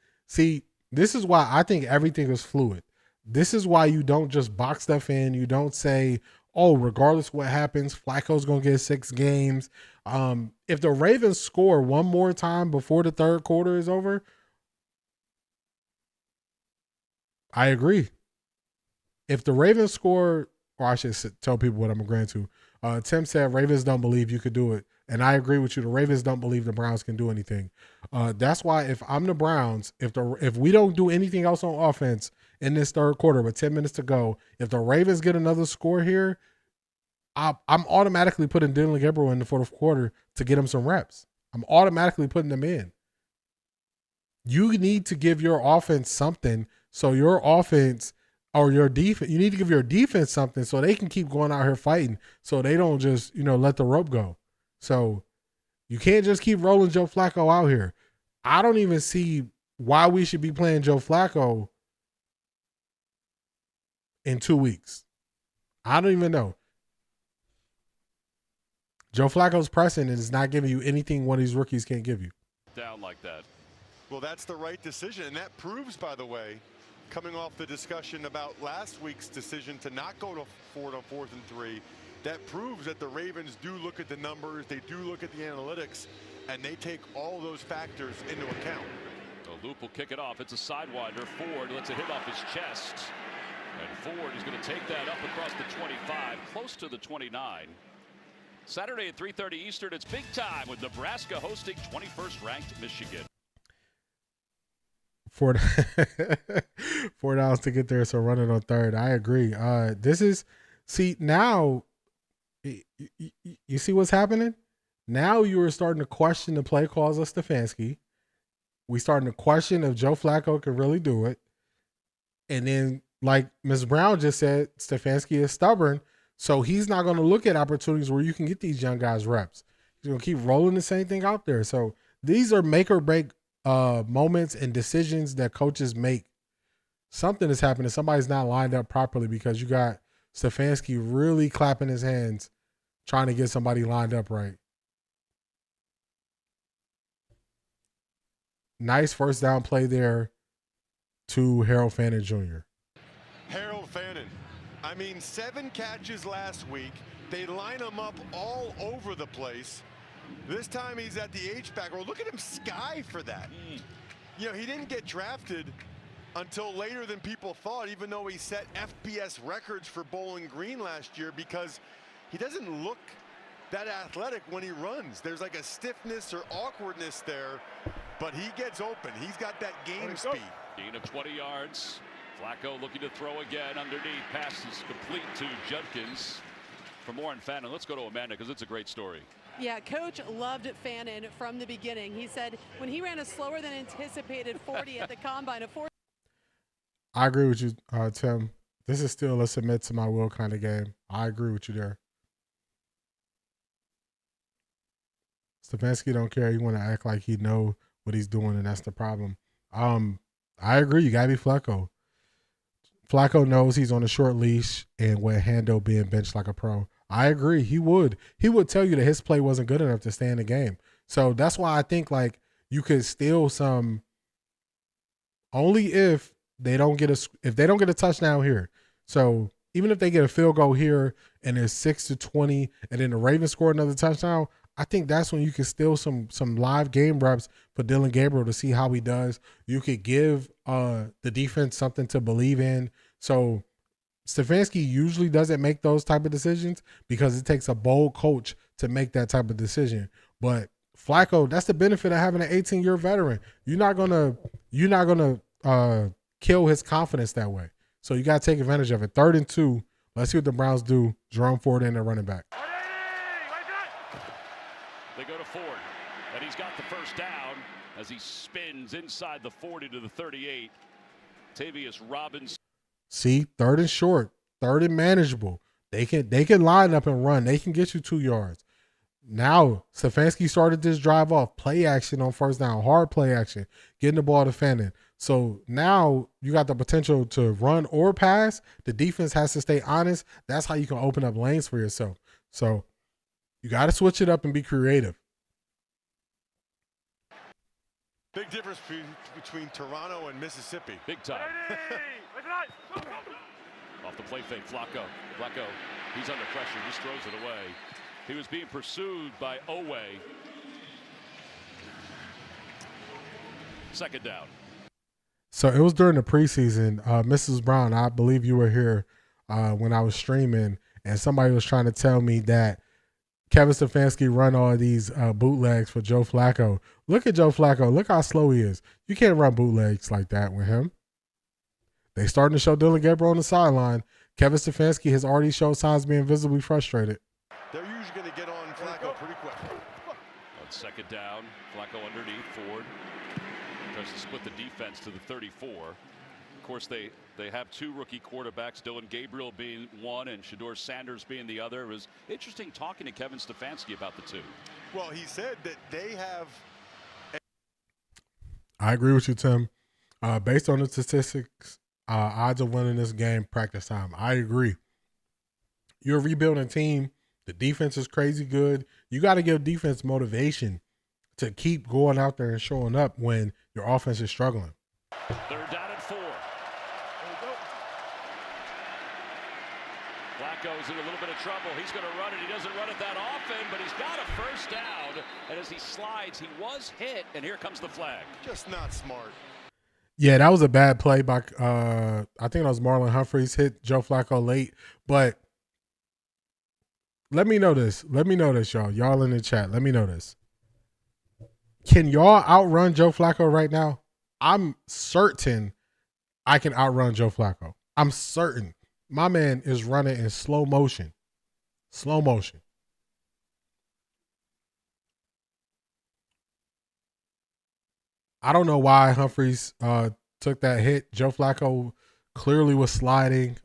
why I think everything is fluid. This is why you don't just box stuff in. You don't say, oh, regardless of what happens, Flacco's going to get 6 games. If the Ravens score one more time before the 3rd quarter is over, I agree. If the Ravens score, or I should tell people what I'm agreeing to. Tim said Ravens don't believe you could do it. And I agree with you. The Ravens don't believe the Browns can do anything. That's why if I'm the Browns, if we don't do anything else on offense in this 3rd quarter with 10 minutes to go, if the Ravens get another score here, I'm automatically putting Dylan Gabriel in the 4th quarter to get him some reps. I'm automatically putting them in. You need to give your offense something so your offense or your defense, you need to give your defense something so they can keep going out here fighting so they don't just, let the rope go. So you can't just keep rolling Joe Flacco out here. I don't even see why we should be playing Joe Flacco in 2 weeks. I don't even know. Joe Flacco's pressing and is not giving you anything one of these rookies can't give you. Down like that. Well, that's the right decision. And that proves, by the way, coming off the discussion about last week's decision to not go for it on 4th and 3, that proves that the Ravens do look at the numbers, they do look at the analytics, and they take all those factors into account. So Loop will kick it off. It's a sidewinder. Ford lets it hit off his chest. And Ford is going to take that up across the 25, close to the 29. Saturday at 3:30 Eastern, it's big time with Nebraska hosting 21st ranked Michigan. $4 to get there, so running on third. I agree. Now you see what's happening? Now you are starting to question the play calls of Stefanski. We starting to question if Joe Flacco can really do it. And then, like Ms. Brown just said, Stefanski is stubborn, so he's not going to look at opportunities where you can get these young guys reps. He's going to keep rolling the same thing out there. So these are make or break moments and decisions that coaches make. Something is happening. Somebody's not lined up properly because you got Stefanski really clapping his hands trying to get somebody lined up right. Nice first down play there to Harold Fannin Jr. Harold Fannin, I mean, 7 catches last week. They line him up all over the place. This time he's at the H-back. Well, look at him sky for that. You know, he didn't get drafted until later than people thought, even though he set FBS records for Bowling Green last year, because he doesn't look that athletic when he runs. There's like a stiffness or awkwardness there, but he gets open. He's got that game speed. Gain of 20 yards. Flacco looking to throw again underneath. Pass is complete to Judkins. For more on Fannin, let's go to Amanda because it's a great story. Yeah, Coach loved Fannin from the beginning. He said when he ran a slower than anticipated 40 at the combine, I agree with you, Tim. This is still a submit to my will kind of game. I agree with you there. Stefanski don't care. He want to act like he know what he's doing, and that's the problem. I agree. You got to be Flacco. Flacco knows he's on a short leash and would handle being benched like a pro. I agree. He would. He would tell you that his play wasn't good enough to stay in the game. So that's why I think like you could steal some only if they don't get a touchdown here. So even if they get a field goal here and it's 6-20 and then the Ravens score another touchdown, I think that's when you can steal some live game reps for Dylan Gabriel to see how he does. You could give the defense something to believe in. So Stefanski usually doesn't make those type of decisions because it takes a bold coach to make that type of decision. But Flacco, that's the benefit of having an 18-year veteran. You're not gonna kill his confidence that way. So you got to take advantage of it. 3rd and 2. Let's see what the Browns do. Jerome Ford in the running back. They go to Ford, and he's got the first down as he spins inside the 40 to the 38. Tavius Robinson. See, 3rd and short, 3rd and manageable. They can line up and run. They can get you 2 yards. Now, Stefanski started this drive off. Play action on first down. Hard play action. Getting the ball to Fannin. So now you got the potential to run or pass. The defense has to stay honest. That's how you can open up lanes for yourself. So you got to switch it up and be creative. Big difference between Toronto and Mississippi. Big time. Off the play fake, Flacco. Flacco, he's under pressure, just throws it away. He was being pursued by Owe. 2nd down. So it was during the preseason. Mrs. Brown, I believe you were here when I was streaming, and somebody was trying to tell me that Kevin Stefanski run all of these bootlegs for Joe Flacco. Look at Joe Flacco. Look how slow he is. You can't run bootlegs like that with him. They starting to show Dylan Gabriel on the sideline. Kevin Stefanski has already showed signs of being visibly frustrated. They're usually going to get on Flacco pretty quick. On 2nd down, Flacco underneath, Ford tries to split the defense to the 34. Of course, they have 2 rookie quarterbacks, Dylan Gabriel being one and Shedeur Sanders being the other. It was interesting talking to Kevin Stefanski about the 2. Well, he said that they have. I agree with you, Tim. Based on the statistics, odds of winning this game, practice time. I agree. You're a rebuilding team. The defense is crazy good. You got to give defense motivation to keep going out there and showing up when your offense is struggling. 3rd down and 4. Flacco's in a little bit of trouble. He's going to run it. He doesn't run it that often, but he's got a first down. And as he slides, he was hit, and here comes the flag. Just not smart. Yeah, that was a bad play by I think that was Marlon Humphreys, hit Joe Flacco late. But let me know this. Let me know this, y'all. Y'all in the chat. Let me know this. Can y'all outrun Joe Flacco right now? I'm certain I can outrun Joe Flacco. I'm certain. My man is running in slow motion. Slow motion. I don't know why Humphreys took that hit. Joe Flacco clearly was sliding.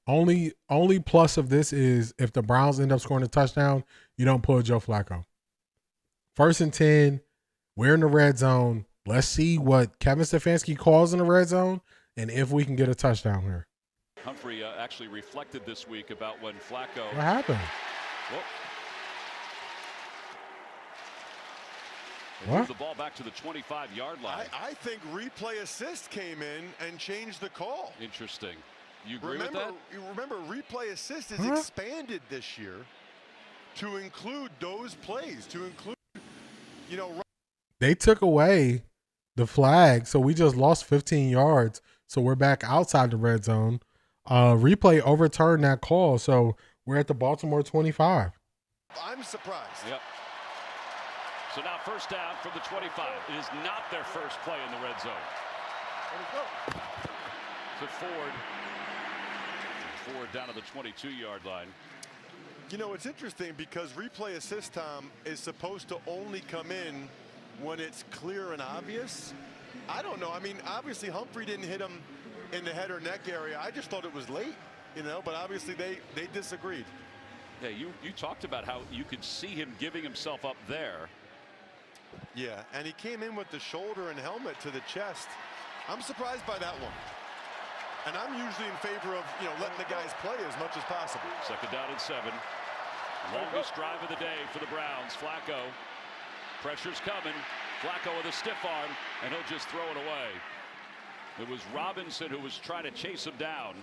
Only plus of this is if the Browns end up scoring a touchdown, you don't pull Joe Flacco. 1st and 10, we're in the red zone. Let's see what Kevin Stefanski calls in the red zone and if we can get a touchdown here. Humphrey actually reflected this week about when Flacco. What happened? Moved the ball back to the 25-yard line. I think replay assist came in and changed the call. Interesting. You agree with that? You remember, replay assist is expanded this year to include those plays, to include, They took away the flag, so we just lost 15 yards. So we're back outside the red zone. Replay overturned that call, so we're at the Baltimore 25. I'm surprised. Yep. So now first down from the 25. It is not their first play in the red zone. To Ford. Ford down to the 22-yard line. It's interesting because replay assist, Tom, is supposed to only come in when it's clear and obvious. I don't know. I mean, obviously Humphrey didn't hit him in the head or neck area. I just thought it was late, but obviously they disagreed. Yeah, you talked about how you could see him giving himself up there. Yeah, and he came in with the shoulder and helmet to the chest. I'm surprised by that one. And I'm usually in favor of, letting the guys play as much as possible. 2nd down and 7. Longest drive of the day for the Browns. Flacco. Pressure's coming. Flacco with a stiff arm, and he'll just throw it away. It was Robinson who was trying to chase him down.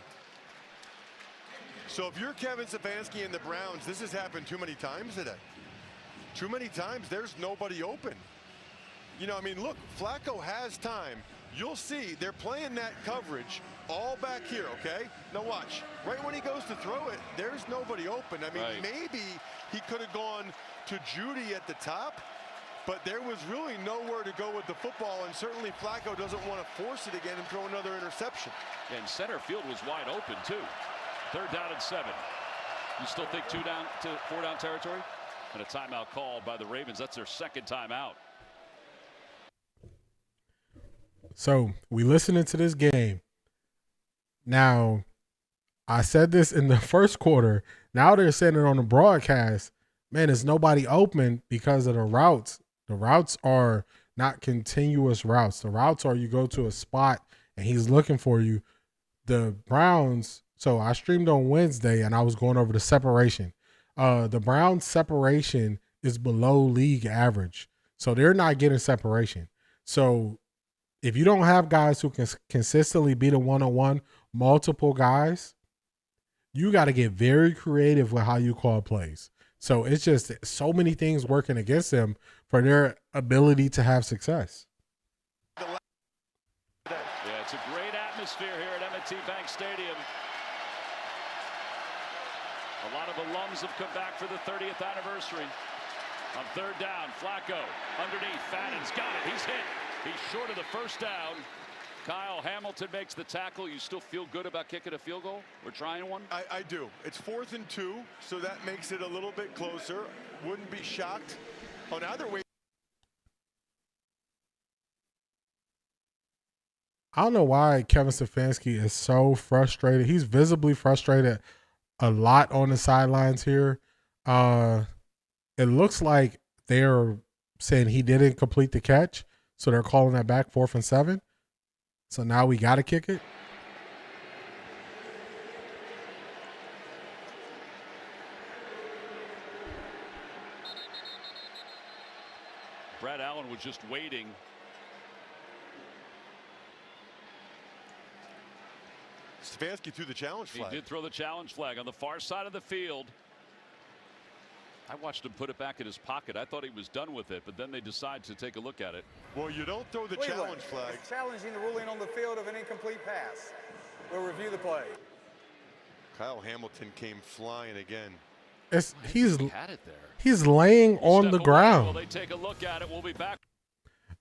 So if you're Kevin Stefanski and the Browns, this has happened too many times today. Too many times there's nobody open. Look, Flacco has time. You'll see they're playing that coverage all back here, okay? Now watch. Right when he goes to throw it, there's nobody open. Maybe he could have gone to Judy at the top, but there was really nowhere to go with the football, and certainly Flacco doesn't want to force it again and throw another interception. And center field was wide open, too. 3rd down and 7. You still think 4 down territory? And a timeout called by the Ravens. That's their 2nd timeout. So we listening to this game. Now, I said this in the first quarter. Now they're saying it on the broadcast. Man, there's nobody open because of the routes. The routes are not continuous routes. The routes are you go to a spot and he's looking for you. The Browns, so I streamed on Wednesday and I was going over the separation. The Browns separation is below league average. So they're not getting separation. So if you don't have guys who can consistently beat a one-on-one, multiple guys, you got to get very creative with how you call plays. So it's just so many things working against them for their ability to have success. Yeah, it's a great atmosphere here at M&T Bank Stadium. A lot of alums have come back for the 30th anniversary. On 3rd down, Flacco underneath. Fannon's got it. He's hit. He's short of the first down. Kyle Hamilton makes the tackle. You still feel good about kicking a field goal or trying one? I do. It's 4th and 2, so that makes it a little bit closer. Wouldn't be shocked on either way. I don't know why Kevin Stefanski is so frustrated. He's visibly frustrated a lot on the sidelines here. It looks like they're saying he didn't complete the catch, so they're calling that back 4th and 7. So now we got to kick it. Brad Allen was just waiting. Stefanski threw the challenge flag. He did throw the challenge flag on the far side of the field. I watched him put it back in his pocket. I thought he was done with it, but then they decide to take a look at it. Well, you don't throw the Cleveland challenge flag. is challenging the ruling on the field of an incomplete pass. We'll review the play. Kyle Hamilton came flying again. He's Had it there. he's laying on Step the away. ground. Well, they take a look at it. We'll be back.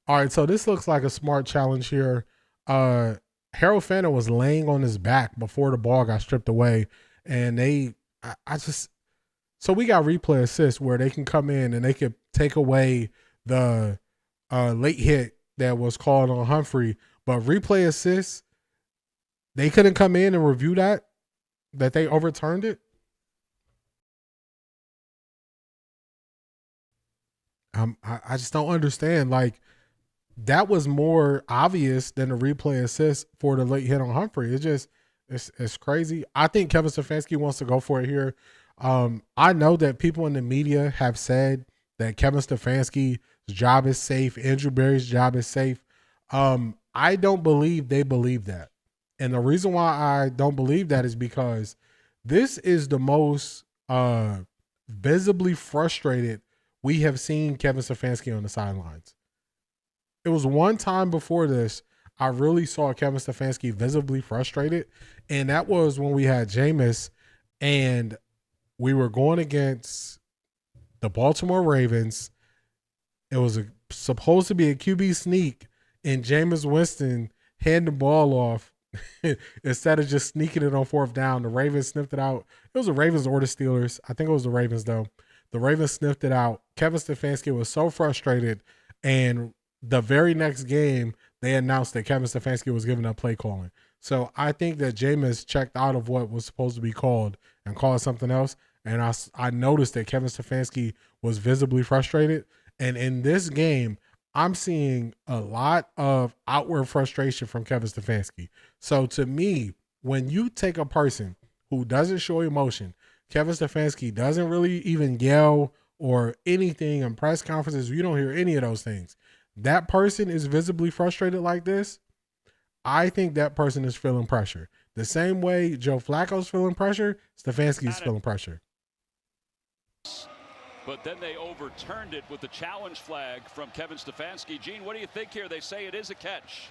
All right, so this looks like a smart challenge here. Harold Fanta was laying on his back before the ball got stripped away, and so we got replay assist where they can come in and they could take away the late hit that was called on Humphrey, but replay assist, they couldn't come in and review that they overturned it. I just don't understand. Like, that was more obvious than the replay assist for the late hit on Humphrey. It's crazy. I think Kevin Stefanski wants to go for it here. I know that people in the media have said that Kevin Stefanski's job is safe. Andrew Berry's job is safe. I don't believe they believe that. And the reason why I don't believe that is because this is the most visibly frustrated we have seen Kevin Stefanski on the sidelines. It was one time before this I really saw Kevin Stefanski visibly frustrated, and that was when we had Jameis and we were going against the Baltimore Ravens. It was supposed to be a QB sneak, and Jameis Winston handed the ball off instead of just sneaking it on fourth down. The Ravens sniffed it out. It was the Ravens or the Steelers. I think it was the Ravens, though. The Ravens sniffed it out. Kevin Stefanski was so frustrated, and the very next game, they announced that Kevin Stefanski was giving up play calling. So I think that Jameis checked out of what was supposed to be called and called something else. And I noticed that Kevin Stefanski was visibly frustrated. And in this game, I'm seeing a lot of outward frustration from Kevin Stefanski. So to me, when you take a person who doesn't show emotion, Kevin Stefanski doesn't really even yell or anything in press conferences. You don't hear any of those things. That person is visibly frustrated like this. I think that person is feeling pressure. The same way Joe Flacco's feeling pressure, Stefanski's feeling pressure. But then they overturned it with the challenge flag from Kevin Stefanski. Gene, what do you think here? They say it is a catch.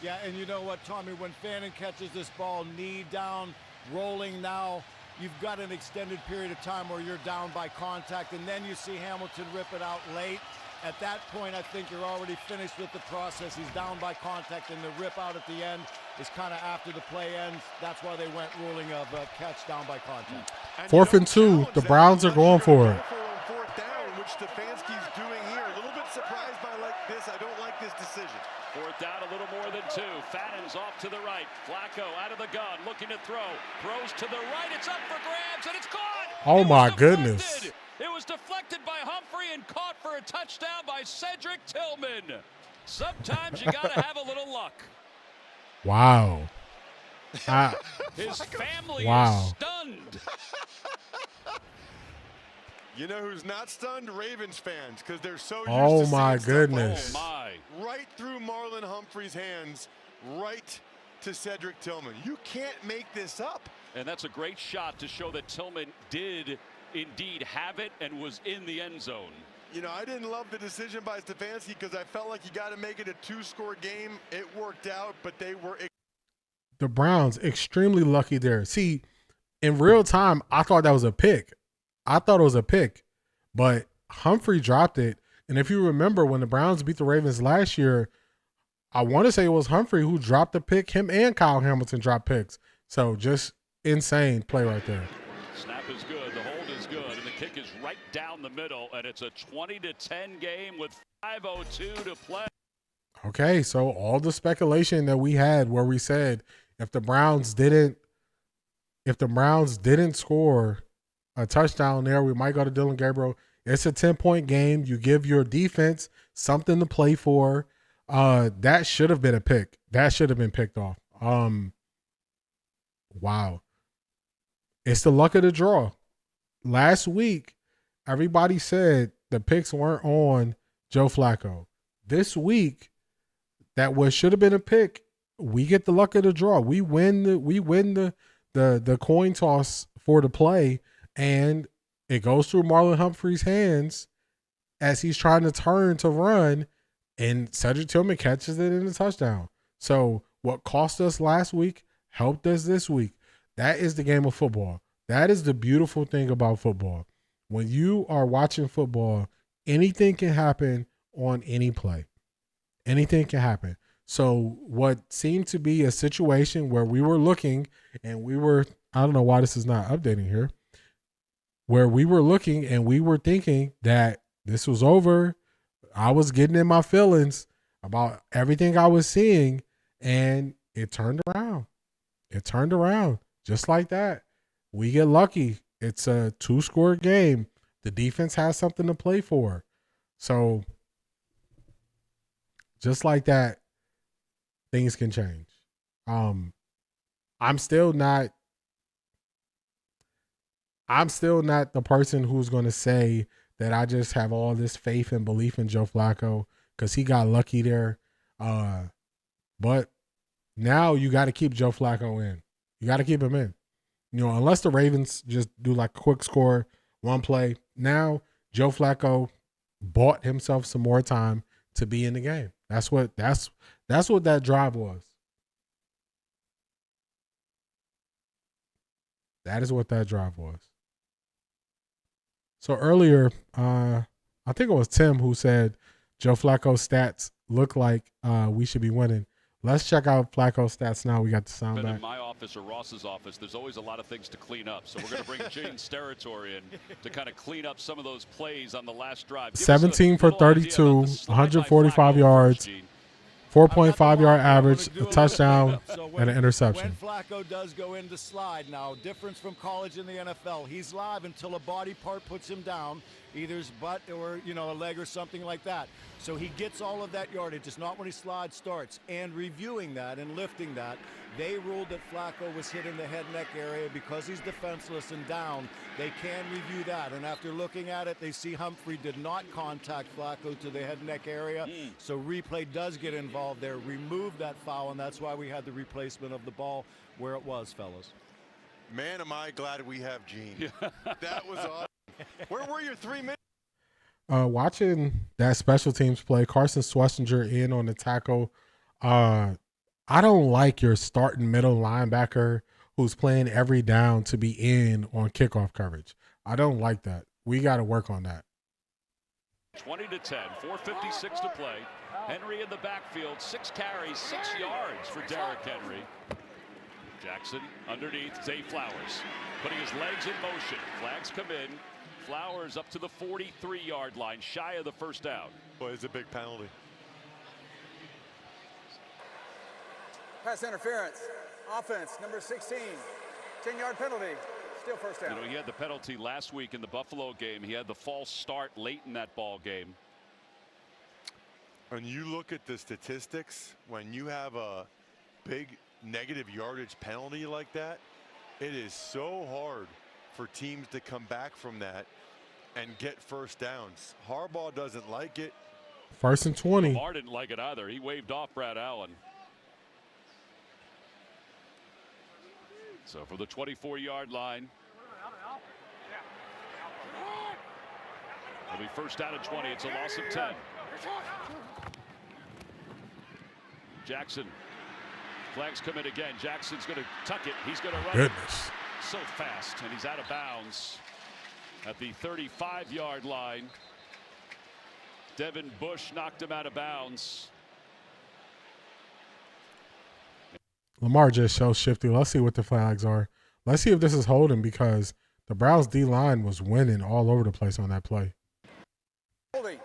Yeah, and you know what, Tommy, when Fannin catches this ball knee down, rolling now, you've got an extended period of time where you're down by contact, and then you see Hamilton rip it out late. At that point, I think you're already finished with the process. He's down by contact, and the rip out at the end is kind of after the play ends. That's why they went ruling of a catch down by contact. And 4th and 2, the Browns are going for it. Fourth down, which Stefanski's doing here. A little bit surprised by this. I don't like this decision. 4th down, a little more than 2. Fannon's off to the right. Flacco out of the gun, looking to throw. Throws to the right. It's up for grabs, and it's caught. Oh, my goodness. It was deflected by Humphrey and caught for a touchdown by Cedric Tillman. Sometimes you got to have a little luck. Wow. His family Wow. is stunned. You know who's not stunned? Ravens fans, because they're so used Oh, to my seeing stuff like goodness. this. My. Right through Marlon Humphrey's hands, right to Cedric Tillman. You can't make this up. And that's a great shot to show that Tillman did indeed have it and was in the end zone. You know, I didn't love the decision by Stefanski because I felt like you got to make it a 2-score game. It worked out, but they were... The Browns extremely lucky there. See, in real time, I thought that was a pick. I thought it was a pick, but Humphrey dropped it. And if you remember when the Browns beat the Ravens last year, I want to say it was Humphrey who dropped the pick. Him and Kyle Hamilton dropped picks. So just insane play right there. Snap is good. The hold is good. And the kick is right down the middle. And it's a 20-10 game with 5:02 to play. Okay, so all the speculation that we had where we said if the Browns didn't score a touchdown there, we might go to Dylan Gabriel. It's a 10-point game. You give your defense something to play for. That should have been a pick. That should have been picked off. Wow. It's the luck of the draw. Last week, everybody said the picks weren't on Joe Flacco. This week, that should have been a pick we get the luck of the draw. We win the coin toss for the play, and it goes through Marlon Humphrey's hands as he's trying to turn to run, and Cedric Tillman catches it in the touchdown. So what cost us last week helped us this week. That is the game of football. That is the beautiful thing about football. When you are watching football, anything can happen on any play. Anything can happen. So what seemed to be a situation where we were looking and we were, I don't know why this is not updating here, where we were looking and we were thinking that this was over. I was getting in my feelings about everything I was seeing, and it turned around. It turned around just like that. We get lucky. It's a 2-score game. The defense has something to play for. So just like that, things can change. I'm still not the person who's going to say that I just have all this faith and belief in Joe Flacco because he got lucky there. But now you got to keep Joe Flacco in. You got to keep him in. You know, unless the Ravens just do like a quick score, one play. Now Joe Flacco bought himself some more time to be in the game. That's what that drive was. That is what that drive was. So earlier, I think it was Tim who said Joe Flacco's stats look like we should be winning. Let's check out Flacco's stats now. We got the sound back. In my office or Ross's office, there's always a lot of things to clean up. So we're going to bring Gene's territory in to kind of clean up some of those plays on the last drive. 17 for 32, 145 yards. 4.5-yard average, a touchdown, and an interception. When Flacco does go into slide, now difference from college and the NFL, he's live until a body part puts him down, either his butt or a leg or something like that. So he gets all of that yardage. It's not when his slide starts. And reviewing that and lifting that, they ruled that Flacco was hit in the head neck area because he's defenseless and down. They can review that. And after looking at it, they see Humphrey did not contact Flacco to the head neck area. So replay does get involved there, remove that foul, and that's why we had the replacement of the ball where it was, fellas. Man, am I glad we have Gene. That was awesome. Where were your 3 minutes? Watching that special teams play, Carson Schlesinger in on the tackle. I don't like your starting middle linebacker who's playing every down to be in on kickoff coverage. I don't like that. We got to work on that. 20-10, 4:56 to play. Henry in the backfield, 6 carries, 6 yards for Derrick Henry. Jackson underneath, Zay Flowers putting his legs in motion. Flags come in. Flowers up to the 43-yard line, shy of the first down. Boy, it's a big penalty. Pass interference. Offense, number 16. 10-yard penalty. Still first down. You know, he had the penalty last week in the Buffalo game. He had the false start late in that ball game. When you look at the statistics, when you have a big negative yardage penalty like that, it is so hard for teams to come back from that and get first downs. Harbaugh doesn't like it. 1st and 20. Lamar didn't like it either. He waved off Brad Allen. So for the 24-yard line, it'll be first down and 20. It's a loss of 10. Jackson. Flags come in again. Jackson's going to tuck it. He's going to run it so fast, and he's out of bounds at the 35-yard line. Devin Bush knocked him out of bounds. Lamar just shows shifty. Let's see what the flags are. Let's see if this is holding, because the Browns D-line was winning all over the place on that play. Holding.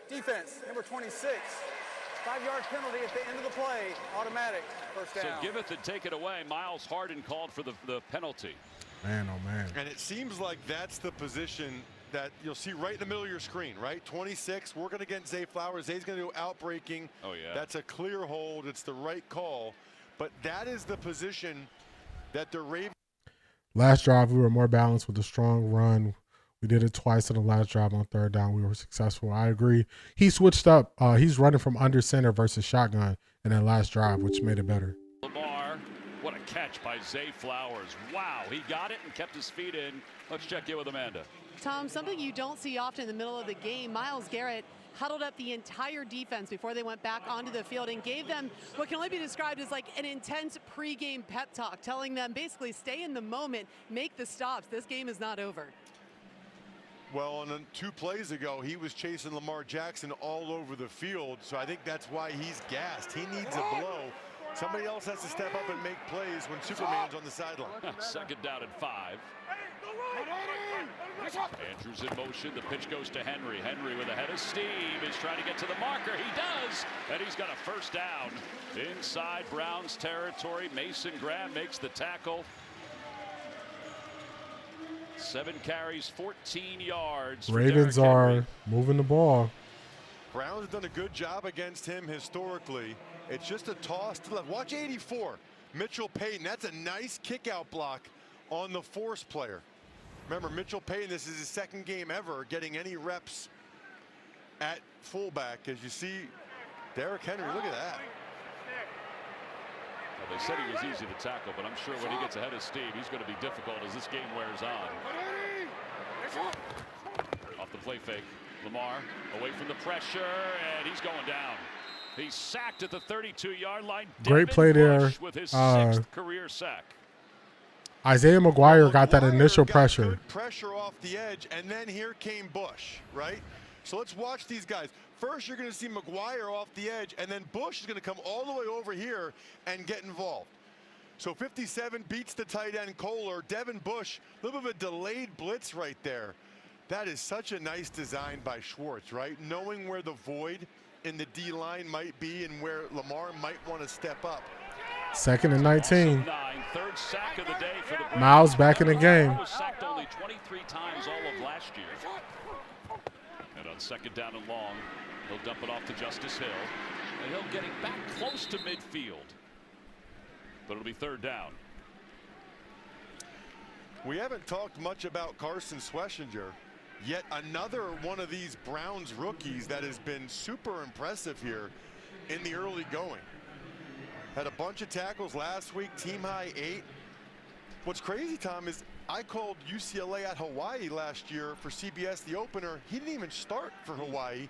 Defense, number 26. 5-yard penalty at the end of the play. Automatic. First down. So give it and take it away. Miles Harden called for the penalty. Man, oh, man. And it seems like that's the position that you'll see right in the middle of your screen, right? 26, working against Zay Flowers. Zay's going to do outbreaking. Oh, yeah. That's a clear hold. It's the right call. But that is the position that the Ravens. Last drive, we were more balanced with a strong run. We did it twice in the last drive on 3rd down. We were successful. I agree. He switched up. He's running from under center versus shotgun. in that last drive, which made it better. Lamar, what a catch by Zay Flowers. Wow, he got it and kept his feet in. Let's check in with Amanda. Tom, something you don't see often in the middle of the game, Myles Garrett huddled up the entire defense before they went back onto the field and gave them what can only be described as like an intense pregame pep talk, telling them basically stay in the moment, make the stops. This game is not over. Well, on 2 plays ago, he was chasing Lamar Jackson all over the field, so I think that's why he's gassed. He needs a blow. Somebody else has to step up and make plays when Superman's on the sideline. 2nd down and 5. Andrews in motion. The pitch goes to Henry. Henry with a head of steam is trying to get to the marker. He does, and he's got a 1st down inside Browns territory. Mason Graham makes the tackle. 7 carries, 14 yards. Ravens are moving the ball. Browns have done a good job against him historically. It's just a toss to the left. Watch 84. Mitchell Payton. That's a nice kick-out block on the force player. Remember, Mitchell Payton, this is his 2nd game ever getting any reps at fullback. As you see, Derrick Henry, look at that. Well, they said he was easy to tackle, but I'm sure when he gets ahead of steam, he's going to be difficult as this game wears on. Off the play fake, Lamar away from the pressure, and he's going down. He's sacked at the 32-yard line. Great play there. With his 6th career sack. Isaiah McGuire got that initial pressure. Good pressure off the edge, and then here came Bush, right? So let's watch these guys. First, you're going to see McGuire off the edge, and then Bush is going to come all the way over here and get involved. So 57 beats the tight end Kohler. Devin Bush, a little bit of a delayed blitz right there. That is such a nice design by Schwartz, right? Knowing where the void in the D-line might be and where Lamar might want to step up. 2nd and 19. 3rd sack of the day for the Browns. Miles back in the game. He was sacked only 23 times all of last year. And on 2nd down and long, he'll dump it off to Justice Hill. And he'll get it back close to midfield. But it'll be 3rd down. We haven't talked much about Carson Schlesinger. Yet another one of these Browns rookies that has been super impressive here in the early going. Had a bunch of tackles last week, team high 8. What's crazy, Tom, is I called UCLA at Hawaii last year for CBS, the opener. He didn't even start for Hawaii.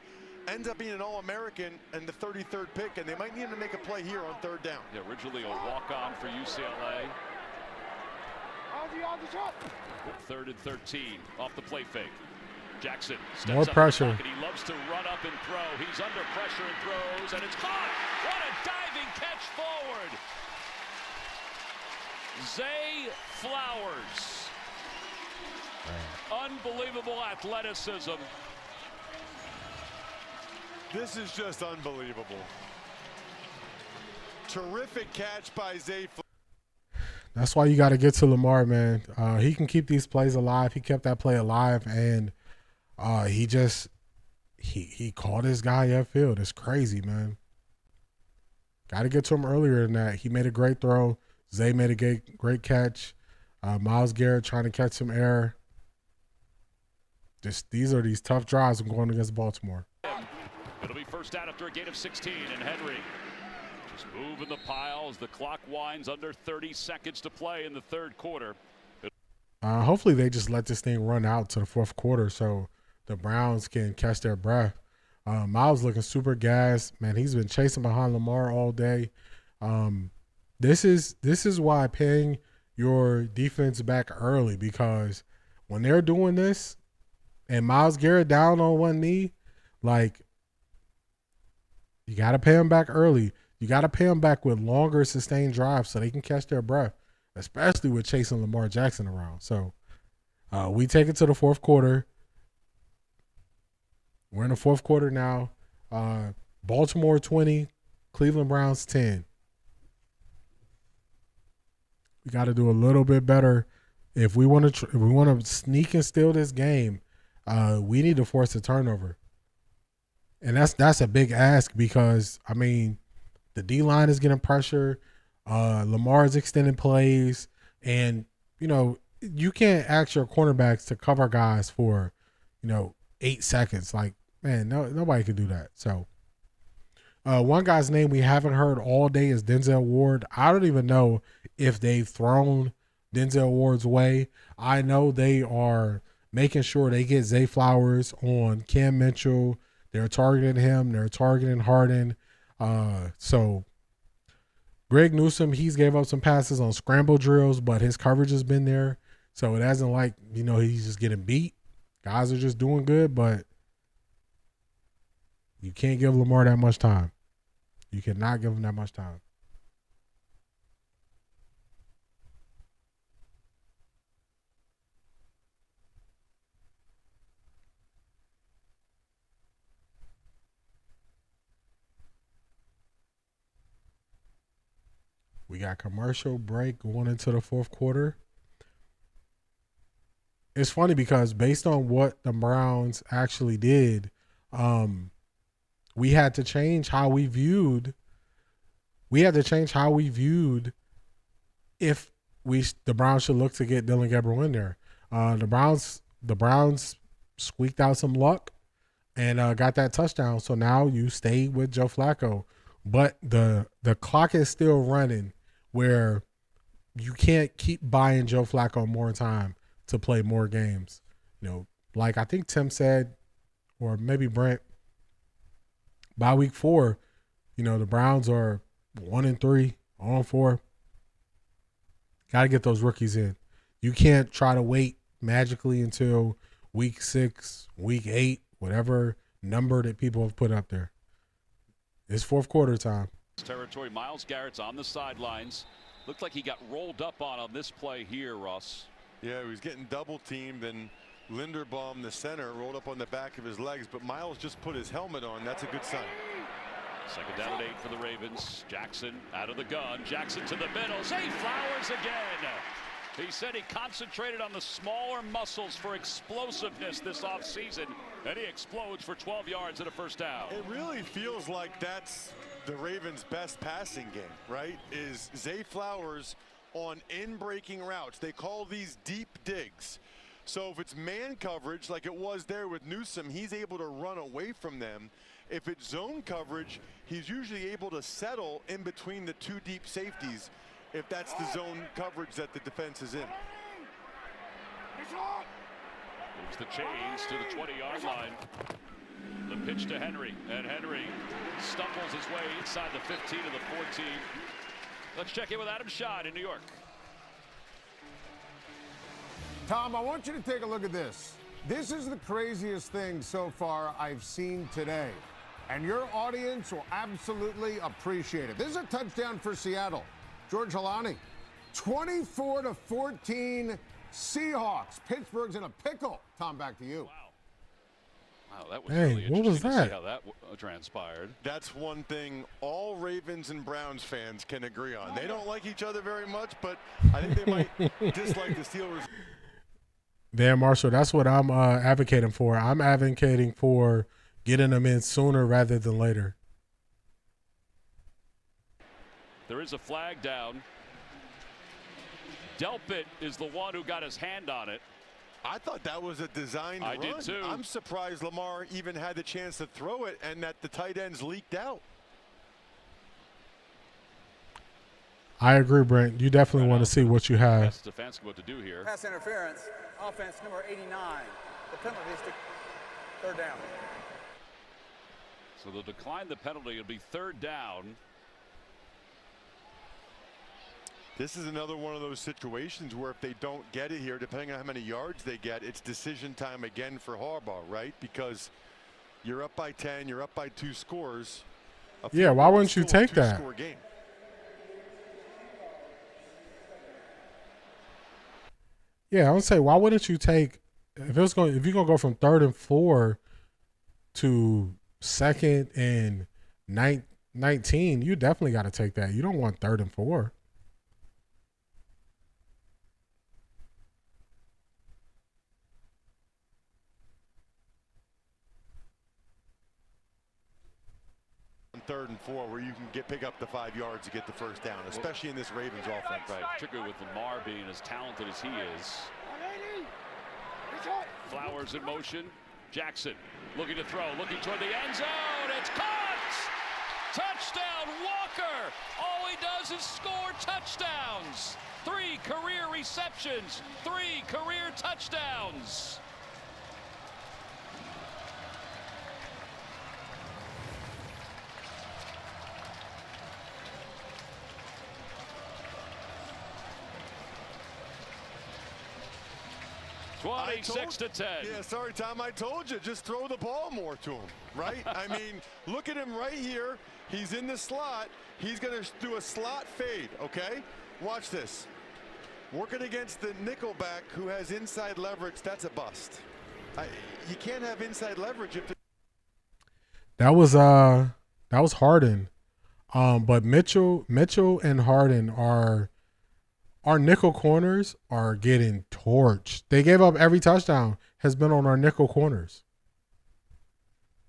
Ends up being an All-American and the 33rd pick, and they might need him to make a play here on 3rd down. Yeah, originally a walk-on for UCLA. 3rd and 13 off the play fake. Jackson steps more up pressure. In the pocket. He loves to run up and throw. He's under pressure and throws, and it's caught. What a diving catch forward. Zay Flowers. Unbelievable athleticism. This is just unbelievable. Terrific catch by Zay Flowers. That's why you got to get to Lamar, man. He can keep these plays alive. He kept that play alive, and he caught his guy upfield. It's crazy, man. Got to get to him earlier than that. He made a great throw. Zay made a great catch. Myles Garrett trying to catch some air. These are these tough drives when going against Baltimore. It'll be 1st down after a gain of 16, and Henry just moving the pile as the clock winds under 30 seconds to play in the 3rd quarter. Hopefully they just let this thing run out to the 4th quarter so the Browns can catch their breath. Miles looking super gassed. Man, he's been chasing behind Lamar all day. This is why paying your defense back early, because when they're doing this and Myles Garrett down on one knee, like, you got to pay them back early. You got to pay them back with longer sustained drives so they can catch their breath, especially with chasing Lamar Jackson around. So we take it to the 4th quarter. We're in the 4th quarter now. Baltimore 20, Cleveland Browns 10. We got to do a little bit better if we want to sneak and steal this game. We need to force a turnover. And that's a big ask because, I mean, the D-line is getting pressure. Lamar is extending plays. And, you can't ask your cornerbacks to cover guys for, 8 seconds. Like, man, nobody can do that. So One guy's name we haven't heard all day is Denzel Ward. I don't even know if they've thrown Denzel Ward's way. I know they are making sure they get Zay Flowers on Cam Mitchell. They're targeting him. They're targeting Harden. So Greg Newsome, he's gave up some passes on scramble drills, but his coverage has been there. So it hasn't like, he's just getting beat. Guys are just doing good, but you can't give Lamar that much time. You cannot give him that much time. We got commercial break going into the fourth quarter. It's funny because based on what the Browns actually did, we had to change how we viewed. If the Browns should look to get Dylan Gabriel in there. The Browns squeaked out some luck and got that touchdown. So now you stay with Joe Flacco, but the clock is still running where you can't keep buying Joe Flacco more time to play more games. Like I think Tim said, or maybe Brent, by week 4, the Browns are 1-3, 0-4. Got to get those rookies in. You can't try to wait magically until week 6, week 8, whatever number that people have put up there. It's fourth quarter time. Territory. Myles Garrett's on the sidelines. Looked like he got rolled up on this play here, Russ. Yeah, he was getting double teamed, and Linderbaum, the center, rolled up on the back of his legs, but Myles just put his helmet on. That's a good sign. Second down and 8 for the Ravens. Jackson out of the gun. Jackson to the middle. Zay Flowers again. He said he concentrated on the smaller muscles for explosiveness this offseason, and he explodes for 12 yards and a first down. It really feels like that's the Ravens' best passing game, right? Is Zay Flowers on in-breaking routes. They call these deep digs. So if it's man coverage like it was there with Newsome, he's able to run away from them. If it's zone coverage, he's usually able to settle in between the 2 deep safeties if that's the zone coverage that the defense is in. Moves the chains to the 20-yard line. The pitch to Henry, and Henry stumbles his way inside the 15 of the 14. Let's check in with Adam Schott in New York. Tom, I want you to take a look at this. This is the craziest thing so far I've seen today, and your audience will absolutely appreciate it. This is a touchdown for Seattle. George Halani, 24-14 Seahawks. Pittsburgh's in a pickle. Tom, back to you. Wow, that was Hey, really what interesting was to see that? how that transpired. That's one thing all Ravens and Browns fans can agree on. They don't like each other very much, but I think they might dislike the Steelers. Dan Marshall, that's what I'm advocating for. I'm advocating for getting them in sooner rather than later. There is a flag down. Delpit is the one who got his hand on it. I thought that was a designed run. I did too. I'm surprised Lamar even had the chance to throw it and that the tight ends leaked out. I agree, Brent. You definitely want to see what you have. That's Stefanski what to do here. Pass interference. Offense number 89. The penalty is third down. So they'll decline the penalty. It'll be third down. This is another one of those situations where if they don't get it here, depending on how many yards they get, it's decision time again for Harbaugh, right? Because you're up by 10, you're up by 2 scores. Yeah, why wouldn't you take that? Game. Yeah, I would say why wouldn't you take if you're gonna go from 3rd and 4 to 2nd and 19, you definitely got to take that. You don't want 3rd and 4. On 3rd and 4, where you can pick up the 5 yards to get the first down, especially in this Ravens offense. Right, particularly with Lamar being as talented as he is. Flowers in motion. Jackson looking to throw, looking toward the end zone. It's caught! touchdown, Walker. All he does is score touchdowns. 3 career receptions, 3 career touchdowns. to 10. Yeah, sorry, Tom. I told you, just throw the ball more to him, right? I mean, look at him right here. He's in the slot. He's going to do a slot fade, okay? Watch this. Working against the nickelback who has inside leverage, that's a bust. You can't have inside leverage if that was Harden. But Mitchell and Harden are our nickel corners are getting torched. They gave up every touchdown has been on our nickel corners.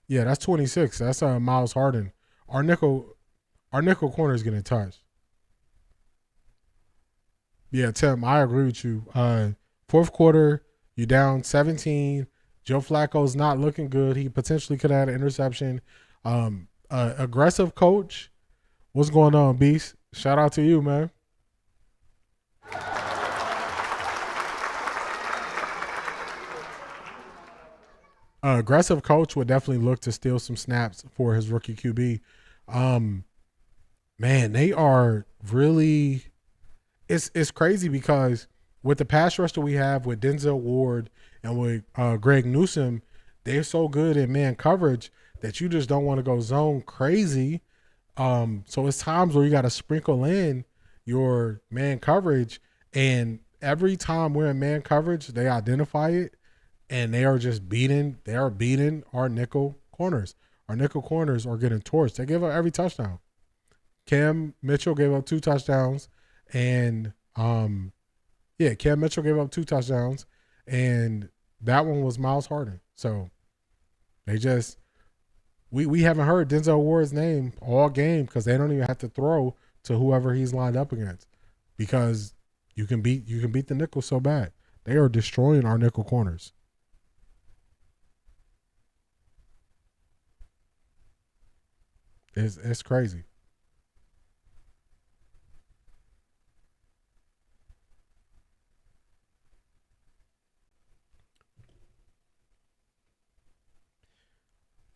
Yeah, that's 26. That's Miles Harden. Our nickel corner is getting touched. Yeah, Tim, I agree with you. Fourth quarter, you down 17. Joe Flacco's not looking good. He potentially could have had an interception. Aggressive coach. What's going on, Beast? Shout out to you, man. Aggressive coach would definitely look to steal some snaps for his rookie QB. Man, they are really it's crazy because with the pass rush that we have with Denzel Ward and with Greg Newsome, they're so good in man coverage that you just don't want to go zone crazy. So it's times where you got to sprinkle in your man coverage, and every time we're in man coverage, they identify it. And they are just beating our nickel corners. Our nickel corners are getting torched. They gave up every touchdown. Cam Mitchell gave up 2 touchdowns. And Cam Mitchell gave up 2 touchdowns. And that one was Miles Harden. So they just we haven't heard Denzel Ward's name all game because they don't even have to throw to whoever he's lined up against. Because you can beat the nickel so bad. They are destroying our nickel corners. It's crazy.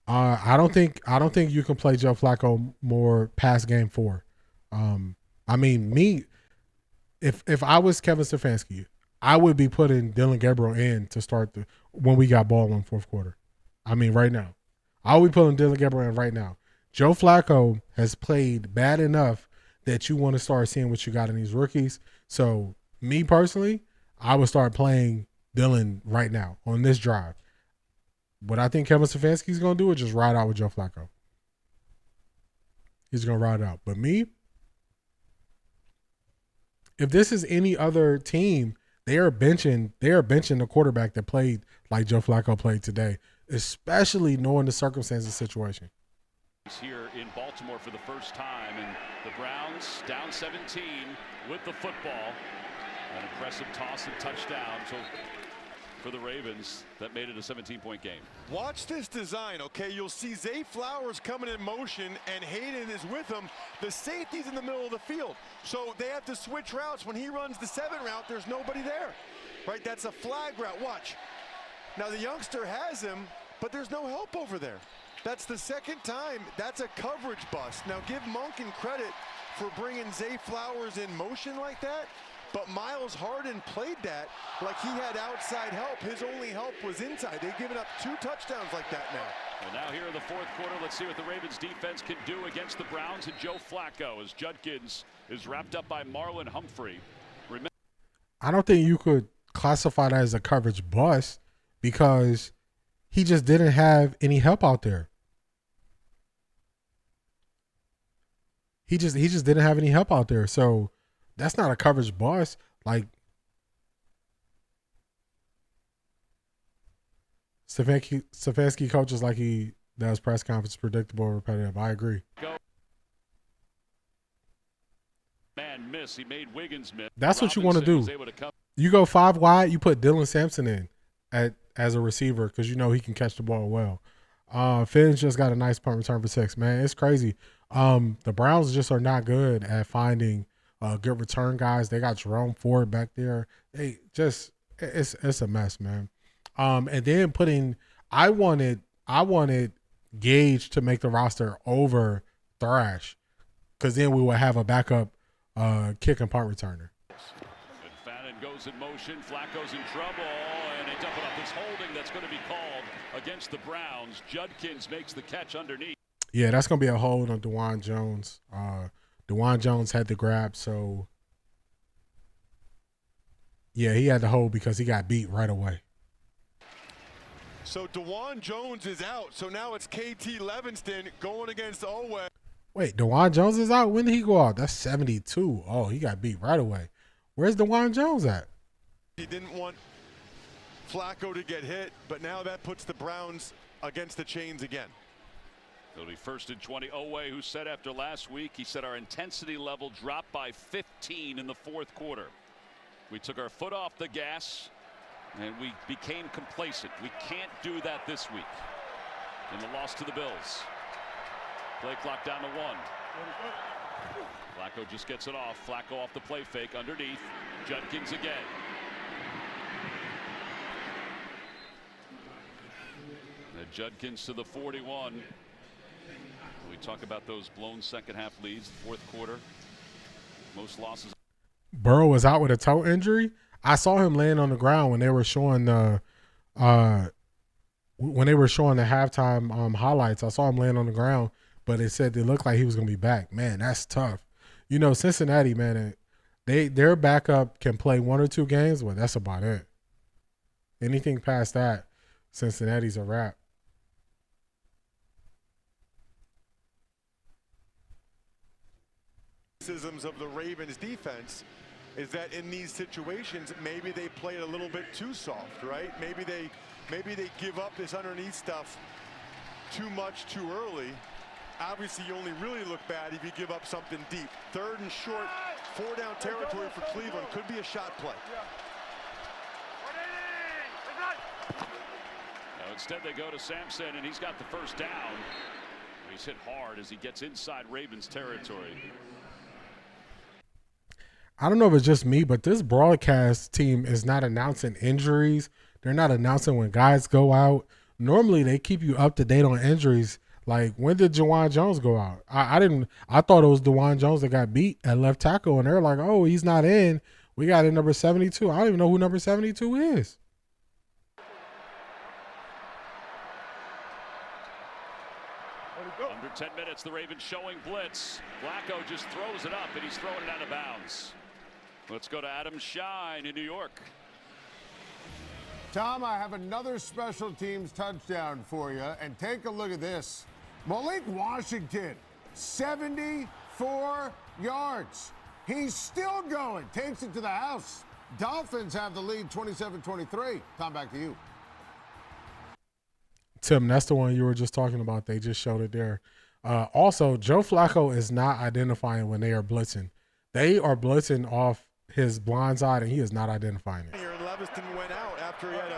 I don't think you can play Joe Flacco more past game 4. I mean, if I was Kevin Stefanski, I would be putting Dylan Gabriel in to start when we got ball in fourth quarter. I mean, right now, I would be putting Dylan Gabriel in right now. Joe Flacco has played bad enough that you want to start seeing what you got in these rookies. So me personally, I would start playing Dylan right now on this drive. What I think Kevin Stefanski is going to do is just ride out with Joe Flacco. He's going to ride out. But me, if this is any other team, they are benching the quarterback that played like Joe Flacco played today, especially knowing the circumstances of the situation. Here in Baltimore for the first time, and the Browns down 17 with the football. An impressive toss and touchdown for the Ravens that made it a 17-point game. Watch this design, okay? You'll see Zay Flowers coming in motion, and Hayden is with him. The safety's in the middle of the field, so they have to switch routes. When he runs the 7 route, there's nobody there, right? That's a flag route. Watch. Now the youngster has him, but there's no help over there. That's the second time. That's a coverage bust. Now give Monken credit for bringing Zay Flowers in motion like that, but Miles Harden played that like he had outside help. His only help was inside. They've given up 2 touchdowns like that now. And now here in the fourth quarter, let's see what the Ravens defense can do against the Browns and Joe Flacco as Judkins is wrapped up by Marlon Humphrey. I don't think you could classify that as a coverage bust because he just didn't have any help out there. He just didn't have any help out there. So that's not a coverage bust. Like Stefanski coaches like he does press conference, predictable, repetitive. I agree. Man miss. He made Wiggins miss. That's what you want to do. You go 5 wide, you put Dylan Sampson in as a receiver because you know he can catch the ball well. Finn's just got a nice punt return for 6. Man, it's crazy. The Browns just are not good at finding good return guys. They got Jerome Ford back there. They just it's a mess, man. And then I wanted Gage to make the roster over Thrash, because then we would have a backup kick and punt returner. And Fannin goes in motion. Flacco's in trouble, and they dump it off. This holding that's going to be called against the Browns. Judkins makes the catch underneath. Yeah, that's going to be a hold on DeJuan Jones. DeJuan Jones had the grab, so yeah, he had the hold because he got beat right away. So DeJuan Jones is out. So now it's KT Levinston going against Owe. Wait, DeJuan Jones is out? When did he go out? That's 72. Oh, he got beat right away. Where's DeJuan Jones at? He didn't want Flacco to get hit, but now that puts the Browns against the chains again. It'll be 1st and 20. Owe, who said after last week, he said our intensity level dropped by 15 in the 4th quarter. We took our foot off the gas and we became complacent. We can't do that this week. In the loss to the Bills. Play clock down to 1. Flacco just gets it off. Flacco off the play fake underneath. Judkins again. Judkins to the 41. We talk about those blown second half leads, 4th quarter. Most losses. Burrow was out with a toe injury. I saw him laying on the ground when they were showing the halftime highlights. I saw him laying on the ground, but it said it looked like he was going to be back. Man, that's tough. You know, Cincinnati, man, their backup can play 1 or 2 games, but that's about it. Anything past that, Cincinnati's a wrap. Of the Ravens defense is that in these situations maybe they play it a little bit too soft, right? Maybe they give up this underneath stuff too much too early. Obviously you only really look bad if you give up something deep. 3rd and short, 4 down territory for Cleveland. Could be a shot play. Now instead they go to Sampson, and he's got the 1st down. He's hit hard as he gets inside Ravens territory. I don't know if it's just me, but this broadcast team is not announcing injuries. They're not announcing when guys go out. Normally they keep you up to date on injuries. Like, when did DeJuan Jones go out? I thought it was DeJuan Jones that got beat at left tackle, and they're like, oh, he's not in. We got in number 72. I don't even know who number 72 is. Under 10 minutes, the Ravens showing blitz. Flacco just throws it up, and he's throwing it out of bounds. Let's go to Adam Shine in New York. Tom, I have another special teams touchdown for you, and take a look at this. Malik Washington, 74 yards. He's still going, takes it to the house. Dolphins have the lead 27-23. Tom, back to you. Tim, that's the one you were just talking about. They just showed it there. Also, Joe Flacco is not identifying when they are blitzing. They are blitzing off his blind side, and he is not identifying it. Here, and Levinston went out after he had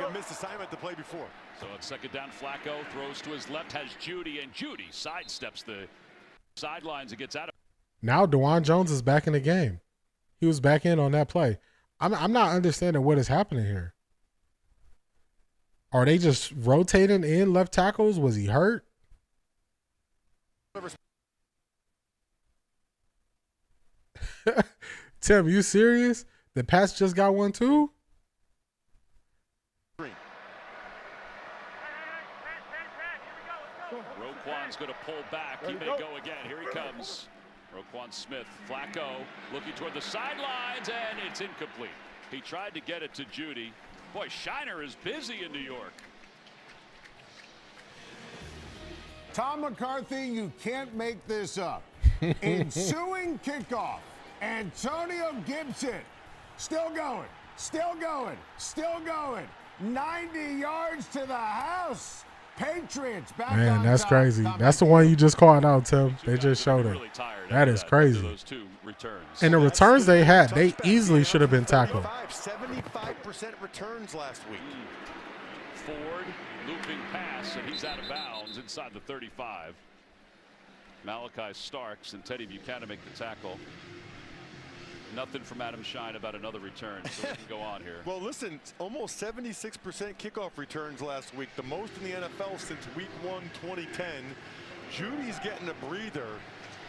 a missed assignment to play before. So on 2nd down, Flacco throws to his left, has Judy, and Judy sidesteps the sidelines and gets out of. Now DeJuan Jones is back in the game. He was back in on that play. I'm not understanding what is happening here. Are they just rotating in left tackles? Was he hurt? Tim, you serious? The Pats just got one too? Roquan's going to pull back. He may go again. Here he comes. Roquan Smith. Flacco looking toward the sidelines, and it's incomplete. He tried to get it to Judy. Boy, Shiner is busy in New York. Tom McCarthy, you can't make this up. Ensuing kickoff. Antonio Gibson. Still going. Still going. Still going. 90 yards to the house. Patriots back on top. Man, that's crazy. That's the one you just called out, Tim. They just showed it. That is crazy. And the returns they had, they easily should have been tackled. 75% returns last week. Ford looping pass, and he's out of bounds inside the 35. Malachi Starks and Teddy Buchanan make the tackle. Nothing from Adam Shine about another return, so we can go on here. Well, listen, almost 76% kickoff returns last week, the most in the NFL since week 1, 2010. Judy's getting a breather,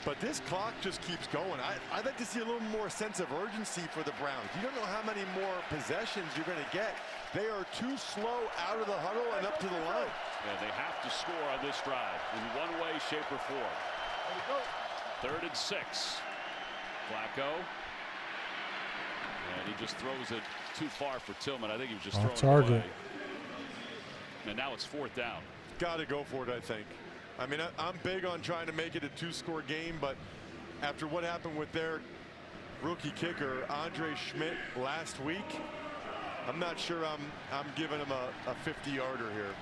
but this clock just keeps going. I'd like to see a little more sense of urgency for the Browns. You don't know how many more possessions you're going to get. They are too slow out of the huddle and up to the line. Yeah, they have to score on this drive in one way, shape, or form. 3rd and 6. Flacco. And he just throws it too far for Tillman. I think he was just throwing it away. And now it's 4th down. Got to go for it, I think. I mean, I'm big on trying to make it a 2-score game, but after what happened with their rookie kicker, Andre Schmidt, last week, I'm not sure I'm giving him a 50-yarder here.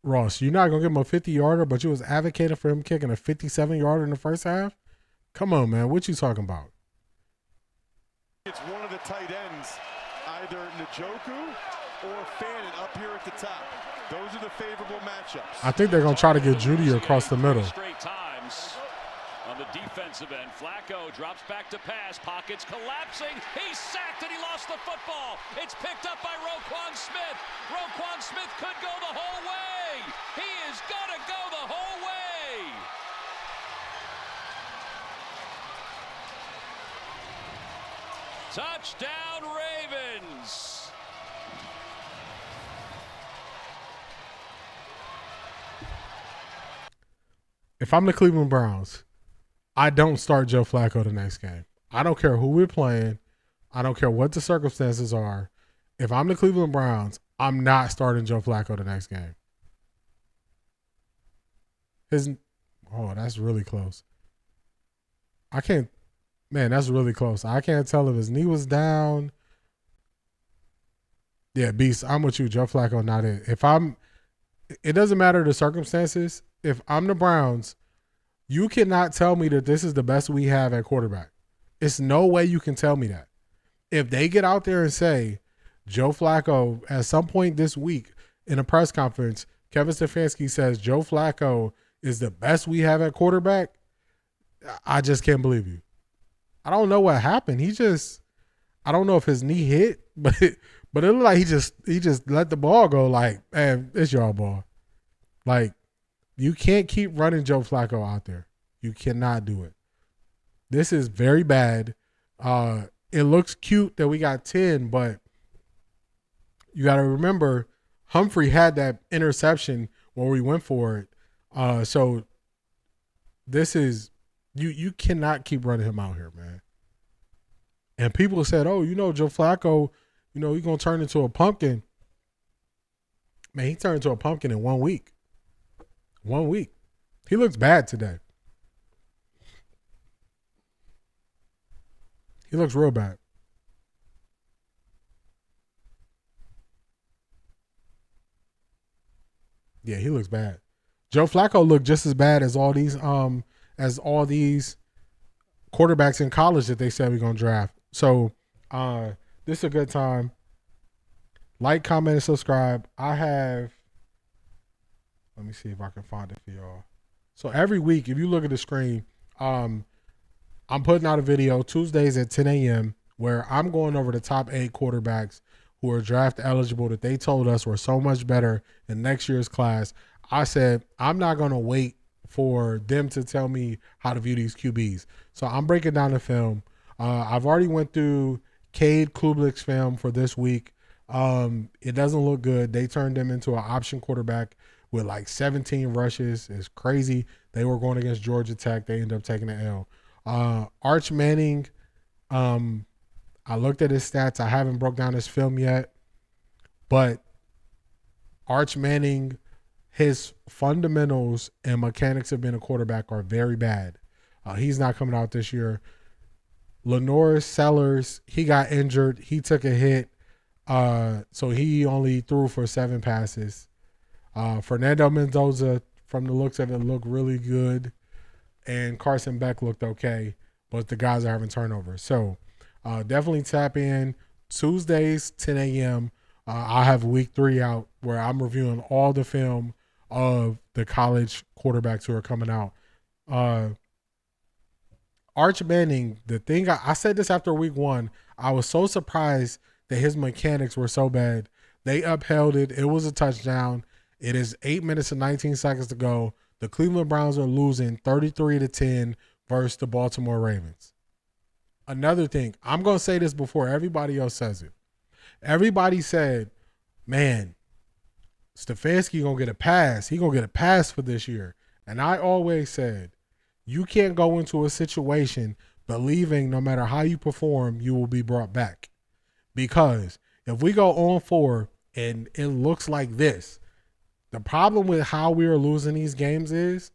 Ross, you're not going to give him a 50-yarder, but you was advocating for him kicking a 57-yarder in the first half? Come on, man. What you talking about? It's one of the tight ends, either Njoku or Fannin up here at the top. Those are the favorable matchups. I think they're going to try to get Judy across the middle. Straight times on the defensive end. Flacco drops back to pass. Pockets collapsing. He's sacked and he lost the football. It's picked up by Roquan Smith. Roquan Smith could go the whole way. He is going to go the whole way. Touchdown Ravens. If I'm the Cleveland Browns, I don't start Joe Flacco the next game. I don't care who we're playing. I don't care what the circumstances are. If I'm the Cleveland Browns, I'm not starting Joe Flacco the next game. That's really close. That's really close. I can't tell if his knee was down. Yeah, Beast, I'm with you. Joe Flacco not in. It doesn't matter the circumstances. If I'm the Browns, you cannot tell me that this is the best we have at quarterback. It's no way you can tell me that. If they get out there and say, Joe Flacco, at some point this week in a press conference, Kevin Stefanski says Joe Flacco is the best we have at quarterback, I just can't believe you. I don't know what happened. I don't know if his knee hit, but it looked like he just let the ball go like, man, it's your ball. Like, you can't keep running Joe Flacco out there. You cannot do it. This is very bad. It looks cute that we got 10, but you got to remember Humphrey had that interception when we went for it. So this is you cannot keep running him out here, man. And people said, oh, Joe Flacco, he's going to turn into a pumpkin. Man, he turned into a pumpkin in 1 week. 1 week. He looks bad today. He looks real bad. Yeah, he looks bad. Joe Flacco looked just as bad as all these quarterbacks in college that they said we're gonna draft. So this is a good time. Like, comment, and subscribe. Let me see if I can find it for y'all. So every week, if you look at the screen, I'm putting out a video Tuesdays at 10 a.m. where I'm going over the top 8 quarterbacks who are draft eligible that they told us were so much better in next year's class. I said, I'm not going to wait for them to tell me how to view these QBs. So I'm breaking down the film. I've already went through Cade Klubnik's film for this week. It doesn't look good. They turned him into an option quarterback with like 17 rushes. It's crazy. They were going against Georgia Tech. They ended up taking the L. Arch Manning, I looked at his stats. I haven't broke down his film yet. But Arch Manning, his fundamentals and mechanics of being a quarterback are very bad. He's not coming out this year. Lenoir Sellers, he got injured. He took a hit. So he only threw for 7 passes. Fernando Mendoza, from the looks of it, looked really good. And Carson Beck looked okay. But the guys are having turnovers. So definitely tap in. Tuesdays, 10 a.m. I have week 3 out where I'm reviewing all the film of the college quarterbacks who are coming out. Arch Manning, the thing I said this after week 1, I was so surprised that his mechanics were so bad. They upheld it. It was a touchdown. It is 8 minutes and 19 seconds to go. The Cleveland Browns are losing 33-10 versus the Baltimore Ravens. Another thing, I'm going to say this before everybody else says it. Everybody said, man, Stefanski going to get a pass. He going to get a pass for this year. And I always said, you can't go into a situation believing no matter how you perform, you will be brought back. Because if we go on 4 and it looks like this, the problem with how we are losing these games is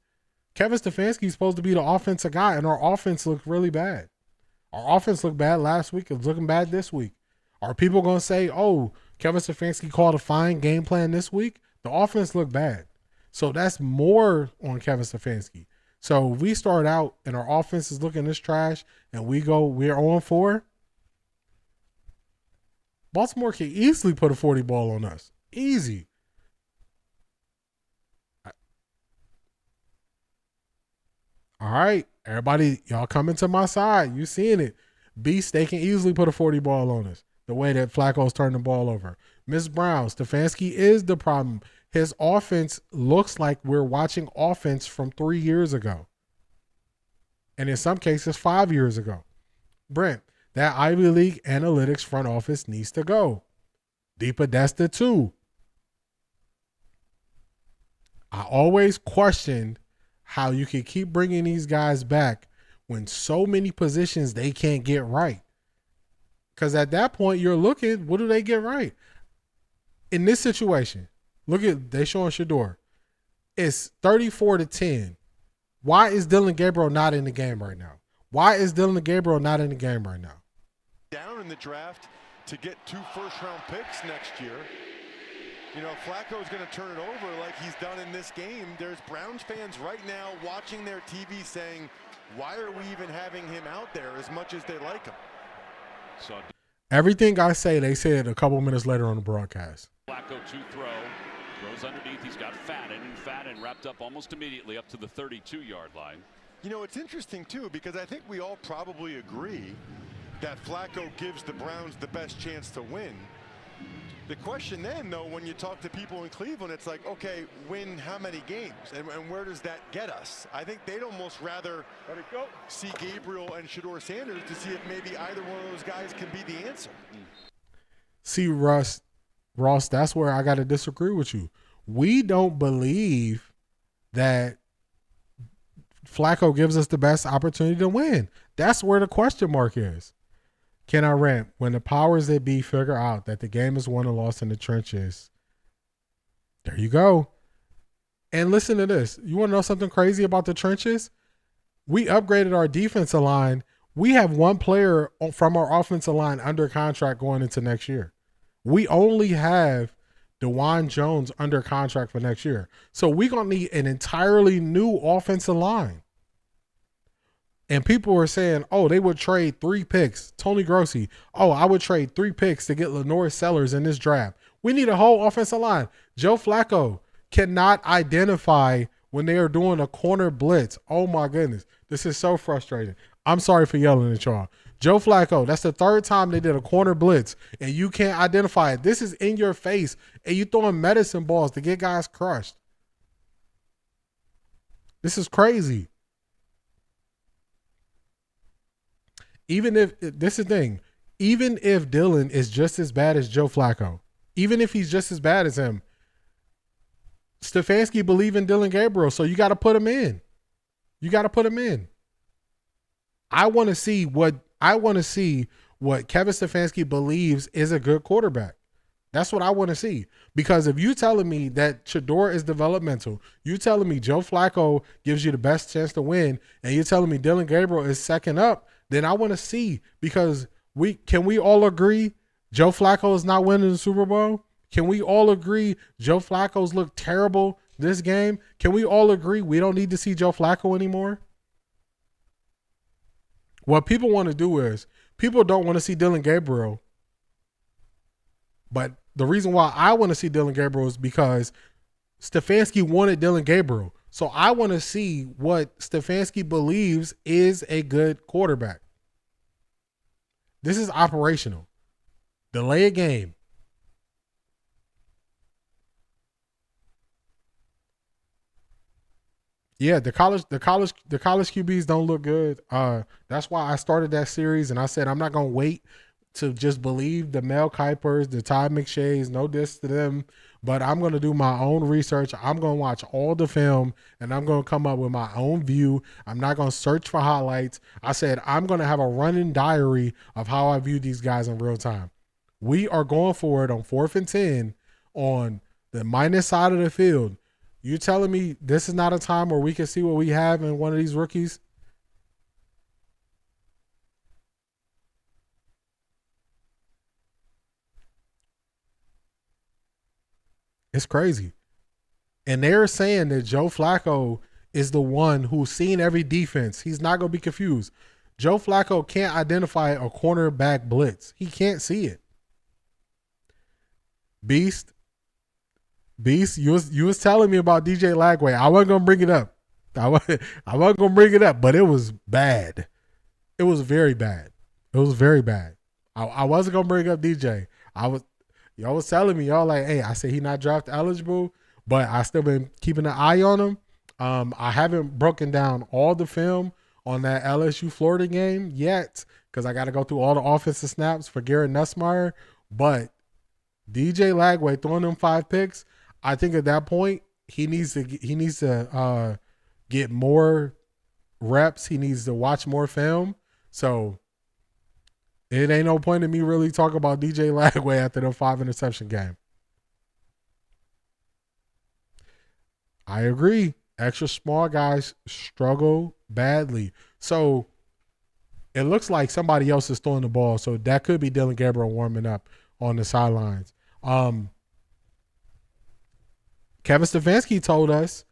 Kevin Stefanski is supposed to be the offensive guy, and our offense looked really bad. Our offense looked bad last week. It's looking bad this week. Are people going to say, oh, Kevin Stefanski called a fine game plan this week? The offense looked bad. So that's more on Kevin Stefanski. So if we start out and our offense is looking this trash and we're on 4, Baltimore can easily put a 40 ball on us. Easy. All right, everybody, y'all coming to my side. You seeing it. Beast, they can easily put a 40 ball on us. The way that Flacco's turned the ball over. Ms. Brown, Stefanski is the problem. His offense looks like we're watching offense from 3 years ago. And in some cases, 5 years ago. Brent, that Ivy League analytics front office needs to go. Deepa Desta too. I always questioned how you can keep bringing these guys back when so many positions they can't get right. Because at that point, you're looking, what do they get right? In this situation, look at, they showing Shador. It's 34-10. Why is Dylan Gabriel not in the game right now? Why is Dylan Gabriel not in the game right now? Down in the draft to get 2 first-round picks next year. You know, Flacco's going to turn it over like he's done in this game. There's Browns fans right now watching their TV saying, why are we even having him out there as much as they like him? So everything I say, they said a couple minutes later on the broadcast. Flacco to throws underneath. He's got Fadden wrapped up almost immediately up to the 32-yard line. You know, it's interesting, too, because I think we all probably agree that Flacco gives the Browns the best chance to win. The question then, though, when you talk to people in Cleveland, it's like, okay, win how many games? And where does that get us? I think they'd almost rather see Gabriel and Shador Sanders to see if maybe either one of those guys can be the answer. See, Ross, that's where I got to disagree with you. We don't believe that Flacco gives us the best opportunity to win. That's where the question mark is. Can I rant? When the powers that be figure out that the game is won and lost in the trenches, there you go. And listen to this. You want to know something crazy about the trenches? We upgraded our defensive line. We have one player from our offensive line under contract going into next year. We only have DeJuan Jones under contract for next year. So we're going to need an entirely new offensive line. And people were saying, oh, they would trade 3 picks. Tony Grossi, oh, I would trade 3 picks to get Lenore Sellers in this draft. We need a whole offensive line. Joe Flacco cannot identify when they are doing a corner blitz. Oh, my goodness. This is so frustrating. I'm sorry for yelling at y'all. Joe Flacco, that's the 3rd time they did a corner blitz, and you can't identify it. This is in your face, and you throwing medicine balls to get guys crushed. This is crazy. Even if, this is the thing, even if Dylan is just as bad as Joe Flacco, even if he's just as bad as him, Stefanski believe in Dylan Gabriel, so you got to put him in. You got to put him in. I want to see what Kevin Stefanski believes is a good quarterback. That's what I want to see. Because if you telling me that Shador is developmental, you telling me Joe Flacco gives you the best chance to win, and you're telling me Dylan Gabriel is second up, then I want to see, because can we all agree Joe Flacco is not winning the Super Bowl? Can we all agree Joe Flacco's looked terrible this game? Can we all agree we don't need to see Joe Flacco anymore? What people want to do is, people don't want to see Dylan Gabriel. But the reason why I want to see Dylan Gabriel is because Stefanski wanted Dylan Gabriel. So I want to see what Stefanski believes is a good quarterback. This is operational. Delay a game. Yeah, the college QBs don't look good. That's why I started that series, and I said I'm not gonna wait to just believe the Mel Kipers, the Todd McShays, no diss to them, but I'm gonna do my own research. I'm gonna watch all the film, and I'm gonna come up with my own view. I'm not gonna search for highlights. I said I'm gonna have a running diary of how I view these guys in real time. We are going for it on 4th and 10 on the minus side of the field. You telling me this is not a time where we can see what we have in one of these rookies? It's crazy. And they're saying that Joe Flacco is the one who's seen every defense. He's not going to be confused. Joe Flacco can't identify a cornerback blitz. He can't see it. Beast, you was telling me about DJ Lagway. I wasn't gonna bring it up. I wasn't gonna bring it up, but it was bad. It was very bad. It was very bad. I wasn't gonna bring up DJ. Y'all was telling me, y'all like, hey, I said he not draft eligible, but I still been keeping an eye on him. I haven't broken down all the film on that LSU Florida game yet because I got to go through all the offensive snaps for Garrett Nussmeier. But DJ Lagway throwing them 5 picks, I think at that point he needs to get more reps. He needs to watch more film. So it ain't no point in me really talking about DJ Lagway after the 5 interception game. I agree. Extra small guys struggle badly. So it looks like somebody else is throwing the ball. So that could be Dylan Gabriel warming up on the sidelines. Kevin Stefanski told us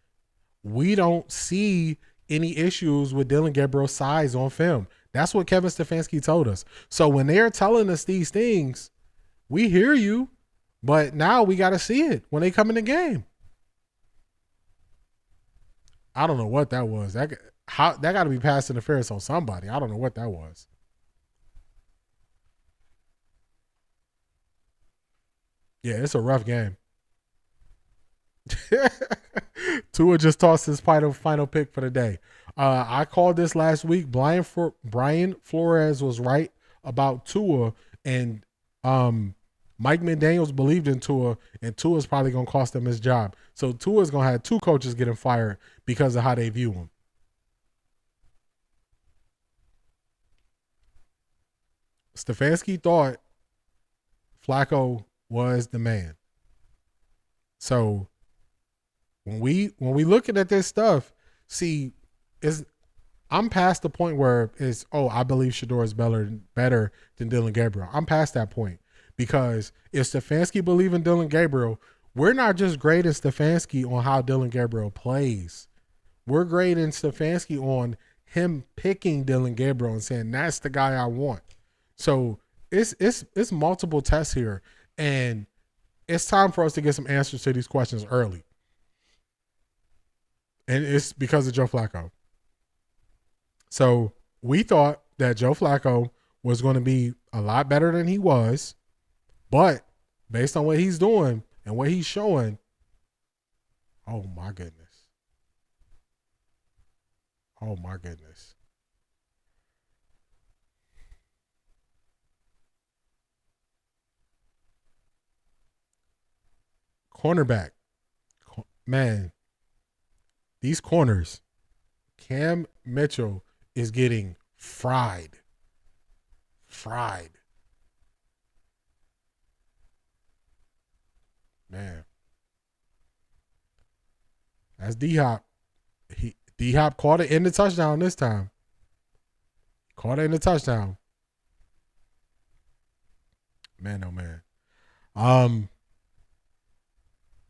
we don't see any issues with Dylan Gabriel's size on film. That's what Kevin Stefanski told us. So when they're telling us these things, we hear you, but now we got to see it when they come in the game. I don't know what that was. That got to be pass interference on somebody. I don't know what that was. Yeah, it's a rough game. Tua just tossed his final pick for the day. I called this last week. Brian Flores was right about Tua, and Mike McDaniels believed in Tua, and Tua's probably going to cost him his job. So Tua's going to have 2 coaches getting fired because of how they view him. Stefanski thought Flacco was the man. So when we looking at this stuff, see, I'm past the point where it's, I believe Shedeur is better than Dylan Gabriel. I'm past that point because if Stefanski believe in Dylan Gabriel, we're not just grading Stefanski on how Dylan Gabriel plays. We're grading Stefanski on him picking Dylan Gabriel and saying that's the guy I want. So it's multiple tests here, and it's time for us to get some answers to these questions early. And it's because of Joe Flacco. So we thought that Joe Flacco was going to be a lot better than he was, but based on what he's doing and what he's showing, oh my goodness. Oh my goodness. Cornerback. Man, these corners, Cam Mitchell is getting fried. Man. That's D-Hop. D-Hop caught it in the touchdown this time. Caught it in the touchdown. Man, oh man.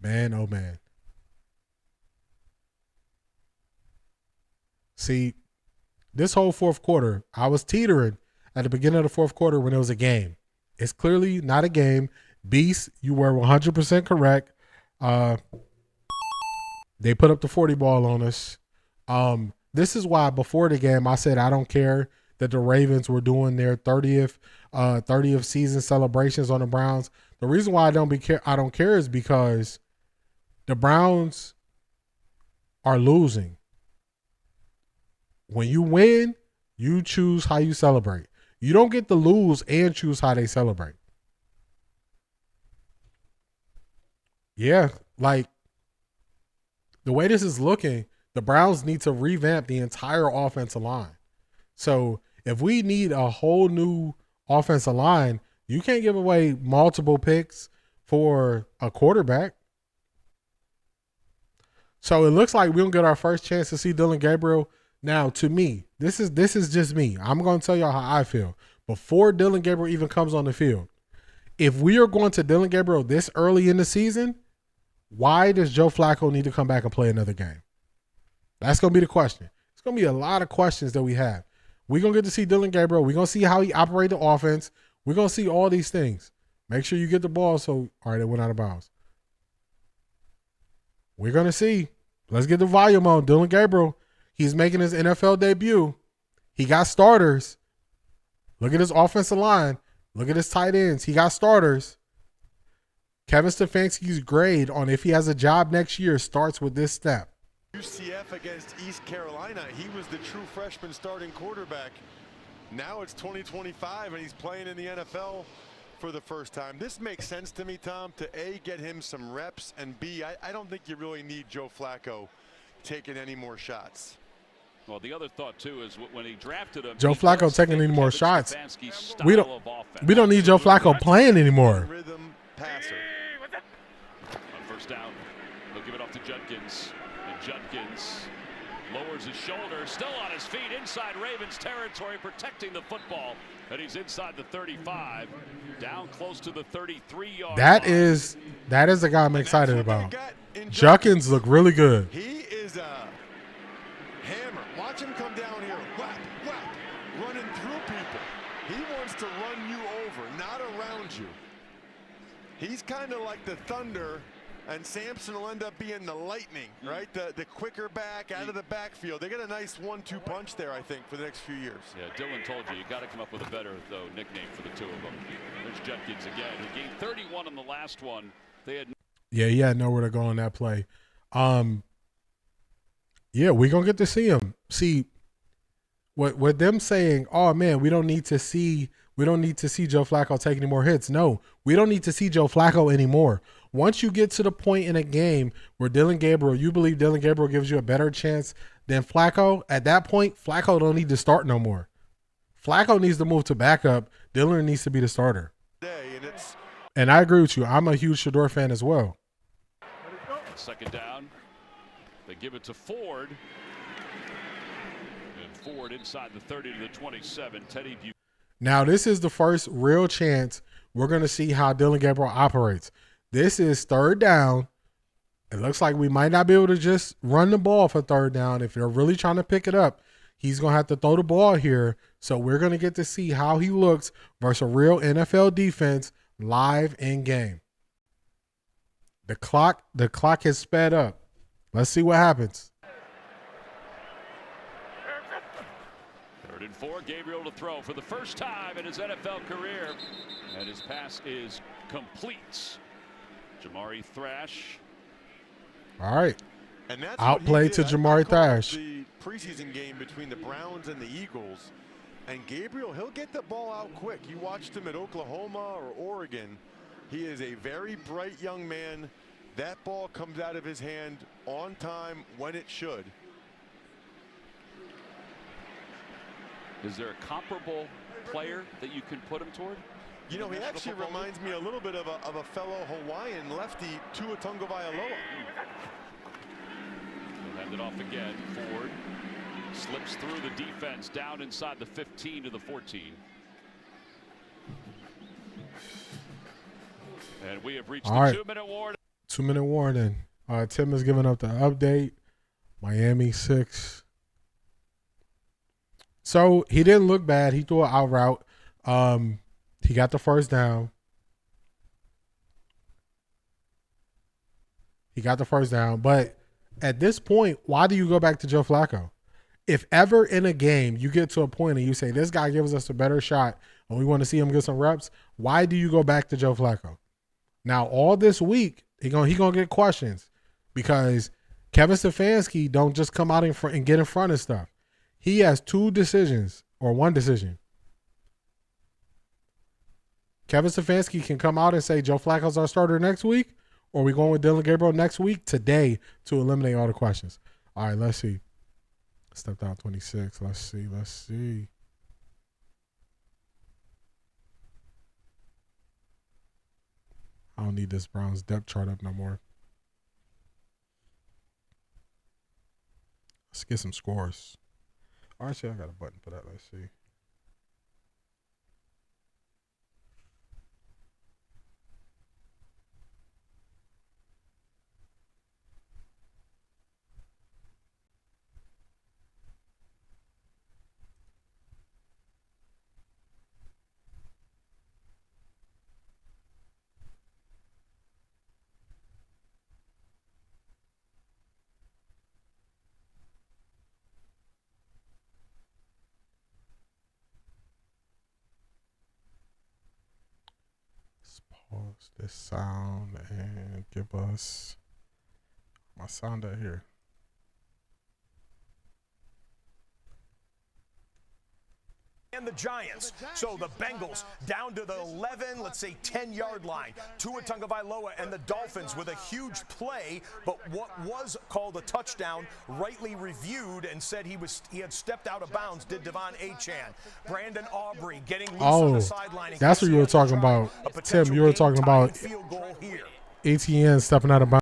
Man, oh man. See, this whole fourth quarter, I was teetering at the beginning of the fourth quarter when it was a game. It's clearly not a game. Beast, you were 100% correct. They put up the 40 ball on us. This is why before the game I said I don't care that the Ravens were doing their 30th season celebrations on the Browns. The reason why I don't care is because the Browns are losing. When you win, you choose how you celebrate. You don't get to lose and choose how they celebrate. Yeah, like the way this is looking, the Browns need to revamp the entire offensive line. So if we need a whole new offensive line, you can't give away multiple picks for a quarterback. So it looks like we don't get our first chance to see Dillon Gabriel. Now, to me, this is just me. I'm going to tell y'all how I feel. Before Dillon Gabriel even comes on the field, if we are going to Dillon Gabriel this early in the season, why does Joe Flacco need to come back and play another game? That's going to be the question. It's going to be a lot of questions that we have. We're going to get to see Dillon Gabriel. We're going to see how he operates the offense. We're going to see all these things. Make sure you get the ball. So, all right, it went out of bounds. We're going to see. Let's get the volume on. Dillon Gabriel, he's making his NFL debut. He got starters. Look at his offensive line. Look at his tight ends. He got starters. Kevin Stefanski's grade on if he has a job next year starts with this step. UCF against East Carolina, he was the true freshman starting quarterback. Now it's 2025 and he's playing in the NFL for the first time. This makes sense to me, Tom, to A, get him some reps, and B, I don't think you really need Joe Flacco taking any more shots. Well, the other thought, too, is when he drafted him, Joe Flacco taking any more shots. We don't need Joe Flacco playing anymore. Rhythm passer. On first down, they'll give it off to Judkins. And Judkins lowers his shoulder, still on his feet, inside Ravens territory, protecting the football. And he's inside the 35, down close to the 33-yard That line. is the guy I'm excited about. Judkins look really good. He is a hammer. Watch him come down here, whap, whap, running through people. He wants to run you over, not around you. He's kind of like the Thunder, and Sampson will end up being the Lightning, right? The quicker back out of the backfield. They got a nice 1-2 punch there, I think, for the next few years. Yeah, Dylan told you got to come up with a better, though, nickname for the two of them. There's Judkins again. He gained 31 on the last one. They had. Yeah, he had nowhere to go on that play. Yeah, we're gonna get to see him. See what them saying, oh man, we don't need to see Joe Flacco take any more hits. No, we don't need to see Joe Flacco anymore. Once you get to the point in a game where you believe Dillon Gabriel gives you a better chance than Flacco, at that point, Flacco don't need to start no more. Flacco needs to move to backup. Dillon needs to be the starter. And I agree with you. I'm a huge Shedeur fan as well. Second down. They give it to Ford. And Ford inside the 30 to the 27. Teddy Buchanan. Now, this is the first real chance we're going to see how Dillon Gabriel operates. This is third down. It looks like we might not be able to just run the ball for third down. If they're really trying to pick it up, he's going to have to throw the ball here. So we're going to get to see how he looks versus a real NFL defense live in game. The clock has sped up. Let's see what happens. 3rd and 4, Gabriel to throw for the first time in his NFL career. And his pass is complete. Jamari Thrash. All right. And that's outplay to Jamari Thrash. The preseason game between the Browns and the Eagles. And Gabriel, he'll get the ball out quick. You watched him at Oklahoma or Oregon. He is a very bright young man. That ball comes out of his hand on time when it should. Is there a comparable player that you can put him toward? You know, he actually reminds me a little bit of a fellow Hawaiian lefty, Tua Tagovailoa. They'll hand it off again. Ford slips through the defense down inside the 15 to the 14. And we have reached the 2-minute warning. 2-minute warning. Tim is giving up the update. Miami 6. So he didn't look bad. He threw an out route. He got the first down. But At this point, why do you go back to Joe Flacco? If ever in a game you get to a point and you say, this guy gives us a better shot and we want to see him get some reps, why do you go back to Joe Flacco? Now, all this week, he gonna get questions because Kevin Stefanski don't just come out in front and get in front of stuff. He has one decision. Kevin Stefanski can come out and say Joe Flacco's our starter next week, or we going with Dylan Gabriel next week today to eliminate all the questions. All right, let's see. Stepped out 26. Let's see. I don't need this Browns depth chart up no more. Let's get some scores. Actually, I got a button for that. Let's see. Pause this sound and give us my sound out here. And the Giants. So the Bengals down to the 11, let's say 10-yard line. Tua Tagovailoa and the Dolphins with a huge play, but what was called a touchdown, rightly reviewed and said he had stepped out of bounds, did Devon Achane. Brandon Aubrey getting loose on the sideline. That's what you were talking about. Tim, you were talking about ETN stepping out of bounds.